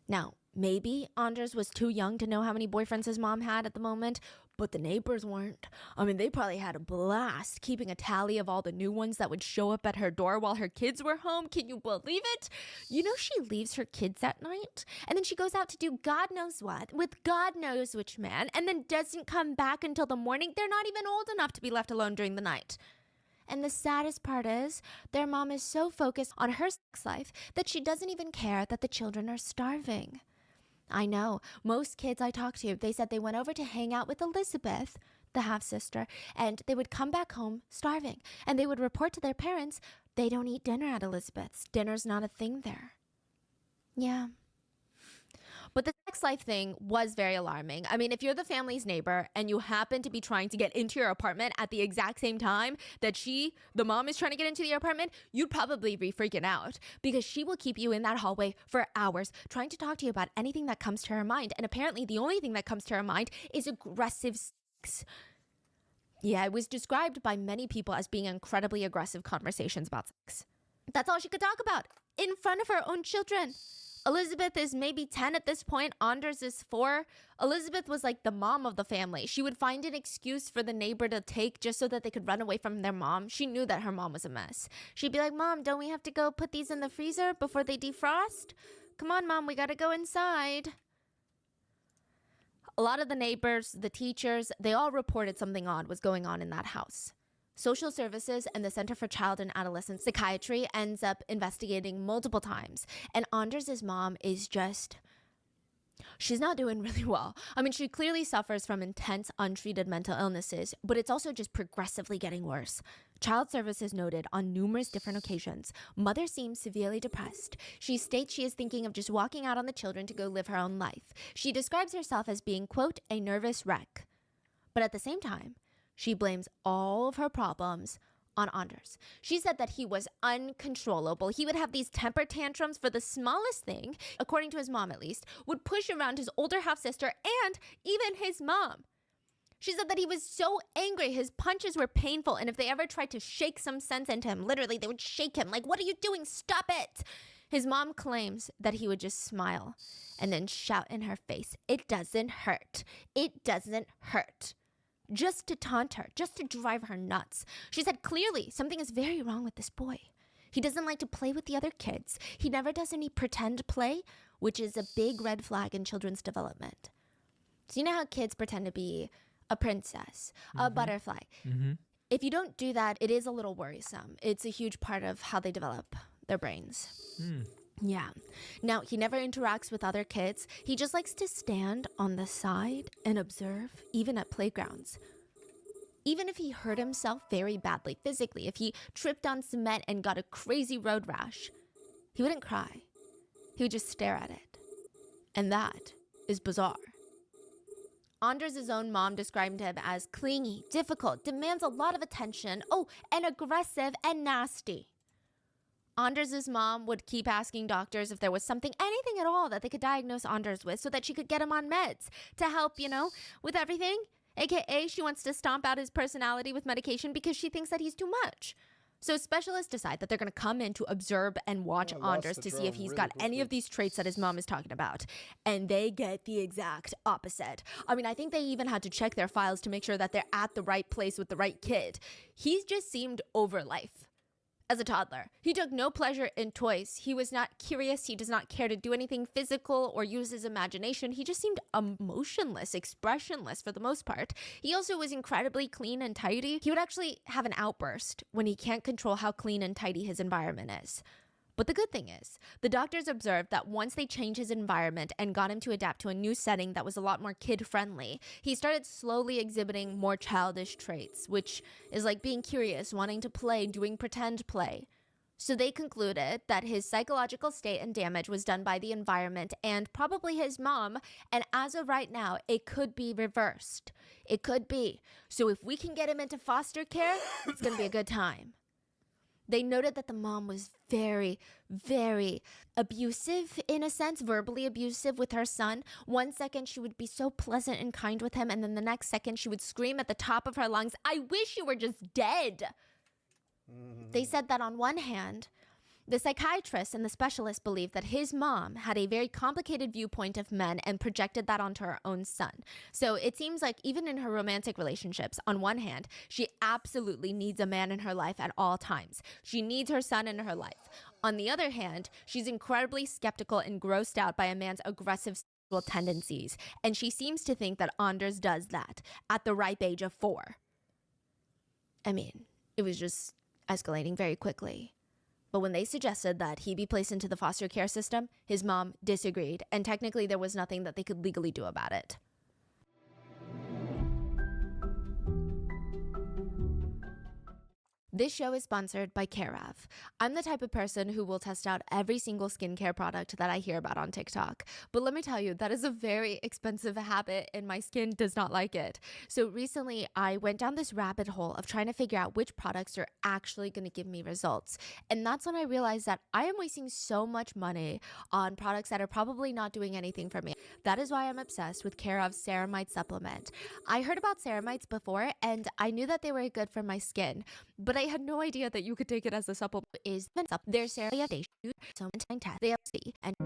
Speaker 2: Now, maybe Anders was too young to know how many boyfriends his mom had at the moment, but the neighbors weren't. I mean, they probably had a blast keeping a tally of all the new ones that would show up at her door while her kids were home. Can you believe it? You know, she leaves her kids at night, and then she goes out to do God knows what with God knows which man, and then doesn't come back until the morning. They're not even old enough to be left alone during the night. And the saddest part is, their mom is so focused on her sex life that she doesn't even care that the children are starving. I know, most kids I talked to, they said they went over to hang out with Elizabeth. the half-sister, and they would come back home starving, and they would report to their parents, they don't eat dinner at Elizabeth's. Dinner's not a thing there. Yeah. But the sex life thing was very alarming. I mean, if you're the family's neighbor and you happen to be trying to get into your apartment at the exact same time that the mom is trying to get into your apartment, you'd probably be freaking out because she will keep you in that hallway for hours trying to talk to you about anything that comes to her mind. And apparently the only thing that comes to her mind is aggressive sex. Yeah, it was described by many people as being incredibly aggressive conversations about sex. That's all she could talk about in front of her own children. Elizabeth is maybe 10 at this point. Anders is 4. Elizabeth was like the mom of the family. She would find an excuse for the neighbor to take just so that they could run away from their mom. She knew that her mom was a mess. She'd be like, Mom, don't we have to go put these in the freezer before they defrost? Come on, Mom, we gotta go inside. A lot of the neighbors, the teachers, they all reported something odd was going on in that house. Social Services and the Center for Child and Adolescent Psychiatry ends up investigating multiple times. And Anders' mom is she's not doing really well. I mean, she clearly suffers from intense, untreated mental illnesses, but it's also just progressively getting worse. Child Services noted on numerous different occasions, mother seems severely depressed. She states she is thinking of just walking out on the children to go live her own life. She describes herself as being, quote, a nervous wreck. But at the same time, she blames all of her problems on Anders. She said that he was uncontrollable. He would have these temper tantrums for the smallest thing, according to his mom at least, would push around his older half-sister and even his mom. She said that he was so angry, his punches were painful, and if they ever tried to shake some sense into him, literally they would shake him, like, what are you doing? Stop it! His mom claims that he would just smile and then shout in her face, it doesn't hurt. It doesn't hurt. Just to taunt her, just to drive her nuts. She said clearly something is very wrong with this boy. He doesn't like to play with the other kids. He never does any pretend play, which is a big red flag in children's development. So you know how kids pretend to be a princess, a butterfly. If you don't do that, it is a little worrisome. It's a huge part of how they develop their brains. Yeah. Now, he never interacts with other kids. He just likes to stand on the side and observe, even at playgrounds. Even if he hurt himself very badly physically, if he tripped on cement and got a crazy road rash, he wouldn't cry. He would just stare at it. And that is bizarre. Anders' own mom described him as clingy, difficult, demands a lot of attention, and aggressive and nasty. Anders' mom would keep asking doctors if there was anything at all that they could diagnose Anders with so that she could get him on meds to help, with everything. AKA, she wants to stomp out his personality with medication because she thinks that he's too much. So specialists decide that they're going to come in to observe and watch Anders to see if he's got any of these traits that his mom is talking about. And they get the exact opposite. I mean, I think they even had to check their files to make sure that they're at the right place with the right kid. He just seemed over life. As a toddler, he took no pleasure in toys. He was not curious. He does not care to do anything physical or use his imagination. He just seemed emotionless, expressionless for the most part. He also was incredibly clean and tidy. He would actually have an outburst when he can't control how clean and tidy his environment is. But the good thing is, the doctors observed that once they changed his environment and got him to adapt to a new setting that was a lot more kid-friendly, he started slowly exhibiting more childish traits, which is like being curious, wanting to play, doing pretend play. So they concluded that his psychological state and damage was done by the environment and probably his mom, and as of right now, it could be reversed. It could be. So if we can get him into foster care, it's going to be a good time. They noted that the mom was very, very abusive, in a sense, verbally abusive with her son. One second, she would be so pleasant and kind with him, and then the next second, she would scream at the top of her lungs, I wish you were just dead. They said that on one hand, the psychiatrist and the specialist believed that his mom had a very complicated viewpoint of men and projected that onto her own son. So it seems like even in her romantic relationships, on one hand, she absolutely needs a man in her life at all times. She needs her son in her life. On the other hand, she's incredibly skeptical and grossed out by a man's aggressive sexual tendencies. And she seems to think that Anders does that at the ripe age of 4. I mean, it was just escalating very quickly. But when they suggested that he be placed into the foster care system, his mom disagreed, and technically there was nothing that they could legally do about it. This show is sponsored by Carav. I'm the type of person who will test out every single skincare product that I hear about on TikTok. But let me tell you, that is a very expensive habit and my skin does not like it. So recently I went down this rabbit hole of trying to figure out which products are actually going to give me results. And that's when I realized that I am wasting so much money on products that are probably not doing anything for me. That is why I'm obsessed with Carav's ceramide supplement. I heard about ceramides before and I knew that they were good for my skin, but I had no idea that you could take it as a supplement. Their ceramide so they see and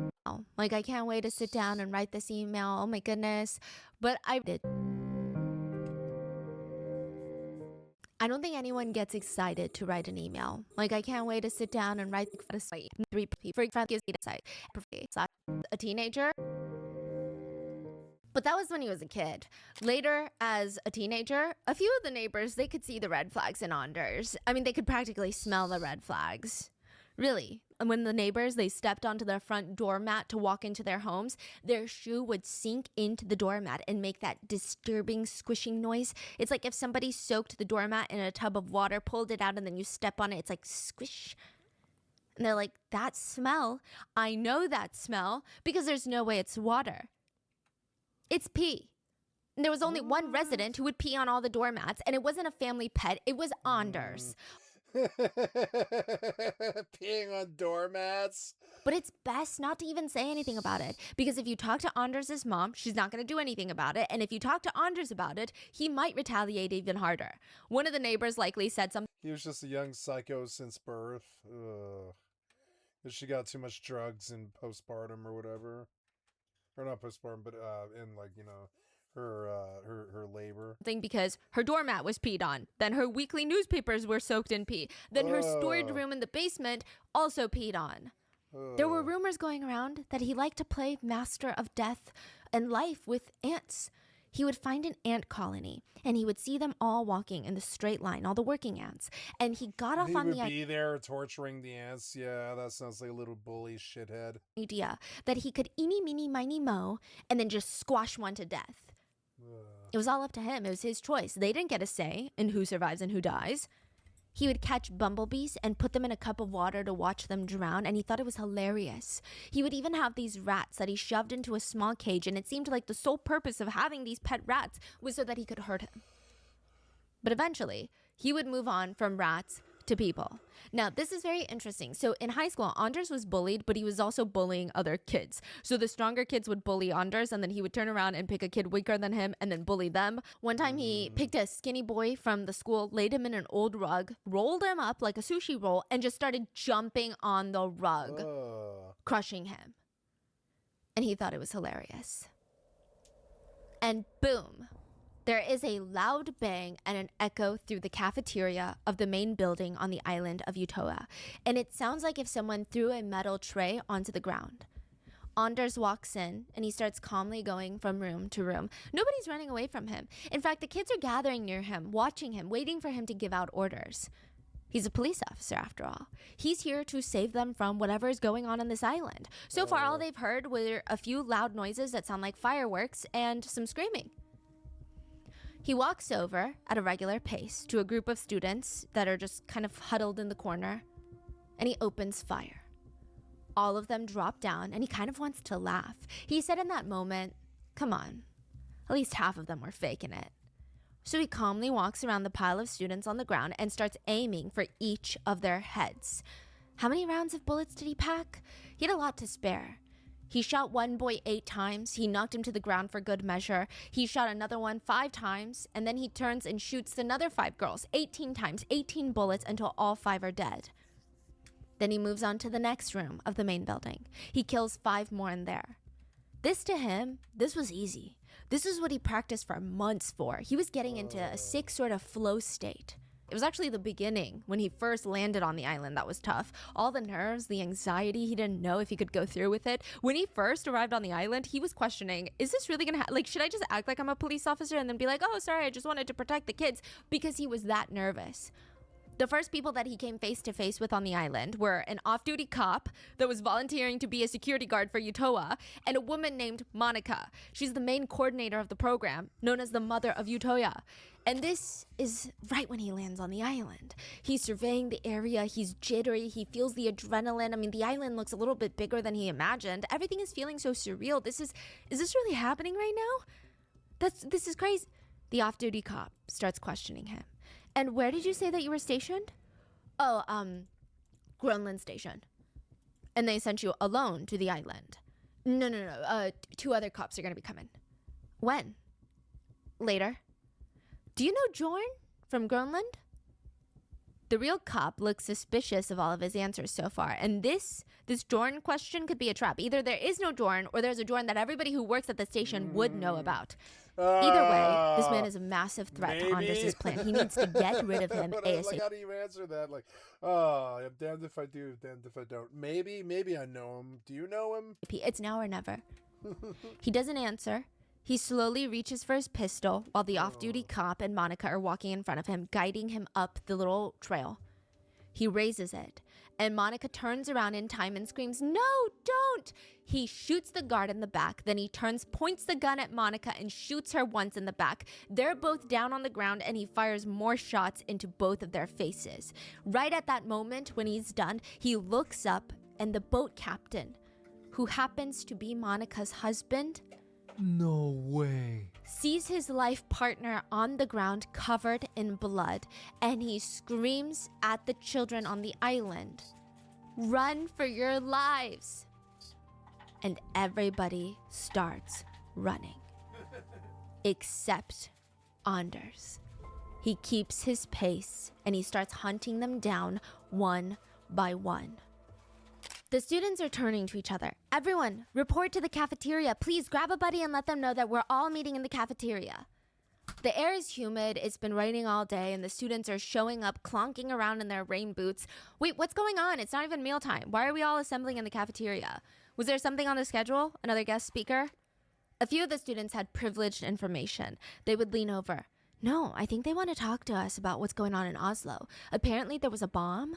Speaker 2: like I can't wait to sit down and write this email. Oh my goodness. But I did. I don't think anyone gets excited to write an email. Like I can't wait to sit down and write a teenager. But that was when he was a kid. Later, as a teenager, a few of the neighbors, they could see the red flags in Anders. I mean, they could practically smell the red flags. Really. And when the neighbors, they stepped onto their front doormat to walk into their homes, their shoe would sink into the doormat and make that disturbing squishing noise. It's like if somebody soaked the doormat in a tub of water, pulled it out, and then you step on it, it's like squish. And they're like, that smell, I know that smell because there's no way it's water. It's pee. And there was only one resident who would pee on all the doormats, and it wasn't a family pet, it was Anders.
Speaker 1: Peeing on doormats.
Speaker 2: But it's best not to even say anything about it, because if you talk to Anders' mom, she's not going to do anything about it, and if you talk to Anders about it, he might retaliate even harder. One of the neighbors likely said something.
Speaker 1: He was just a young psycho since birth. She got too much drugs in postpartum or whatever. Or not postpartum, but in like, you know, her labor.
Speaker 2: Because her doormat was peed on. Then her weekly newspapers were soaked in pee. Then her storage room in the basement also peed on. There were rumors going around that he liked to play Master of Death and Life with ants. He would find an ant colony, and he would see them all walking in the straight line, all the working ants. And he got off on the
Speaker 1: idea. He would be there torturing the ants. Yeah, that sounds like a little bully shithead.
Speaker 2: Idea that he could eeny, meeny, miny, moe, and then just squash one to death. It was all up to him. It was his choice. They didn't get a say in who survives and who dies. He would catch bumblebees and put them in a cup of water to watch them drown, and he thought it was hilarious. He would even have these rats that he shoved into a small cage, and it seemed like the sole purpose of having these pet rats was so that he could hurt him. But eventually, he would move on from rats to people. Now, this is very interesting. So in high school, Anders was bullied, but he was also bullying other kids. So the stronger kids would bully Anders, and then he would turn around and pick a kid weaker than him and then bully them. One time he picked a skinny boy from the school, laid him in an old rug, rolled him up like a sushi roll, and just started jumping on the rug, crushing him. And he thought it was hilarious. And boom. There is a loud bang and an echo through the cafeteria of the main building on the island of Utøya, and it sounds like if someone threw a metal tray onto the ground. Anders walks in, and he starts calmly going from room to room. Nobody's running away from him. In fact, the kids are gathering near him, watching him, waiting for him to give out orders. He's a police officer, after all. He's here to save them from whatever is going on this island. So far, all they've heard were a few loud noises that sound like fireworks and some screaming. He walks over at a regular pace to a group of students that are just kind of huddled in the corner, and he opens fire. All of them drop down, and he kind of wants to laugh. He said in that moment, come on, at least half of them were faking it. So he calmly walks around the pile of students on the ground and starts aiming for each of their heads. How many rounds of bullets did he pack? He had a lot to spare. He shot one boy 8 times. He knocked him to the ground for good measure. He shot another one 5 times, and then he turns and shoots another 5 girls 18 times, 18 bullets until all 5 are dead. Then he moves on to the next room of the main building. He kills 5 more in there. This to him, this was easy. This is what he practiced for months for. He was getting into a sick sort of flow state. It was actually the beginning, when he first landed on the island, that was tough. All the nerves, the anxiety, he didn't know if he could go through with it. When he first arrived on the island, he was questioning, is this really gonna should I just act like I'm a police officer and then be like, oh, sorry, I just wanted to protect the kids, because he was that nervous. The first people that he came face to face with on the island were an off-duty cop that was volunteering to be a security guard for Utøya, and a woman named Monica. She's the main coordinator of the program, known as the Mother of Utøya. And this is right when he lands on the island. He's surveying the area, he's jittery, he feels the adrenaline. I mean, the island looks a little bit bigger than he imagined. Everything is feeling so surreal. Is this really happening right now? This is crazy. The off-duty cop starts questioning him. And where did you say that you were stationed? Oh, Groenland Station. And they sent you alone to the island. No. 2 other cops are gonna be coming. When? Later. Do you know Jorn from Groenland? The real cop looks suspicious of all of his answers so far. And this Jorn question could be a trap. Either there is no Jorn, or there's a Jorn that everybody who works at the station would know about. Either way, this man is a massive threat to Anders' plan. He needs to get rid of him ASAP.
Speaker 1: Like, how do you answer that? Like, oh, I'm damned if I do, damned if I don't. Maybe I know him. Do you know him?
Speaker 2: It's now or never. He doesn't answer. He slowly reaches for his pistol while the off-duty cop and Monica are walking in front of him, guiding him up the little trail. He raises it, and Monica turns around in time and screams, "No, don't!" He shoots the guard in the back, then he turns, points the gun at Monica, and shoots her once in the back. They're both down on the ground, and he fires more shots into both of their faces. Right at that moment, when he's done, he looks up, and the boat captain, who happens to be Monica's husband,
Speaker 4: No way.
Speaker 2: sees his life partner on the ground covered in blood, and he screams at the children on the island, "Run for your lives!" And everybody starts running. Except Anders. He keeps his pace, and he starts hunting them down one by one. The students are turning to each other. "Everyone, report to the cafeteria. Please grab a buddy and let them know that we're all meeting in the cafeteria." The air is humid, it's been raining all day, and the students are showing up, clonking around in their rain boots. Wait, what's going on? It's not even mealtime. Why are we all assembling in the cafeteria? Was there something on the schedule? Another guest speaker? A few of the students had privileged information. They would lean over. "No, I think they want to talk to us about what's going on in Oslo. Apparently there was a bomb."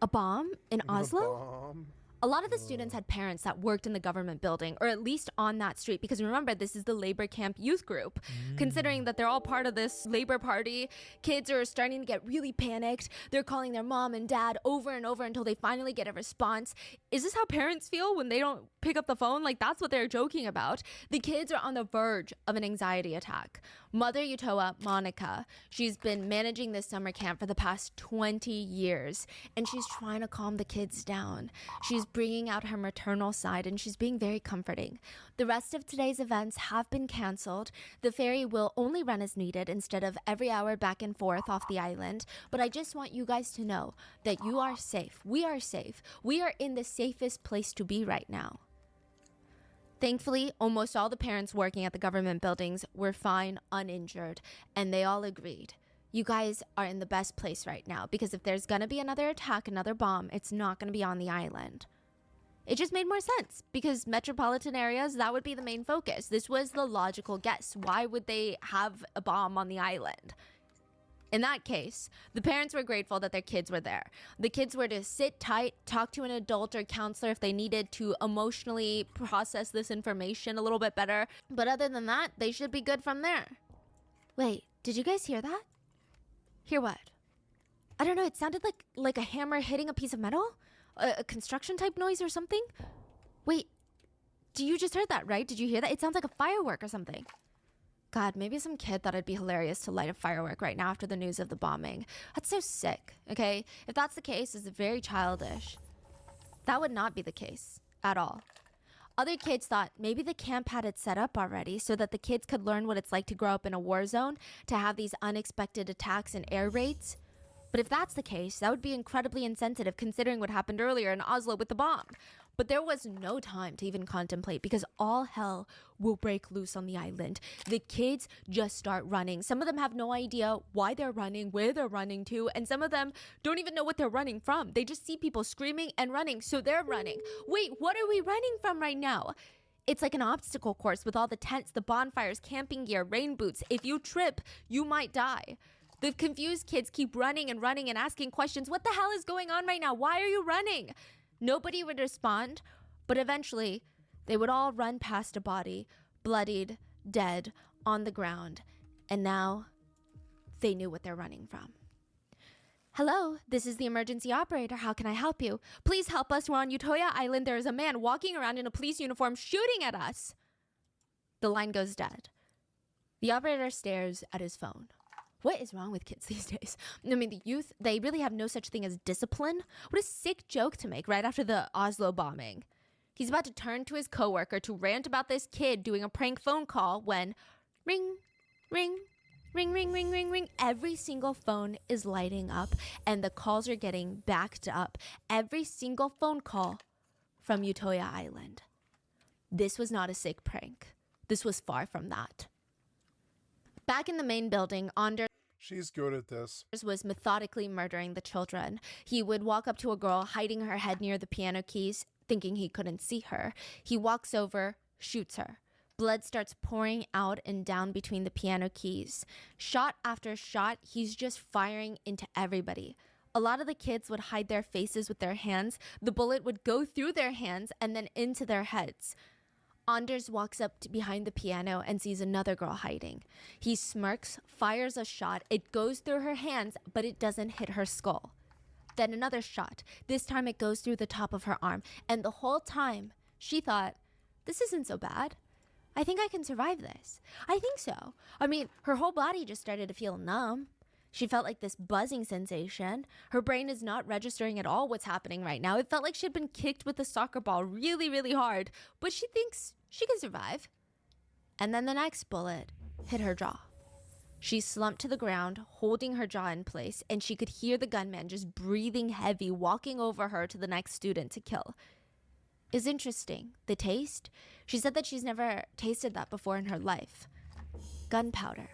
Speaker 2: A bomb in Oslo?
Speaker 1: Bomb.
Speaker 2: A lot of the students had parents that worked in the government building, or at least on that street, because remember, this is the labor camp youth group. Considering that they're all part of this labor party, kids are starting to get really panicked. They're calling their mom and dad over and over until they finally get a response. Is this how parents feel when they don't pick up the phone? Like, that's what they're joking about. The kids are on the verge of an anxiety attack. Mother Utoa, Monica, she's been managing this summer camp for the past 20 years, and she's trying to calm the kids down. She's bringing out her maternal side, and she's being very comforting. The rest of today's events have been canceled. The ferry will only run as needed instead of every hour back and forth off the island. But I just want you guys to know that you are safe. We are safe. We are in the safest place to be right now. Thankfully, almost all the parents working at the government buildings were fine, uninjured, and they all agreed. You guys are in the best place right now, because if there's gonna be another attack, another bomb, it's not gonna be on the island. It just made more sense, because metropolitan areas, that would be the main focus. This was the logical guess. Why would they have a bomb on the island? In that case, the parents were grateful that their kids were there. The kids were to sit tight, talk to an adult or counselor if they needed to emotionally process this information a little bit better. But other than that, they should be good from there. Wait, did you guys hear that? Hear what? I don't know, it sounded like a hammer hitting a piece of metal? A construction type noise or something? Wait, you just heard that, right? Did you hear that? It sounds like a firework or something. God, maybe some kid thought it'd be hilarious to light a firework right now after the news of the bombing. That's so sick, okay? If that's the case, it's very childish. That would not be the case at all. Other kids thought maybe the camp had it set up already so that the kids could learn what it's like to grow up in a war zone, to have these unexpected attacks and air raids. But if that's the case, that would be incredibly insensitive considering what happened earlier in Oslo with the bomb. But there was no time to even contemplate, because all hell will break loose on the island. The kids just start running. Some of them have no idea why they're running, where they're running to, and some of them don't even know what they're running from. They just see people screaming and running, so they're running. Wait, what are we running from right now? It's like an obstacle course with all the tents, the bonfires, camping gear, rain boots. If you trip, you might die. The confused kids keep running and running and asking questions. What the hell is going on right now? Why are you running? Nobody would respond, but eventually they would all run past a body, bloodied, dead, on the ground. And now they knew what they're running from. Hello, this is the emergency operator. How can I help you? Please help us. We're on Utoya Island. There is a man walking around in a police uniform shooting at us. The line goes dead. The operator stares at his phone. What is wrong with kids these days? I mean, the youth, they really have no such thing as discipline. What a sick joke to make right after the Oslo bombing. He's about to turn to his coworker to rant about this kid doing a prank phone call when ring, ring, ring, ring, ring, ring, ring. Every single phone is lighting up and the calls are getting backed up. Every single phone call from Utoya Island. This was not a sick prank. This was far from that. Back in the main building, Anders
Speaker 1: She's good at this.
Speaker 2: was methodically murdering the children. He would walk up to a girl hiding her head near the piano keys, thinking he couldn't see her. He walks over, shoots her. Blood starts pouring out and down between the piano keys. Shot after shot, he's just firing into everybody. A lot of the kids would hide their faces with their hands. The bullet would go through their hands and then into their heads. Anders walks up to behind the piano and sees another girl hiding. He smirks, fires a shot. It goes through her hands, but it doesn't hit her skull. Then another shot. This time it goes through the top of her arm. And the whole time, she thought, this isn't so bad. I think I can survive this. I think so. I mean, her whole body just started to feel numb. She felt like this buzzing sensation. Her brain is not registering at all what's happening right now. It felt like she'd been kicked with a soccer ball really, really hard, but she thinks she can survive. And then the next bullet hit her jaw. She slumped to the ground, holding her jaw in place, and she could hear the gunman just breathing heavy, walking over her to the next student to kill. It's interesting. The taste? She said that she's never tasted that before in her life. Gunpowder.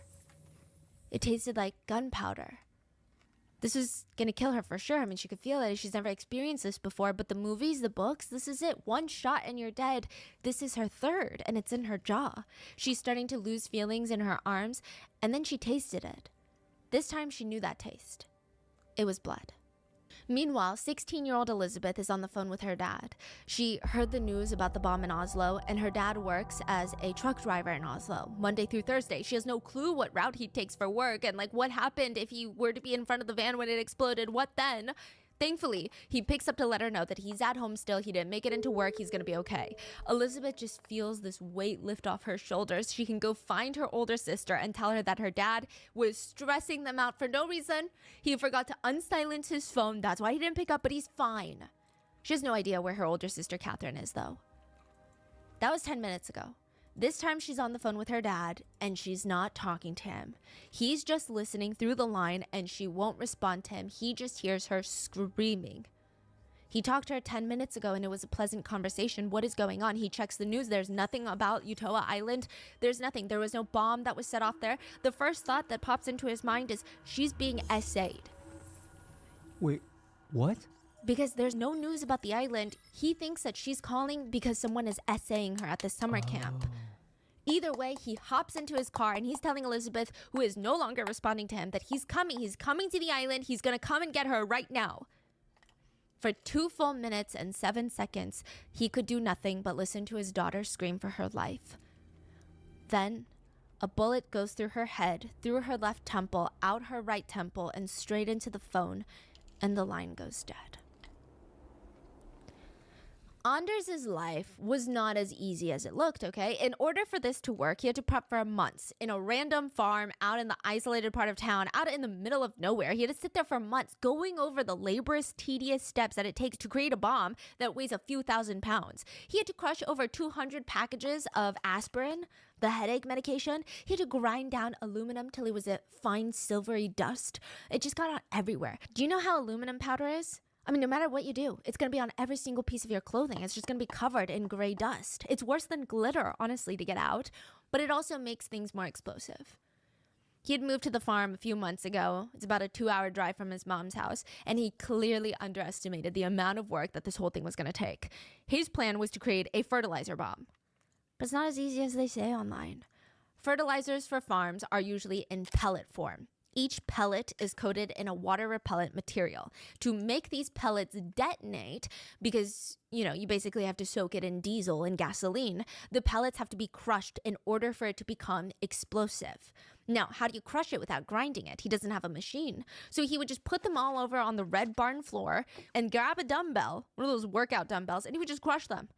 Speaker 2: It tasted like gunpowder. This was gonna kill her for sure. I mean, she could feel it. She's never experienced this before, but the movies, the books, this is it. One shot and you're dead. This is her third, and it's in her jaw. She's starting to lose feelings in her arms, and then she tasted it. This time she knew that taste. It was blood. Meanwhile, 16-year-old Elizabeth is on the phone with her dad. She heard the news about the bomb in Oslo, and her dad works as a truck driver in Oslo, Monday through Thursday. She has no clue what route he takes for work and what happened if he were to be in front of the van when it exploded. What then? Thankfully, he picks up to let her know that he's at home still. He didn't make it into work. He's going to be okay. Elizabeth just feels this weight lift off her shoulders. She can go find her older sister and tell her that her dad was stressing them out for no reason. He forgot to unsilence his phone. That's why he didn't pick up, but he's fine. She has no idea where her older sister, Catherine, is, though. That was 10 minutes ago. This time she's on the phone with her dad, and she's not talking to him. He's just listening through the line, and she won't respond to him. He just hears her screaming. He talked to her 10 minutes ago, and it was a pleasant conversation. What is going on? He checks the news. There's nothing about Utoya Island. There's nothing. There was no bomb that was set off there. The first thought that pops into his mind is she's being essayed.
Speaker 4: Wait, what?
Speaker 2: Because there's no news about the island, he thinks that she's calling because someone is essaying her at the summer camp. Either way, he hops into his car and he's telling Elizabeth, who is no longer responding to him, that he's coming to the island. He's gonna come and get her right now. For 2 full minutes and 7 seconds, he could do nothing but listen to his daughter scream for her life. Then, a bullet goes through her head, through her left temple, out her right temple, and straight into the phone, and the line goes dead. Anders' life was not as easy as it looked, okay? In order for this to work, he had to prep for months in a random farm out in the isolated part of town, out in the middle of nowhere. He had to sit there for months going over the laborious, tedious steps that it takes to create a bomb that weighs a few thousand pounds. He had to crush over 200 packages of aspirin, the headache medication. He had to grind down aluminum till it was a fine silvery dust. It just got out everywhere. Do you know how aluminum powder is? I mean, no matter what you do, it's going to be on every single piece of your clothing. It's just going to be covered in gray dust. It's worse than glitter, honestly, to get out, but it also makes things more explosive. He had moved to the farm a few months ago. It's about a 2-hour drive from his mom's house, and he clearly underestimated the amount of work that this whole thing was going to take. His plan was to create a fertilizer bomb. But it's not as easy as they say online. Fertilizers for farms are usually in pellet form. Each pellet is coated in a water repellent material. To make these pellets detonate, because, you basically have to soak it in diesel and gasoline, the pellets have to be crushed in order for it to become explosive. Now, how do you crush it without grinding it? He doesn't have a machine. So he would just put them all over on the red barn floor and grab a dumbbell, one of those workout dumbbells, and he would just crush them.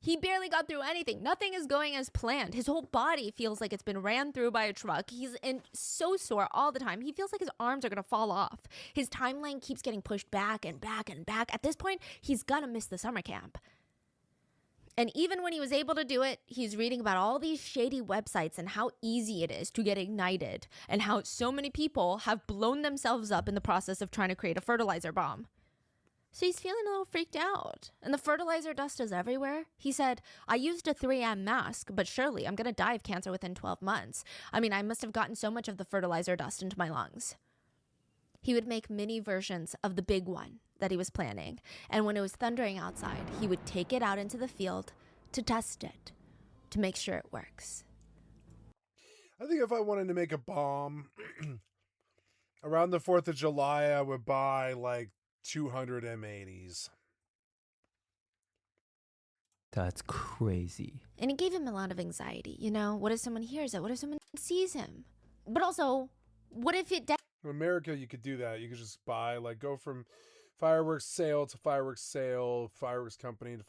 Speaker 2: He barely got through anything. Nothing is going as planned. His whole body feels like it's been ran through by a truck. He's so sore all the time. He feels like his arms are going to fall off. His timeline keeps getting pushed back and back and back. At this point, he's going to miss the summer camp. And even when he was able to do it, he's reading about all these shady websites and how easy it is to get ignited and how so many people have blown themselves up in the process of trying to create a fertilizer bomb. So he's feeling a little freaked out. And the fertilizer dust is everywhere. He said, I used a 3M mask, but surely I'm going to die of cancer within 12 months. I must have gotten so much of the fertilizer dust into my lungs. He would make mini versions of the big one that he was planning. And when it was thundering outside, he would take it out into the field to test it, to make sure it works.
Speaker 1: I think if I wanted to make a bomb around the 4th of July, I would buy like 200 M80s.
Speaker 4: That's crazy.
Speaker 2: And it gave him a lot of anxiety. What if someone hears it? What if someone sees him? But also, what if it...
Speaker 1: In America, you could do that. You could just buy, go from fireworks sale to fireworks sale, fireworks company to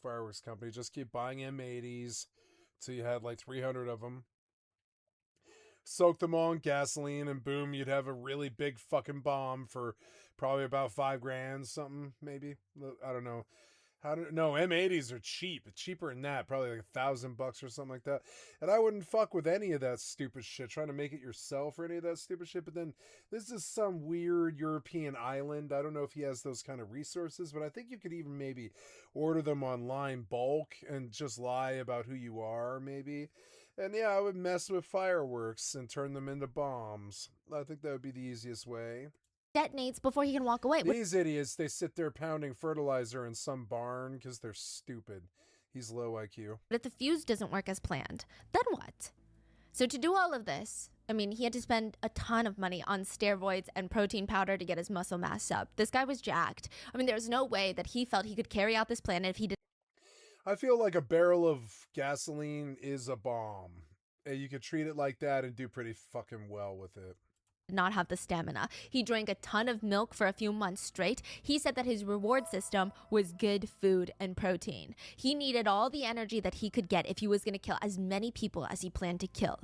Speaker 1: fireworks company. Just keep buying M80s till you had 300 of them. Soak them all in gasoline, and boom, you'd have a really big fucking bomb for probably about $5,000, something, maybe. I don't know. No, M80s are cheap. Cheaper than that, probably $1,000 or something like that. And I wouldn't fuck with any of that stupid shit, trying to make it yourself or any of that stupid shit. But then this is some weird European island. I don't know if he has those kind of resources, but I think you could even maybe order them online bulk and just lie about who you are, maybe. And yeah, I would mess with fireworks and turn them into bombs. I think that would be the easiest way.
Speaker 2: Detonates before he can walk away.
Speaker 1: These idiots, they sit there pounding fertilizer in some barn because they're stupid. He's low IQ.
Speaker 2: But if the fuse doesn't work as planned, then what? So to do all of this, he had to spend a ton of money on steroids and protein powder to get his muscle mass up. This guy was jacked. There's no way that he felt he could carry out this plan if he did.
Speaker 1: I feel like a barrel of gasoline is a bomb. And you could treat it like that and do pretty fucking well with it.
Speaker 2: Not have the stamina. He drank a ton of milk for a few months straight. He said that his reward system was good food and protein. He needed all the energy that he could get if he was going to kill as many people as he planned to kill.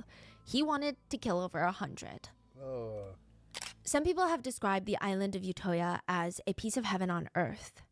Speaker 2: He wanted to kill over 100. Some people have described the island of Utøya as a piece of heaven on earth.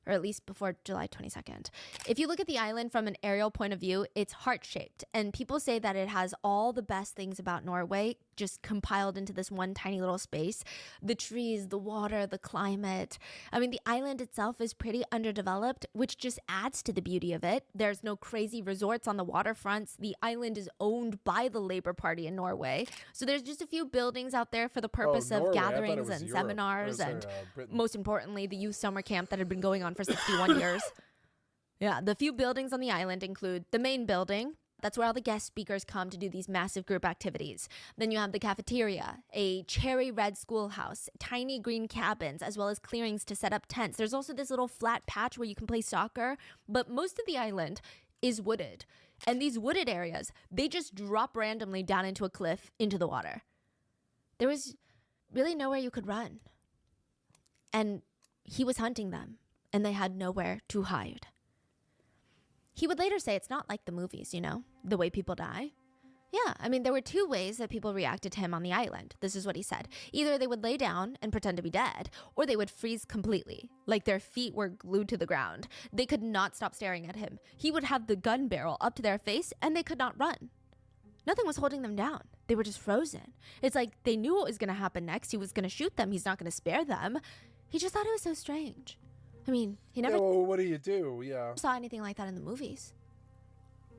Speaker 2: Or at least before July 22nd. If you look at the island from an aerial point of view, it's heart-shaped. And people say that it has all the best things about Norway just compiled into this one tiny little space. The trees, the water, the climate. The island itself is pretty underdeveloped, which just adds to the beauty of it. There's no crazy resorts on the waterfronts. The island is owned by the Labour Party in Norway. So there's just a few buildings out there for the purpose of gatherings and
Speaker 1: Europe.
Speaker 2: seminars and most importantly, the youth summer camp that had been going on for 61 years. Yeah, the few buildings on the island include the main building. That's where all the guest speakers come to do these massive group activities. Then you have the cafeteria, a cherry red schoolhouse, tiny green cabins, as well as clearings to set up tents. There's also this little flat patch where you can play soccer, but most of the island is wooded. And these wooded areas, they just drop randomly down into a cliff into the water. There was really nowhere you could run. And he was hunting them, and they had nowhere to hide. He would later say it's not like the movies, the way people die. Yeah, there were two ways that people reacted to him on the island. This is what he said. Either they would lay down and pretend to be dead, or they would freeze completely, like their feet were glued to the ground. They could not stop staring at him. He would have the gun barrel up to their face, and they could not run. Nothing was holding them down. They were just frozen. It's like they knew what was going to happen next. He was going to shoot them. He's not going to spare them. He just thought it was so strange. He never
Speaker 1: what do you do? Yeah.
Speaker 2: saw anything like that in the movies.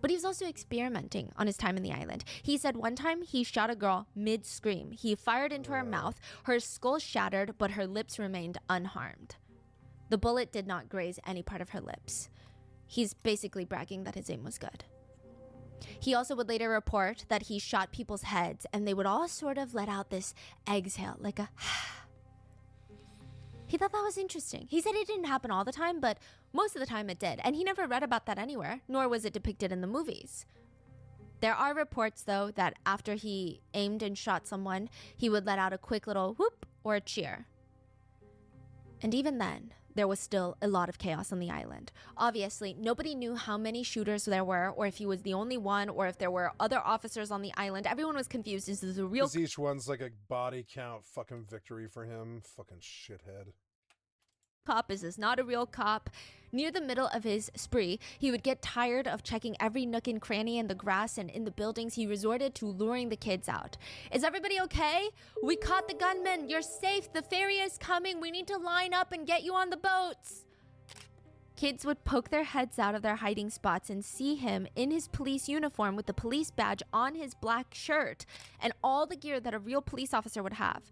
Speaker 2: But he was also experimenting on his time in the island. He said one time he shot a girl mid-scream. He fired into her mouth. Her skull shattered, but her lips remained unharmed. The bullet did not graze any part of her lips. He's basically bragging that his aim was good. He also would later report that he shot people's heads and they would all sort of let out this exhale, like a He thought that was interesting. He said it didn't happen all the time, but most of the time it did. And he never read about that anywhere, nor was it depicted in the movies. There are reports, though, that after he aimed and shot someone, he would let out a quick little whoop or a cheer. And even then, there was still a lot of chaos on the island. Obviously, nobody knew how many shooters there were, or if he was the only one, or if there were other officers on the island. Everyone was confused. Is this a real...
Speaker 1: Because each one's like a body count fucking victory for him. Fucking shithead.
Speaker 2: Cop? Is this not a real cop? Near the middle of his spree, he would get tired of checking every nook and cranny in the grass and in the buildings. He resorted to luring the kids out. Is everybody okay? We caught the gunman. You're safe. The ferry is coming. We need to line up and get you on the boats. Kids would poke their heads out of their hiding spots and see him in his police uniform with the police badge on his black shirt and all the gear that a real police officer would have.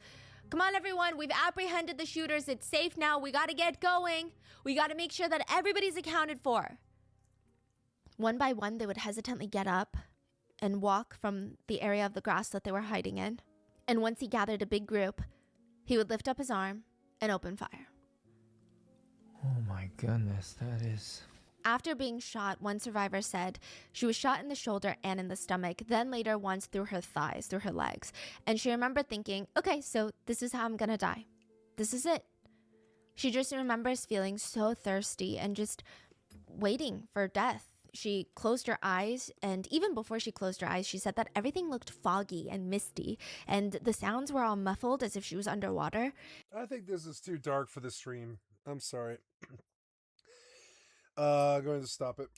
Speaker 2: Come on, everyone. We've apprehended the shooters. It's safe now. We got to get going. We got to make sure that everybody's accounted for. One by one, they would hesitantly get up and walk from the area of the grass that they were hiding in. And once he gathered a big group, he would lift up his arm and open fire.
Speaker 4: Oh my goodness, that is...
Speaker 2: After being shot, one survivor said she was shot in the shoulder and in the stomach, then later once through her thighs, through her legs. And she remembered thinking, okay, so this is how I'm gonna die. This is it. She just remembers feeling so thirsty and just waiting for death. She closed her eyes, and even before she closed her eyes, she said that everything looked foggy and misty, and the sounds were all muffled as if she was underwater.
Speaker 1: I think this is too dark for the stream. I'm sorry. Going to stop it.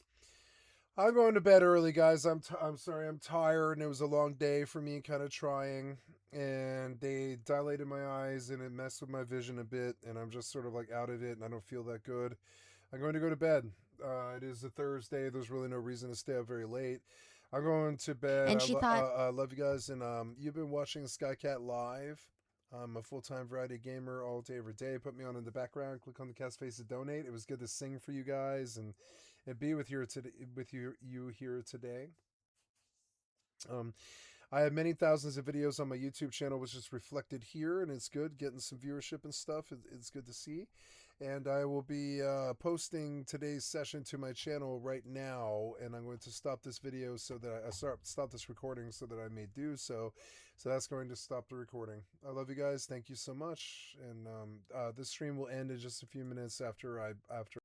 Speaker 1: I'm going to bed early, guys. I'm sorry. I'm tired, and it was a long day for me, kind of trying, and they dilated my eyes, and it messed with my vision a bit, and I'm just sort of like out of it, and I don't feel that good. I'm going to go to bed. It is a Thursday. There's really no reason to stay up very late. I'm going to bed.
Speaker 2: And she thought,
Speaker 1: I love you guys, and you've been watching Skycatlive. I'm a full-time variety gamer all day, every day. Put me on in the background. Click on the cat's face to donate. It was good to sing for you guys and be with you here today. I have many thousands of videos on my YouTube channel, which is reflected here, and it's good getting some viewership and stuff. It's good to see. And I will be posting today's session to my channel right now, and I'm going to stop this video so that stop this recording so that I may do so. So that's going to stop the recording. I love you guys. Thank you so much. And this stream will end in just a few minutes after